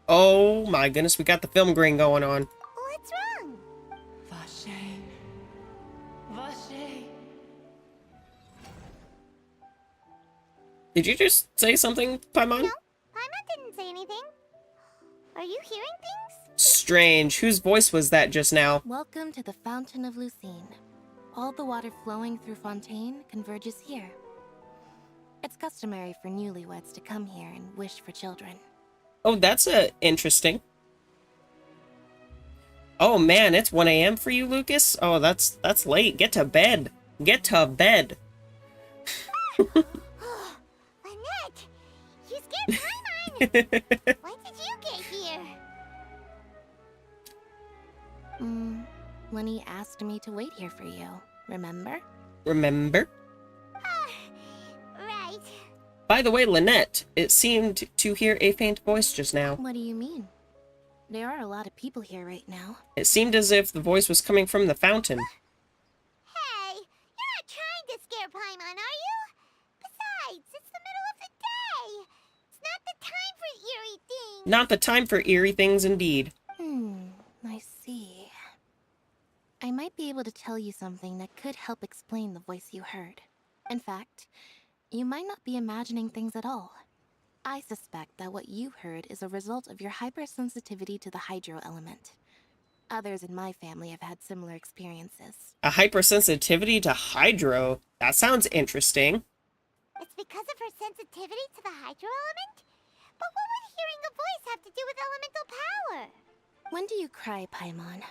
Oh my goodness, we got the film grain going on. What's wrong? Vache. Vache. Did you just say something, Paimon? No, Paimon didn't say anything. Are you hearing things? Strange. Whose voice was that just now? Welcome to the Fountain of Lucine. All the water flowing through Fontaine converges here. It's customary for newlyweds to come here and wish for children. Oh, that's interesting. Oh man, it's 1 a.m. for you, Lucas? Oh, that's late. Get to bed. Get to bed. Lynette! You scared Paimon! When did you get here? Lenny asked me to wait here for you, remember? Remember? Right. By the way, Lynette, it seemed to hear a faint voice just now. What do you mean? There are a lot of people here right now. It seemed as if the voice was coming from the fountain. Hey, you're not trying to scare Paimon, are you? Besides, it's the middle of the day. It's not the time for eerie things. Not the time for eerie things indeed. I see. I might be able to tell you something that could help explain the voice you heard. In fact, you might not be imagining things at all. I suspect that what you heard is a result of your hypersensitivity to the hydro element. Others in my family have had similar experiences. A hypersensitivity to hydro? That sounds interesting. It's because of her sensitivity to the hydro element? But what would hearing a voice have to do with elemental power? When do you cry, Paimon?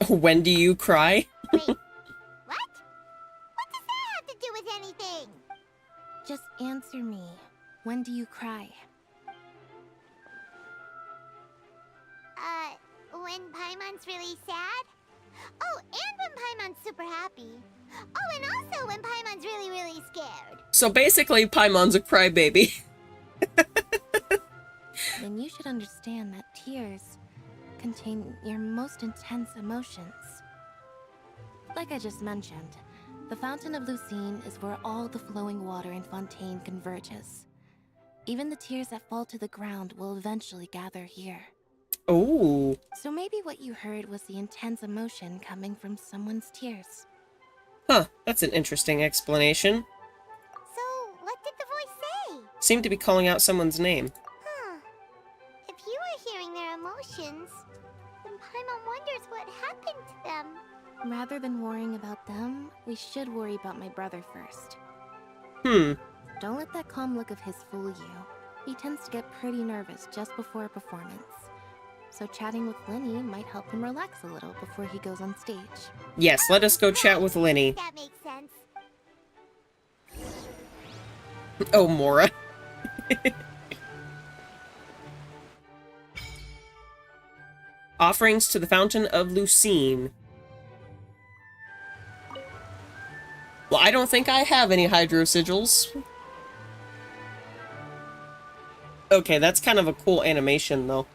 When do you cry? Wait, what? What does that have to do with anything? Just answer me. When do you cry? When Paimon's really sad? Oh, and when Paimon's super happy. Oh, and also when Paimon's really, really scared. So basically, Paimon's a crybaby. Then you should understand that tears contain your most intense emotions. Like I just mentioned, the Fountain of Lucine is where all the flowing water in Fontaine converges. Even the tears that fall to the ground will eventually gather here. Oh. So maybe what you heard was the intense emotion coming from someone's tears. Huh, that's an interesting explanation. So, what did the voice say? Seemed to be calling out someone's name. Huh. If you were hearing their emotions, then Paimon wonders what happened to them. Rather than worrying about them, we should worry about my brother first. Don't let that calm look of his fool you. He tends to get pretty nervous just before a performance. So chatting with Lenny might help him relax a little before he goes on stage. Yes, let us go chat with Lenny. That makes sense. Oh, Mora. Offerings to the Fountain of Lucine. Well, I don't think I have any hydro sigils. Okay, that's kind of a cool animation, though.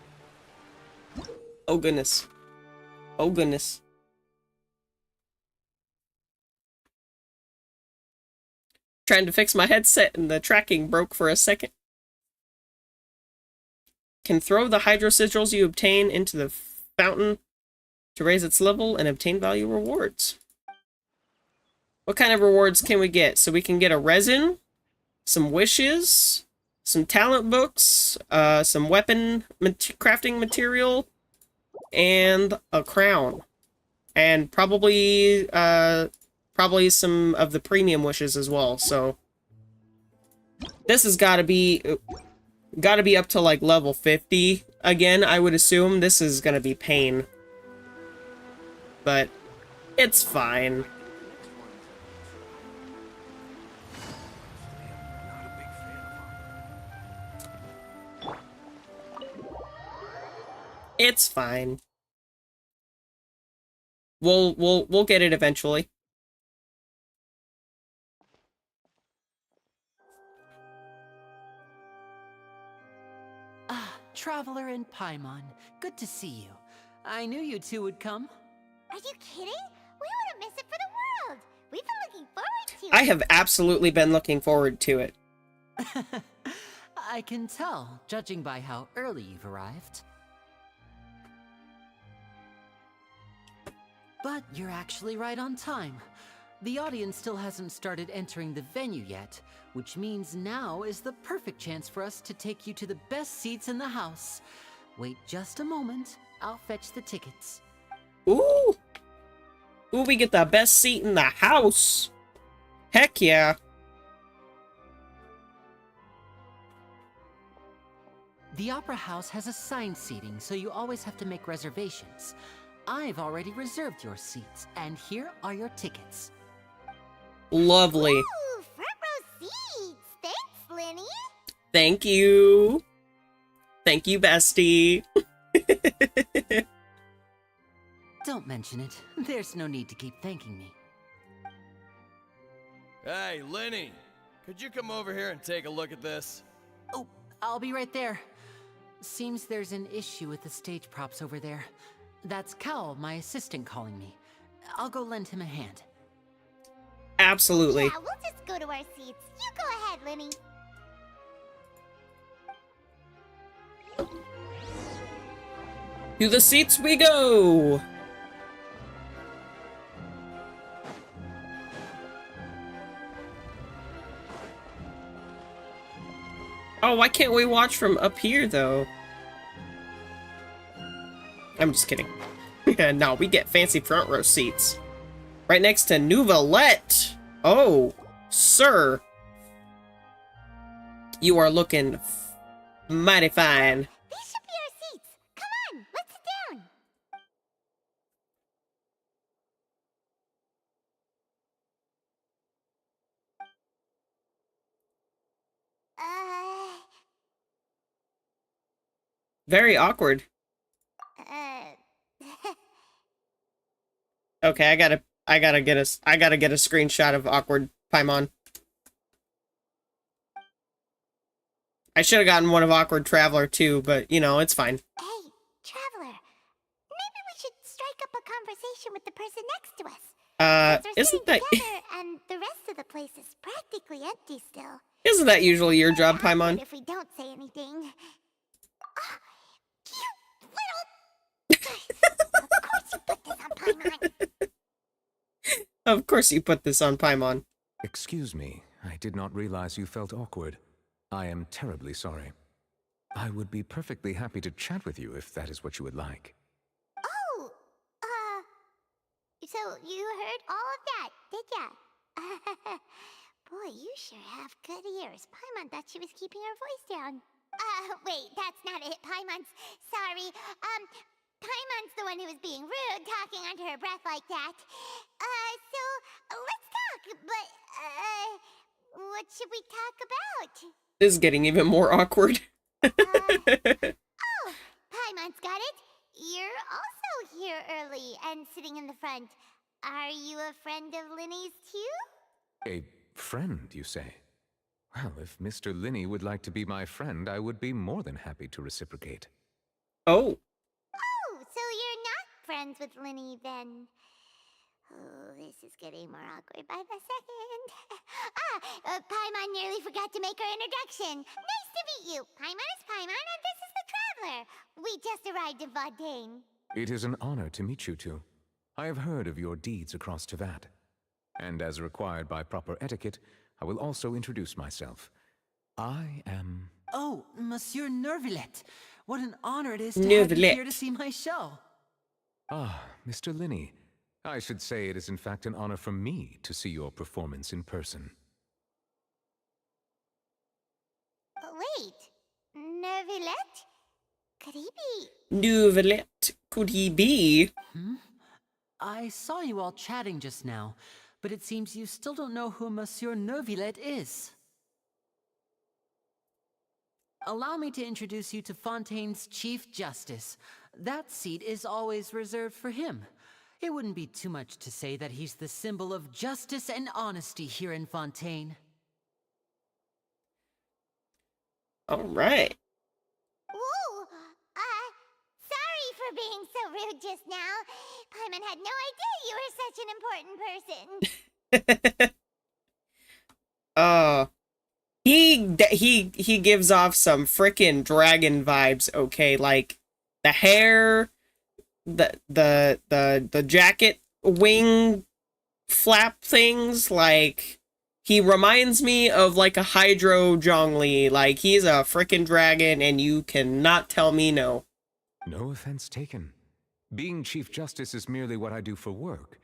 Oh, goodness. Oh, goodness. Trying to fix my headset and the tracking broke for a second. Can throw the hydro sigils you obtain into the fountain to raise its level and obtain value rewards. What kind of rewards can we get? So we can get a resin, some wishes, some talent books, some weapon crafting material, and a crown. And probably some of the premium wishes as well, so this has gotta be up to like level 50 again. I would assume this is gonna be pain, but it's fine. It's fine. We'll get it eventually. Traveler and Paimon, good to see you. I knew you two would come. Are you kidding? We wouldn't miss it for the world. We've been looking forward to it. I have absolutely been looking forward to it. I can tell, judging by how early you've arrived. But you're actually right on time. The audience still hasn't started entering the venue yet, which means now is the perfect chance for us to take you to the best seats in the house. Wait just a moment, I'll fetch the tickets. Ooh! Ooh, we get the best seat in the house! Heck yeah! The Opera House has assigned seating, so you always have to make reservations. I've already reserved your seats, and here are your tickets. Lovely. Ooh, front row seats. Thanks, Linny. Thank you. Thank you, bestie. Don't mention it. There's no need to keep thanking me. Hey, Linny. Could you come over here and take a look at this? Oh, I'll be right there. Seems there's an issue with the stage props over there. That's Cal, my assistant, calling me. I'll go lend him a hand. Absolutely. Yeah, we'll just go to our seats. You go ahead, Linny. To the seats we go! Oh, why can't we watch from up here, though? I'm just kidding. No, we get fancy front row seats. Right next to Nouvellette. Oh, sir. You are looking mighty fine. These should be our seats. Come on, let's sit down. Very awkward. Okay, I gotta get a screenshot of awkward Paimon. I should have gotten one of awkward Traveler too, but you know, it's fine. Hey, Traveler. Maybe we should strike up a conversation with the person next to us. Since we're Isn't that together and the rest of the place is practically empty still. isn't that usually your job, Awkward Paimon? if we don't say anything. Of course you put this on Paimon. Excuse me, I did not realize you felt awkward. I am terribly sorry. I would be perfectly happy to chat with you if that is what you would like. Oh, so you heard all of that, did ya? Boy, you sure have good ears. Paimon thought she was keeping her voice down. Wait, that's not it. Paimon's sorry. Paimon's the one who was being rude, talking under her breath like that. So let's talk, but, what should we talk about? This is getting even more awkward. Oh, Paimon's got it. You're also here early and sitting in the front. Are you a friend of Linny's too? A friend, you say? Well, if Mr. Linny would like to be my friend, I would be more than happy to reciprocate. Oh. Oh, so you're not friends with Linny then? Oh, this is getting more awkward by the second. Paimon nearly forgot to make her introduction. Nice to meet you. Paimon is Paimon, and this is the Traveler. We just arrived in Fontaine. It is an honor to meet you two. I have heard of your deeds across Tevat. And as required by proper etiquette, I will also introduce myself. I am... Oh, Monsieur Neuvillette. What an honor it is to have you here to see my show. Ah, Mr. Linny. I should say it is in fact an honor for me to see your performance in person. Wait, Neuvillette? Could he be... Nouvellette, could he be? I saw you all chatting just now, but it seems you still don't know who Monsieur Neuvillette is. Allow me to introduce you to Fontaine's Chief Justice. That seat is always reserved for him. It wouldn't be too much to say that he's the symbol of justice and honesty here in Fontaine. All right. Whoa! Sorry for being so rude just now. Paimon had no idea you were such an important person. He he gives off some frickin' dragon vibes, okay? Like, the hair, the jacket wing flap things, like, he reminds me of, like, a Hydro Zhongli. Like, he's a frickin' dragon, and you cannot tell me no. No offense taken. Being Chief Justice is merely what I do for work.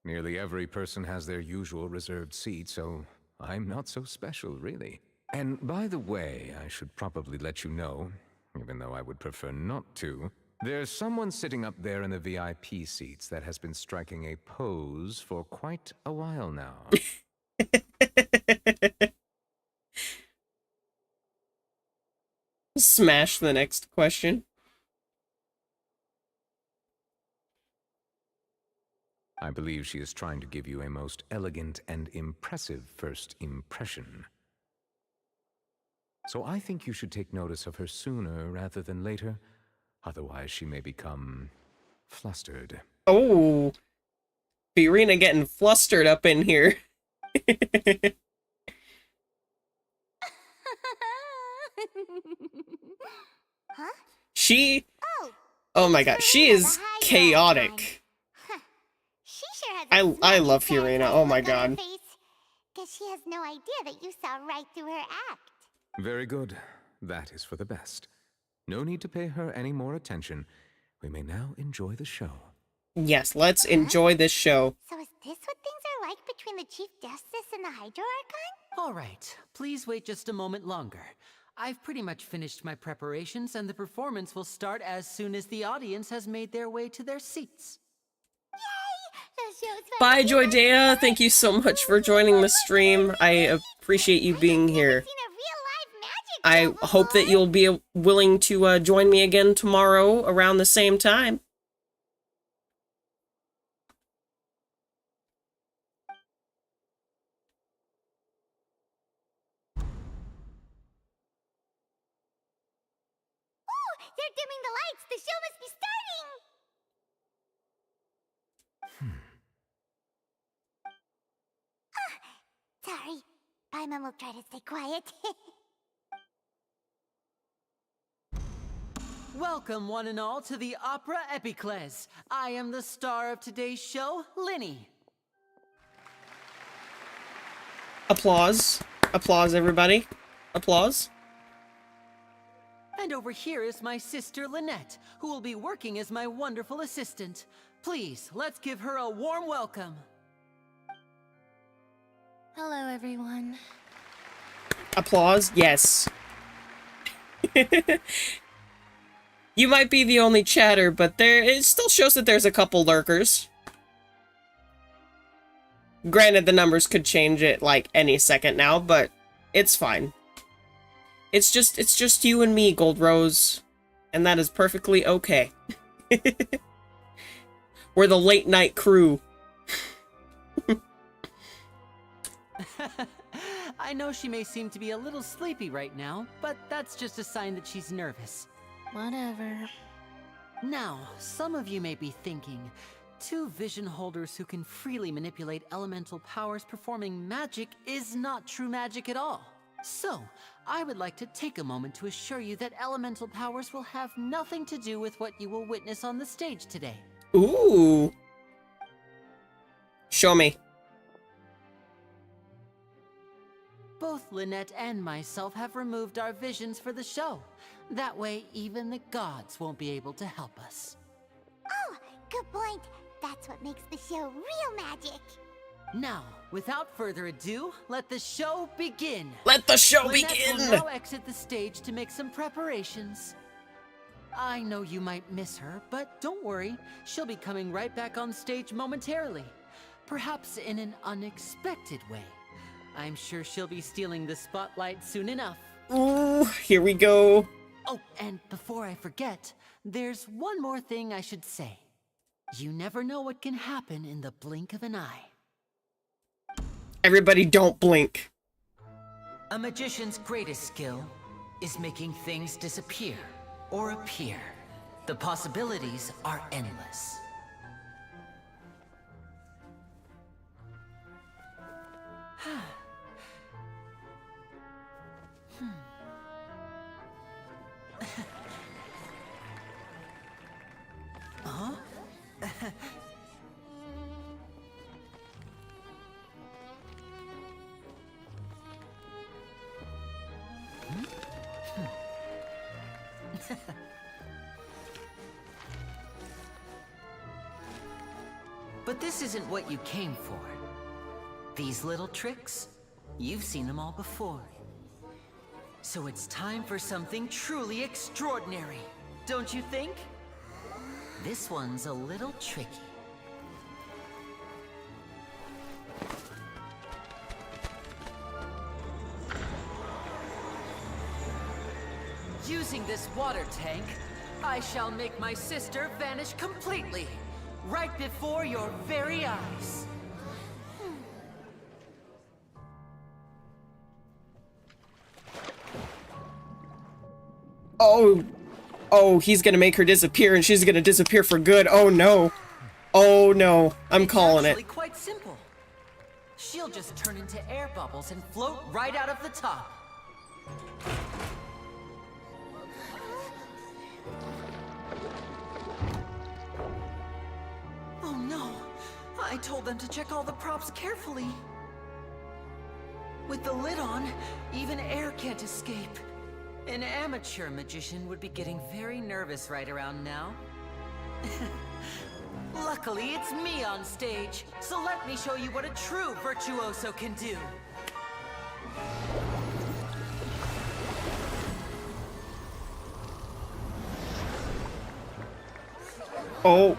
Nearly every person has their usual reserved seat, so I'm not so special, really. And by the way, I should probably let you know, even though I would prefer not to, there's someone sitting up there in the VIP seats that has been striking a pose for quite a while now. Smash the next question. I believe she is trying to give you a most elegant and impressive first impression. So I think you should take notice of her sooner rather than later. Otherwise, she may become flustered. Oh, Fiorina getting flustered up in here. Huh? She... Oh my god, she is chaotic. She sure has I love Fiorina, oh my god. Guess she has no idea that you saw right through her act. Very good. That is for the best. No need to pay her any more attention. We may now enjoy the show. Yes, let's enjoy this show. So is this what things are like between the Chief Justice and the Hydro Archon? All right, please wait just a moment longer. I've pretty much finished my preparations, and the performance will start as soon as the audience has made their way to their seats. Bye, Joydea. Thank you so much for joining the stream. I appreciate you being here. I hope that you'll be willing to join me again tomorrow around the same time. They're dimming the lights! The show must be starting! Sorry. Paimon will try to stay quiet. Welcome, one and all, to the Opera Epiclese. I am the star of today's show, Linny. Applause. Applause, everybody. Applause. And over here is my sister, Lynette, who will be working as my wonderful assistant. Please, let's give her a warm welcome. Hello, everyone. Applause. Yes. You might be the only chatter, but it still shows that there's a couple lurkers. Granted, the numbers could change it like any second now, but it's fine. It's just you and me, Gold Rose, and that is perfectly okay. We're the late night crew. I know she may seem to be a little sleepy right now, but that's just a sign that she's nervous. Whatever. Now, some of you may be thinking, two vision holders who can freely manipulate elemental powers performing magic is not true magic at all. So, I would like to take a moment to assure you that elemental powers will have nothing to do with what you will witness on the stage today. Ooh. Show me. Both Lynette and myself have removed our visions for the show. That way, even the gods won't be able to help us. Oh, good point. That's what makes the show real magic. Now, without further ado, let the show begin. Let the show Lynette begin! will now exit the stage to make some preparations. I know you might miss her, but don't worry. She'll be coming right back on stage momentarily. Perhaps in an unexpected way. I'm sure she'll be stealing the spotlight soon enough. Ooh, here we go. Oh, and before I forget, there's one more thing I should say. You never know what can happen in the blink of an eye. Everybody don't blink. A magician's greatest skill is making things disappear or appear. The possibilities are endless. Huh? But this isn't what you came for. These little tricks, you've seen them all before. So it's time for something truly extraordinary, don't you think? This one's a little tricky. Using this water tank, I shall make my sister vanish completely, right before your very eyes. Oh, he's gonna make her disappear and she's gonna disappear for good. Oh no. Oh no. I'm calling it. It's actually quite simple. She'll just turn into air bubbles and float right out of the top. Oh no. I told them to check all the props carefully. With the lid on, even air can't escape. An amateur magician would be getting very nervous right around now. Luckily, it's me on stage, so let me show you what a true virtuoso can do. Oh.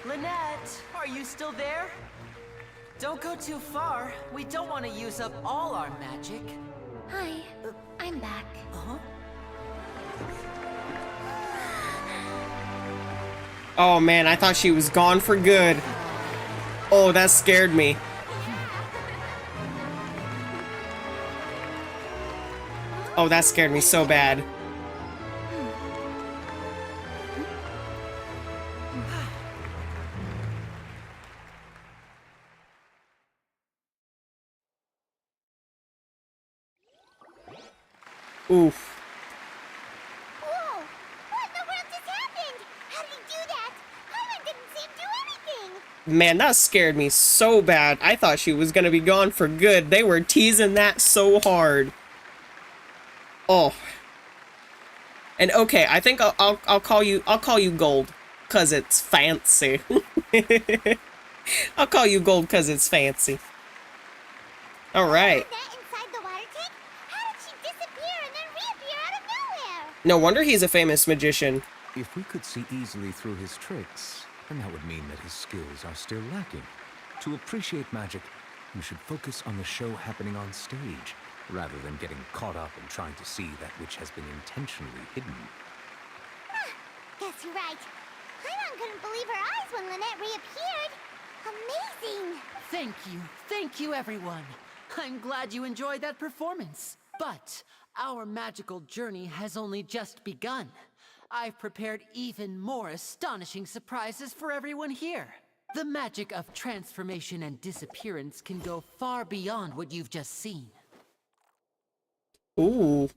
Lynette, are you still there? Don't go too far. We don't want to use up all our magic. Hi, I'm back. Uh-huh. Oh man, I thought she was gone for good. Oh, that scared me. Oh, that scared me so bad. Oof. Whoa! What in the world just happened? How did he do that? Paimon didn't seem to do anything. Man, that scared me so bad. I thought she was gonna be gone for good. They were teasing that so hard. Oh. And okay, I think I'll call you Gold, 'cause it's fancy. I'll call you Gold 'cause it's fancy. All right. No wonder he's a famous magician. If we could see easily through his tricks, then that would mean that his skills are still lacking. To appreciate magic, you should focus on the show happening on stage, rather than getting caught up in trying to see that which has been intentionally hidden. Guess you're right. Paimon couldn't believe her eyes when Lynette reappeared. Amazing! Thank you everyone. I'm glad you enjoyed that performance. But our magical journey has only just begun. I've prepared even more astonishing surprises for everyone here. The magic of transformation and disappearance can go far beyond what you've just seen. Ooh.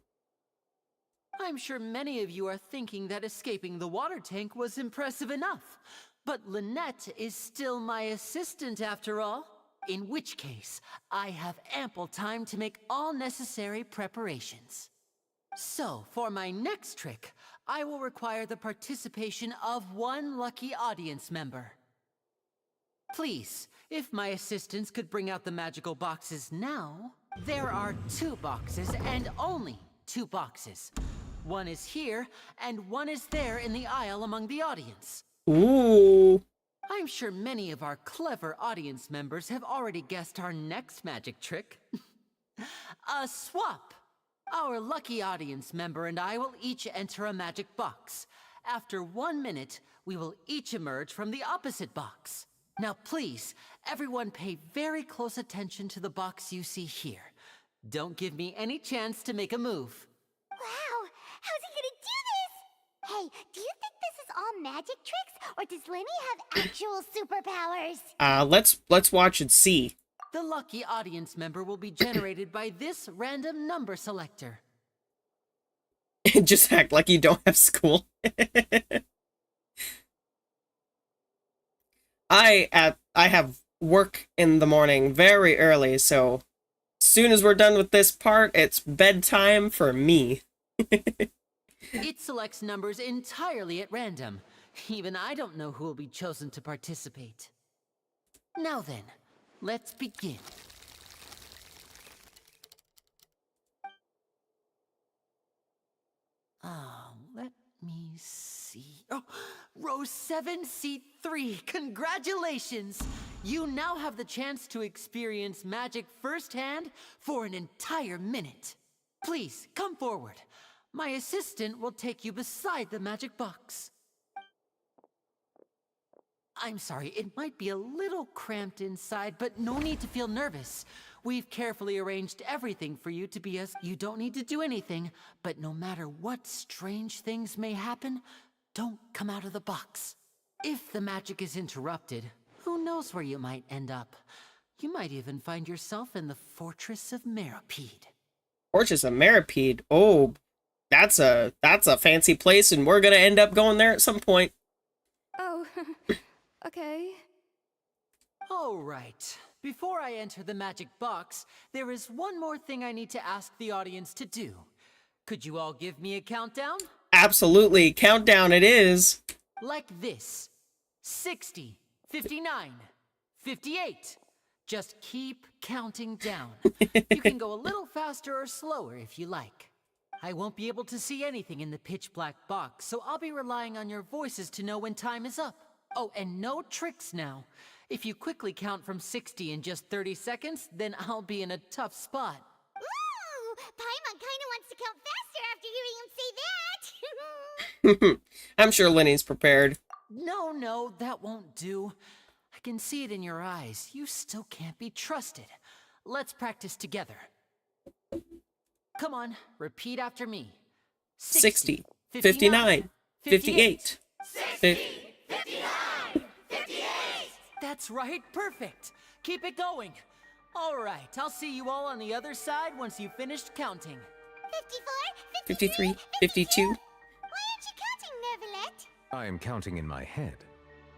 I'm sure many of you are thinking that escaping the water tank was impressive enough. But Lynette is still my assistant after all. In which case, I have ample time to make all necessary preparations. So, for my next trick, I will require the participation of one lucky audience member. Please, if my assistants could bring out the magical boxes now. There are 2 boxes, and only 2 boxes. One is here, and one is there in the aisle among the audience. Ooh. I'm sure many of our clever audience members have already guessed our next magic trick. A swap! Our lucky audience member and I will each enter a magic box. After 1 minute, we will each emerge from the opposite box. Now please, everyone pay very close attention to the box you see here. Don't give me any chance to make a move. Wow! How's he gonna do this? Hey, do you think this is all magic tricks, or does Lenny have actual superpowers? Let's watch and see. The lucky audience member will be generated by this random number selector. Just act like you don't have school. I have work in the morning very early, so as soon as we're done with this part, it's bedtime for me. It selects numbers entirely at random. Even I don't know who will be chosen to participate. Now then, let's begin. Let me see. Oh, row 7, seat 3. Congratulations! You now have the chance to experience magic firsthand for an entire minute. Please, come forward. My assistant will take you beside the magic box. I'm sorry, it might be a little cramped inside, but no need to feel nervous. We've carefully arranged everything for you to be as... You don't need to do anything, but no matter what strange things may happen, don't come out of the box. If the magic is interrupted, who knows where you might end up? You might even find yourself in the Fortress of Meropide. Fortress of Meropide? Oh, that's a fancy place, and we're gonna end up going there at some point. Oh, okay. All right. Before I enter the magic box, there is one more thing I need to ask the audience to do. Could you all give me a countdown? Absolutely. Countdown it is. Like this. 60, 59, 58. Just keep counting down. You can go a little faster or slower if you like. I won't be able to see anything in the pitch black box, so I'll be relying on your voices to know when time is up. Oh, and no tricks now. If you quickly count from 60 in just 30 seconds, then I'll be in a tough spot. Ooh, Paimon kinda wants to count faster after hearing him say that. I'm sure Lenny's prepared. No, that won't do. I can see it in your eyes. You still can't be trusted. Let's practice together. Come on, repeat after me. 60, 59, 58. 60, 59, 58! That's right, perfect. Keep it going. All right, I'll see you all on the other side once you've finished counting. 54, 53, 52. Why aren't you counting, Nervalet? I am counting in my head.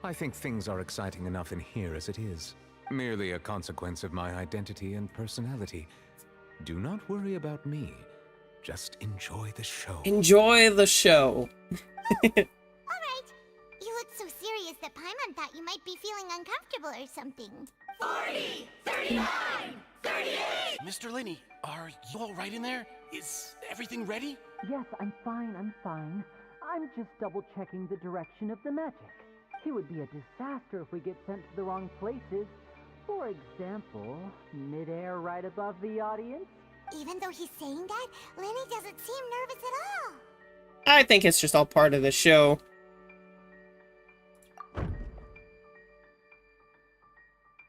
I think things are exciting enough in here as it is. Merely a consequence of my identity and personality. Do not worry about me. Just enjoy the show. Enjoy the show. Alright. You look so serious that Paimon thought you might be feeling uncomfortable or something. 40, 39, 38! Mr. Linney, are you all right in there? Is everything ready? Yes, I'm fine. I'm just double-checking the direction of the magic. It would be a disaster if we get sent to the wrong places. For example, mid-air right above the audience. Even though he's saying that, Lenny doesn't seem nervous at all. I think it's just all part of the show.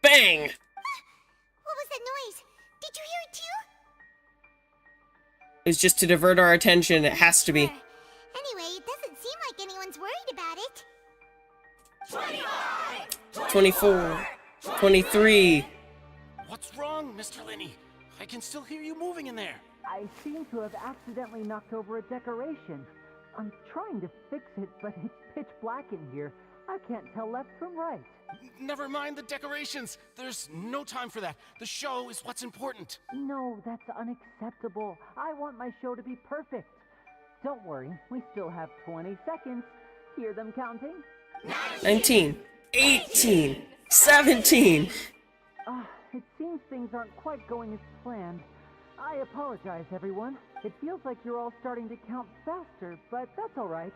Bang! What was that noise? Did you hear it too? It's just to divert our attention. It has to be. Anyway, it doesn't seem like anyone's worried about it. 25, 24, 23. What's wrong, Mr. Linney? I can still hear you moving in there. I seem to have accidentally knocked over a decoration. I'm trying to fix it, but it's pitch black in here. I can't tell left from right. Never mind the decorations. There's no time for that. The show is what's important. No, that's unacceptable. I want my show to be perfect. Don't worry, we still have 20 seconds. Hear them counting? 19, 18, 17. It seems things aren't quite going as planned. I apologize, everyone. It feels like you're all starting to count faster, but that's all right.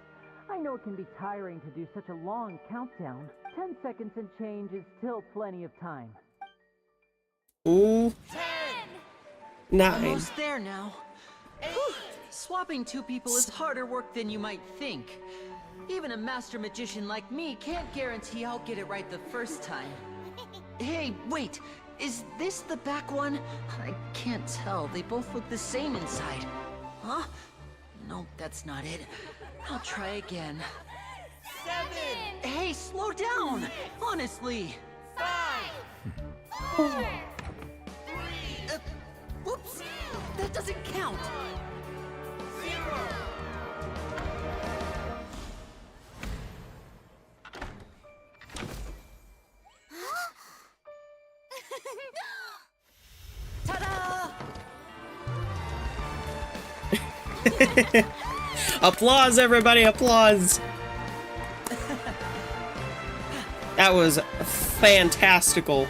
I know it can be tiring to do such a long countdown. 10 seconds and change is still plenty of time. Ooh. 10! 9. Almost there now. Whew. Swapping two people is harder work than you might think. Even a master magician like me can't guarantee I'll get it right the first time. Hey, wait! Is this the back one? I can't tell. They both look the same inside. Huh? No, that's not it. I'll try again. 7! Hey, slow down! Honestly! 5, 4, That doesn't count. Applause, everybody, applause. That was fantastical.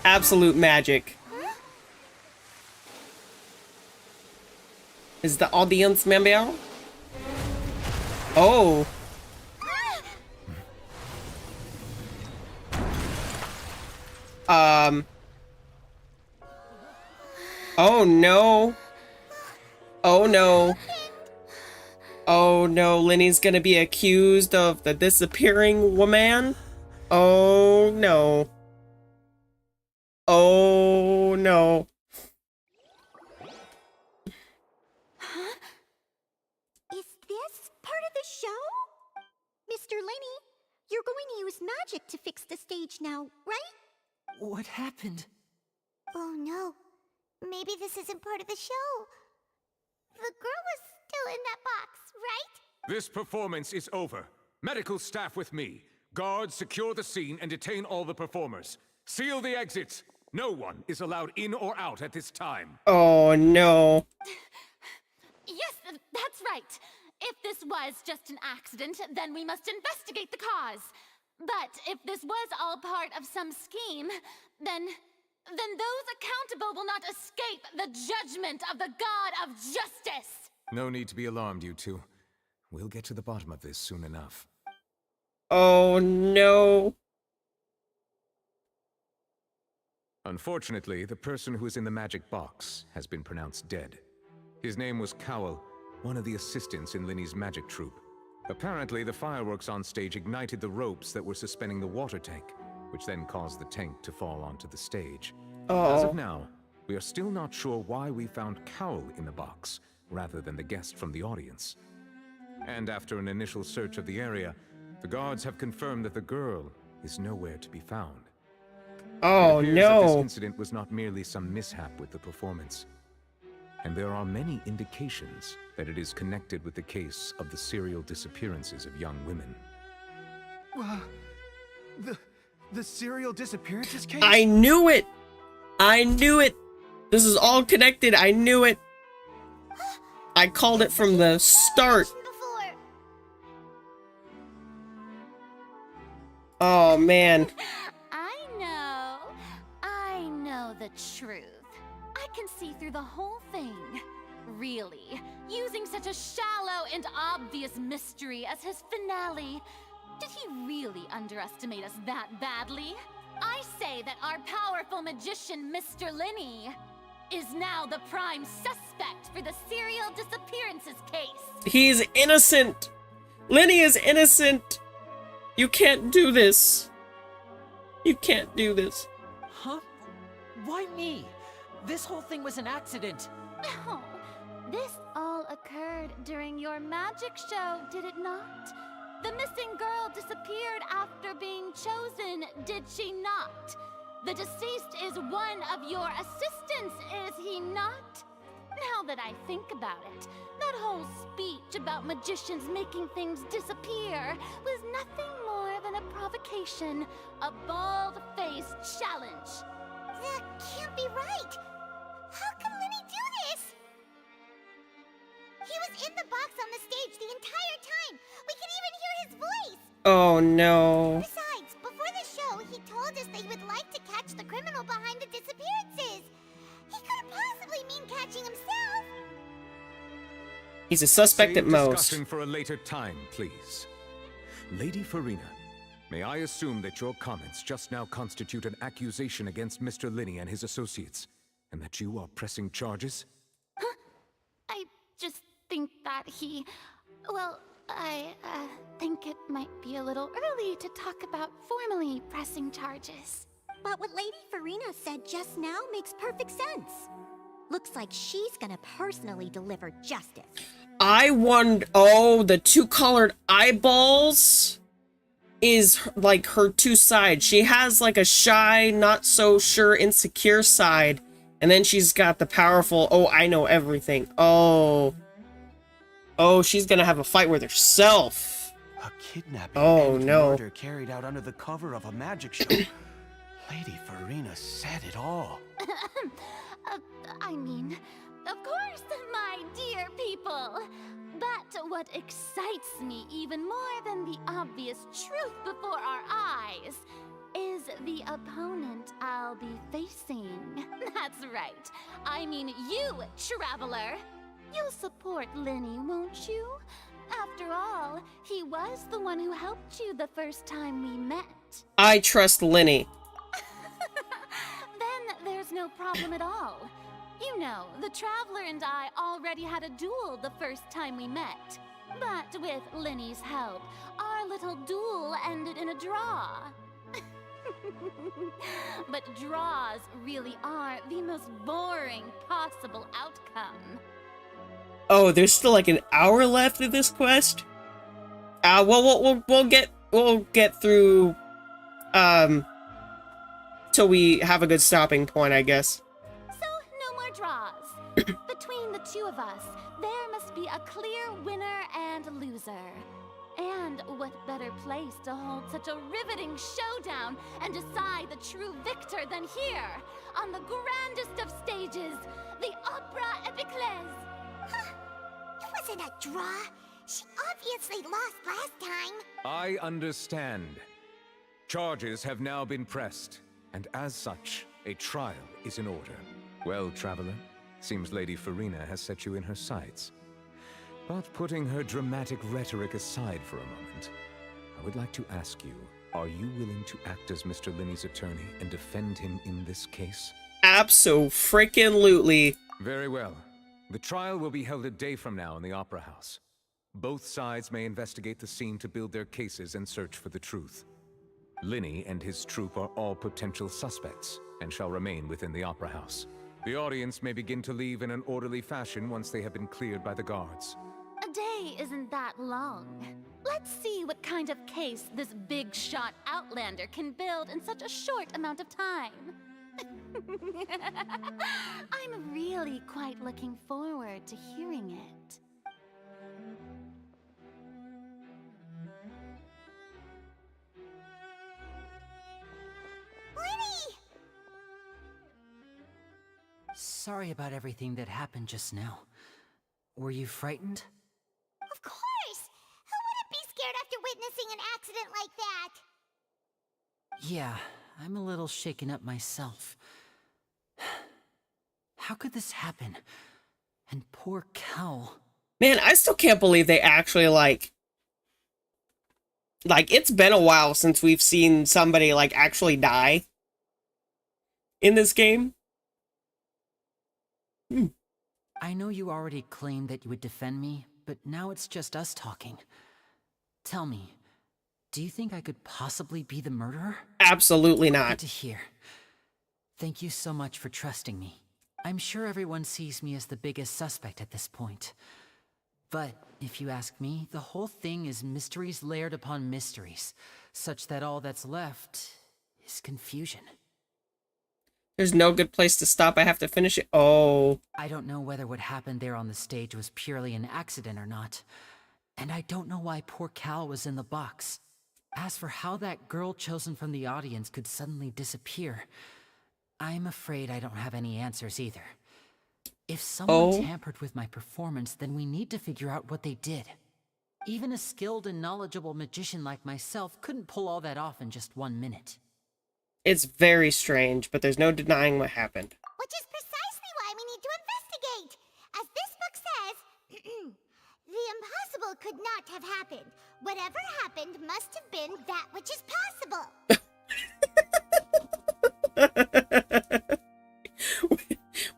Absolute magic. Is the audience member? Oh. Oh no. Oh no. Oh no, Lenny's gonna be accused of the disappearing woman. Oh no. Oh no. Huh? Is this part of the show? Mr. Lenny, you're going to use magic to fix the stage now, right? What happened? Oh no. Maybe this isn't part of the show. The girl was still in that box, right? This performance is over. Medical staff with me. Guards, secure the scene and detain all the performers. Seal the exits. No one is allowed in or out at this time. Oh no. Yes, that's right. If this was just an accident, then we must investigate the cause. But if this was all part of some scheme, then those accountable will not escape the judgment of the God of Justice. No need to be alarmed, you two. We'll get to the bottom of this soon enough. Oh no. Unfortunately, the person who is in the magic box has been pronounced dead. His name was Cowell, one of the assistants in Linny's magic troupe. Apparently, the fireworks on stage ignited the ropes that were suspending the water tank, which then caused the tank to fall onto the stage. As of now, we are still not sure why we found Cowell in the box, rather than the guest from the audience. And after an initial search of the area, the guards have confirmed that the girl is nowhere to be found. Oh it appears that this no. incident was not merely some mishap with the performance. And there are many indications that it is connected with the case of the serial disappearances of young women. The serial disappearances case? I knew it. I knew it. This is all connected. I knew it. I called it from the start. Oh man. I know the truth. I can see through the whole thing. Really, using such a shallow and obvious mystery as his finale. Did he really underestimate us that badly? I say that our powerful magician, Mr. Lenny, is now the prime suspect for the serial disappearances case. He's innocent. Lenny is innocent. You can't do this. You can't do this. Huh? Why me? This whole thing was an accident. Oh, this all occurred during your magic show, did it not? The missing girl disappeared after being chosen, did she not? The deceased is one of your assistants, is he not? Now that I think about it, that whole speech about magicians making things disappear was nothing more than a provocation, a bald-faced challenge. That can't be right. How can Lenny do this? He was in the box on the stage the entire time. We can even hear his voice. Oh no. Besides, before the show, he told us that he would like to catch the criminal behind the disappearances. He couldn't possibly mean catching himself. He's a suspect Save at most. discussion for a later time, please. Lady Farina, may I assume that your comments just now constitute an accusation against Mr. Lenny and his associates, and that you are pressing charges? Huh? I just think that he... Well, I think it might be a little early to talk about formally pressing charges. But what Lady Farina said just now makes perfect sense. Looks like she's gonna personally deliver justice. I wonder. Oh, the two colored eyeballs is like her two sides. She has like a shy, not so sure, insecure side, And then she's got the powerful, oh, I know everything. Oh. Oh, she's gonna have a fight with herself. A kidnapping Oh, and no. murder carried out under the cover of a magic show. Lady Farina said it all. I mean, of course, my dear people. But what excites me even more than the obvious truth before our eyes is the opponent I'll be facing. That's right. I mean you, Traveler. You'll support Lenny, won't you? After all, he was the one who helped you the first time we met. I trust Lenny. Then there's no problem at all. You know, the Traveler and I already had a duel the first time we met. But with Lenny's help, our little duel ended in a draw. But draws really are the most boring possible outcome. Oh, there's still like an hour left of this quest. Well, we'll get through, till we have a good stopping point, I guess. So, no more draws. Between the two of us, there must be a clear winner and loser. And what better place to hold such a riveting showdown and decide the true victor than here, on the grandest of stages, the Opera Epiclese. Huh. It wasn't a draw. She obviously lost last time. I understand. Charges have now been pressed, and as such, a trial is in order. Well, Traveler, seems Lady Farina has set you in her sights. But putting her dramatic rhetoric aside for a moment, I would like to ask you, are you willing to act as Mr. Linney's attorney and defend him in this case? Abso-freaking-lutely. Very well. The trial will be held a day from now in the Opera House. Both sides may investigate the scene to build their cases and search for the truth. Linney and his troupe are all potential suspects and shall remain within the Opera House. The audience may begin to leave in an orderly fashion once they have been cleared by the guards. A day isn't that long. Let's see what kind of case this big-shot outlander can build in such a short amount of time. I'm really quite looking forward to hearing it. Lenny! Sorry about everything that happened just now. Were you frightened? Of course! Who wouldn't be scared after witnessing an accident like that? Yeah, I'm a little shaken up myself. How could this happen? And poor Cal. Man, I still can't believe they actually, like, it's been a while since we've seen somebody, like, actually die in this game. I know you already claimed that you would defend me, but now it's just us talking. Tell me, do you think I could possibly be the murderer? Absolutely not. Good to hear. Thank you so much for trusting me. I'm sure everyone sees me as the biggest suspect at this point. But if you ask me, the whole thing is mysteries layered upon mysteries, such that all that's left is confusion. There's no good place to stop. I have to finish it. Oh. I don't know whether what happened there on the stage was purely an accident or not. And I don't know why poor Cal was in the box. As for how that girl chosen from the audience could suddenly disappear, I'm afraid I don't have any answers either. If someone tampered with my performance, then we need to figure out what they did. Even a skilled and knowledgeable magician like myself couldn't pull all that off in just 1 minute. It's very strange, but there's no denying what happened. Which is precisely why we need to investigate. As this book says, the impossible could not have happened. Whatever happened must have been that which is possible.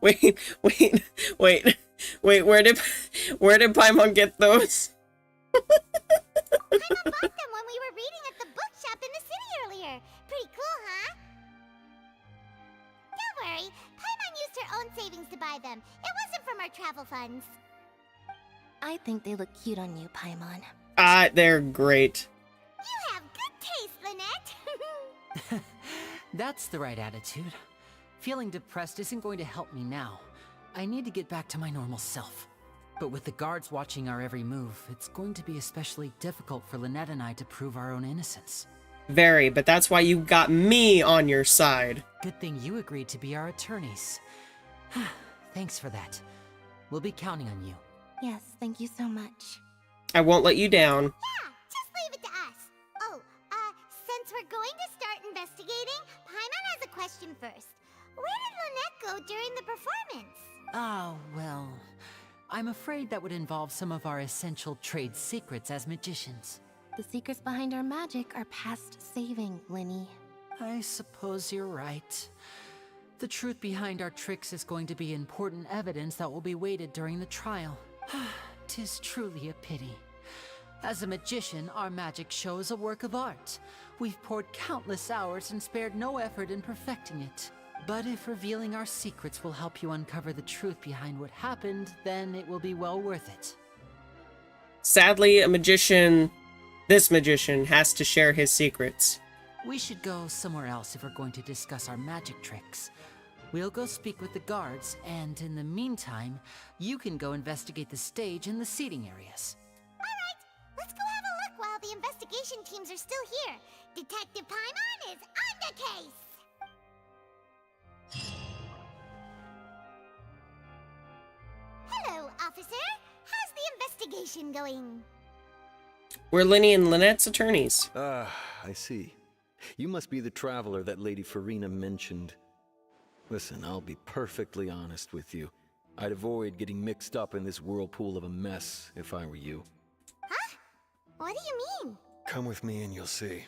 Wait. Where did Paimon get those? Paimon bought them when we were reading at the bookshop in the city earlier. Pretty cool, huh? Don't worry, Paimon used her own savings to buy them. It wasn't from our travel funds. I think they look cute on you, Paimon. They're great. You have good taste, Lynette. That's the right attitude. Feeling depressed isn't going to help me now. I need to get back to my normal self. But with the guards watching our every move, it's going to be especially difficult for Lynette and I to prove our own innocence. Very, but that's why you got me on your side. Good thing you agreed to be our attorneys. Thanks for that. We'll be counting on you. Yes, thank you so much. I won't let you down. Yeah, just leave it to us. Oh, since we're going to start investigating, Paimon has a question first. Where did Lynette go during the performance? Oh, well, I'm afraid that would involve some of our essential trade secrets as magicians. The secrets behind our magic are past saving, Linny. I suppose you're right. The truth behind our tricks is going to be important evidence that will be weighted during the trial. 'Tis truly a pity. As a magician, our magic show is a work of art. We've poured countless hours and spared no effort in perfecting it. But if revealing our secrets will help you uncover the truth behind what happened, then it will be well worth it. Sadly, this magician has to share his secrets. We should go somewhere else if we're going to discuss our magic tricks. We'll go speak with the guards, and in the meantime, you can go investigate the stage and the seating areas. Alright, let's go have a look while the investigation teams are still here. Detective Paimon is on the case! Hello, officer. How's the investigation going? We're Linny and Lynette's attorneys. I see. You must be the traveler that Lady Farina mentioned. Listen, I'll be perfectly honest with you. I'd avoid getting mixed up in this whirlpool of a mess if I were you. Huh? What do you mean? Come with me and you'll see.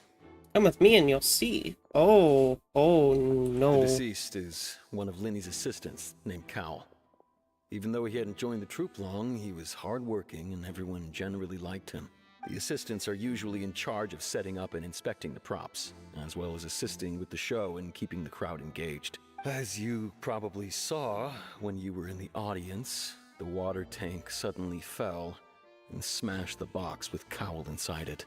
Come with me and you'll see. Oh no. The deceased is one of Linny's assistants, named Cal. Even though he hadn't joined the troupe long, he was hardworking and everyone generally liked him. The assistants are usually in charge of setting up and inspecting the props, as well as assisting with the show and keeping the crowd engaged. As you probably saw when you were in the audience, the water tank suddenly fell and smashed the box with Cowl inside it.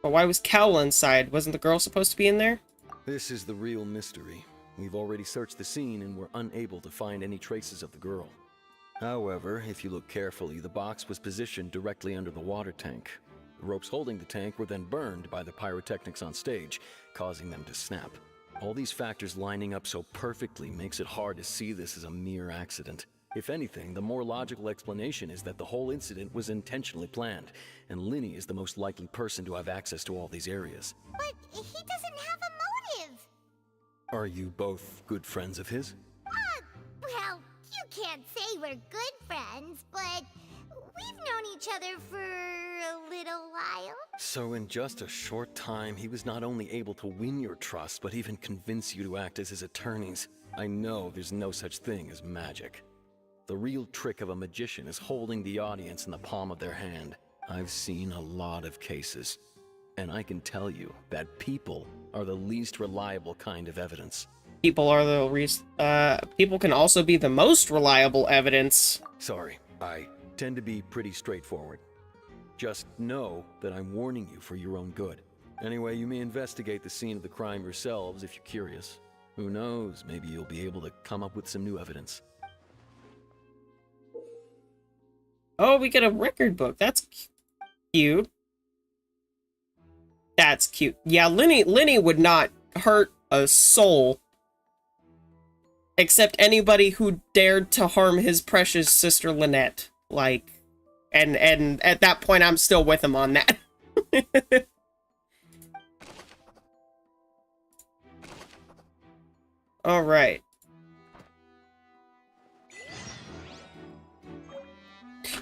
But why was Cowl inside? Wasn't the girl supposed to be in there? This is the real mystery. We've already searched the scene and were unable to find any traces of the girl. However, if you look carefully, the box was positioned directly under the water tank. The ropes holding the tank were then burned by the pyrotechnics on stage, causing them to snap. All these factors lining up so perfectly makes it hard to see this as a mere accident. If anything, the more logical explanation is that the whole incident was intentionally planned, and Linny is the most likely person to have access to all these areas. But he doesn't have a motive! Are you both good friends of his? Well, you can't say we're good friends, but we've known each other for a little while. So in just a short time, he was not only able to win your trust, but even convince you to act as his attorneys. I know there's no such thing as magic. The real trick of a magician is holding the audience in the palm of their hand. I've seen a lot of cases, and I can tell you that people are the least reliable kind of evidence. People are the people can also be the most reliable evidence. Sorry, I tend to be pretty straightforward. Just know that I'm warning you for your own good. Anyway, you may investigate the scene of the crime yourselves if you're curious. Who knows, maybe you'll be able to come up with some new evidence. Oh, we get a record book. That's cute. That's cute. Yeah, Linny would not hurt a soul. Except anybody who dared to harm his precious sister Lynette. Like, and at that point, I'm still with him on that. All right.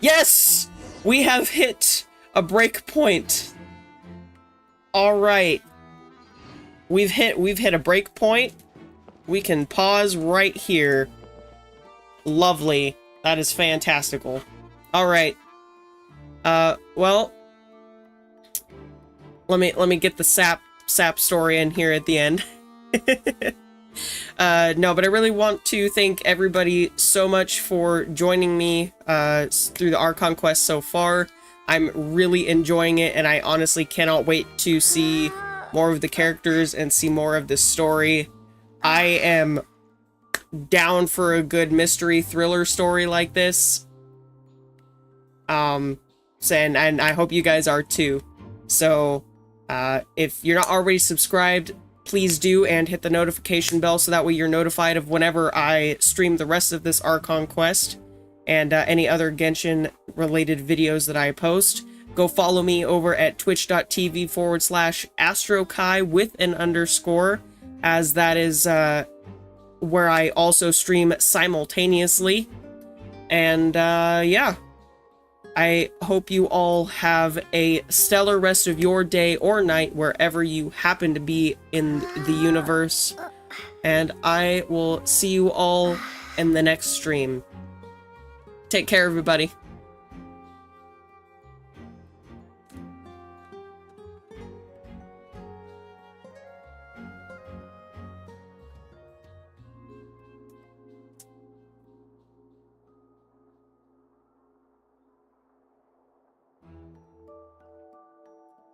Yes! We have hit a break point. All right. We've hit a break point. We can pause right here. Lovely. That is fantastical. All right. Well, let me get the sap story in here at the end. No, but I really want to thank everybody so much for joining me through the Archon quest so far. I'm really enjoying it, and I honestly cannot wait to see more of the characters and see more of the story. I am down for a good mystery thriller story like this. And I hope you guys are too. So, if you're not already subscribed, please do, and hit the notification bell so that way you're notified of whenever I stream the rest of this Archon quest and any other Genshin related videos that I post. Go follow me over at twitch.tv/AstroKai with an underscore, as that is where I also stream simultaneously. And yeah, I hope you all have a stellar rest of your day or night wherever you happen to be in the universe. And I will see you all in the next stream. Take care, everybody.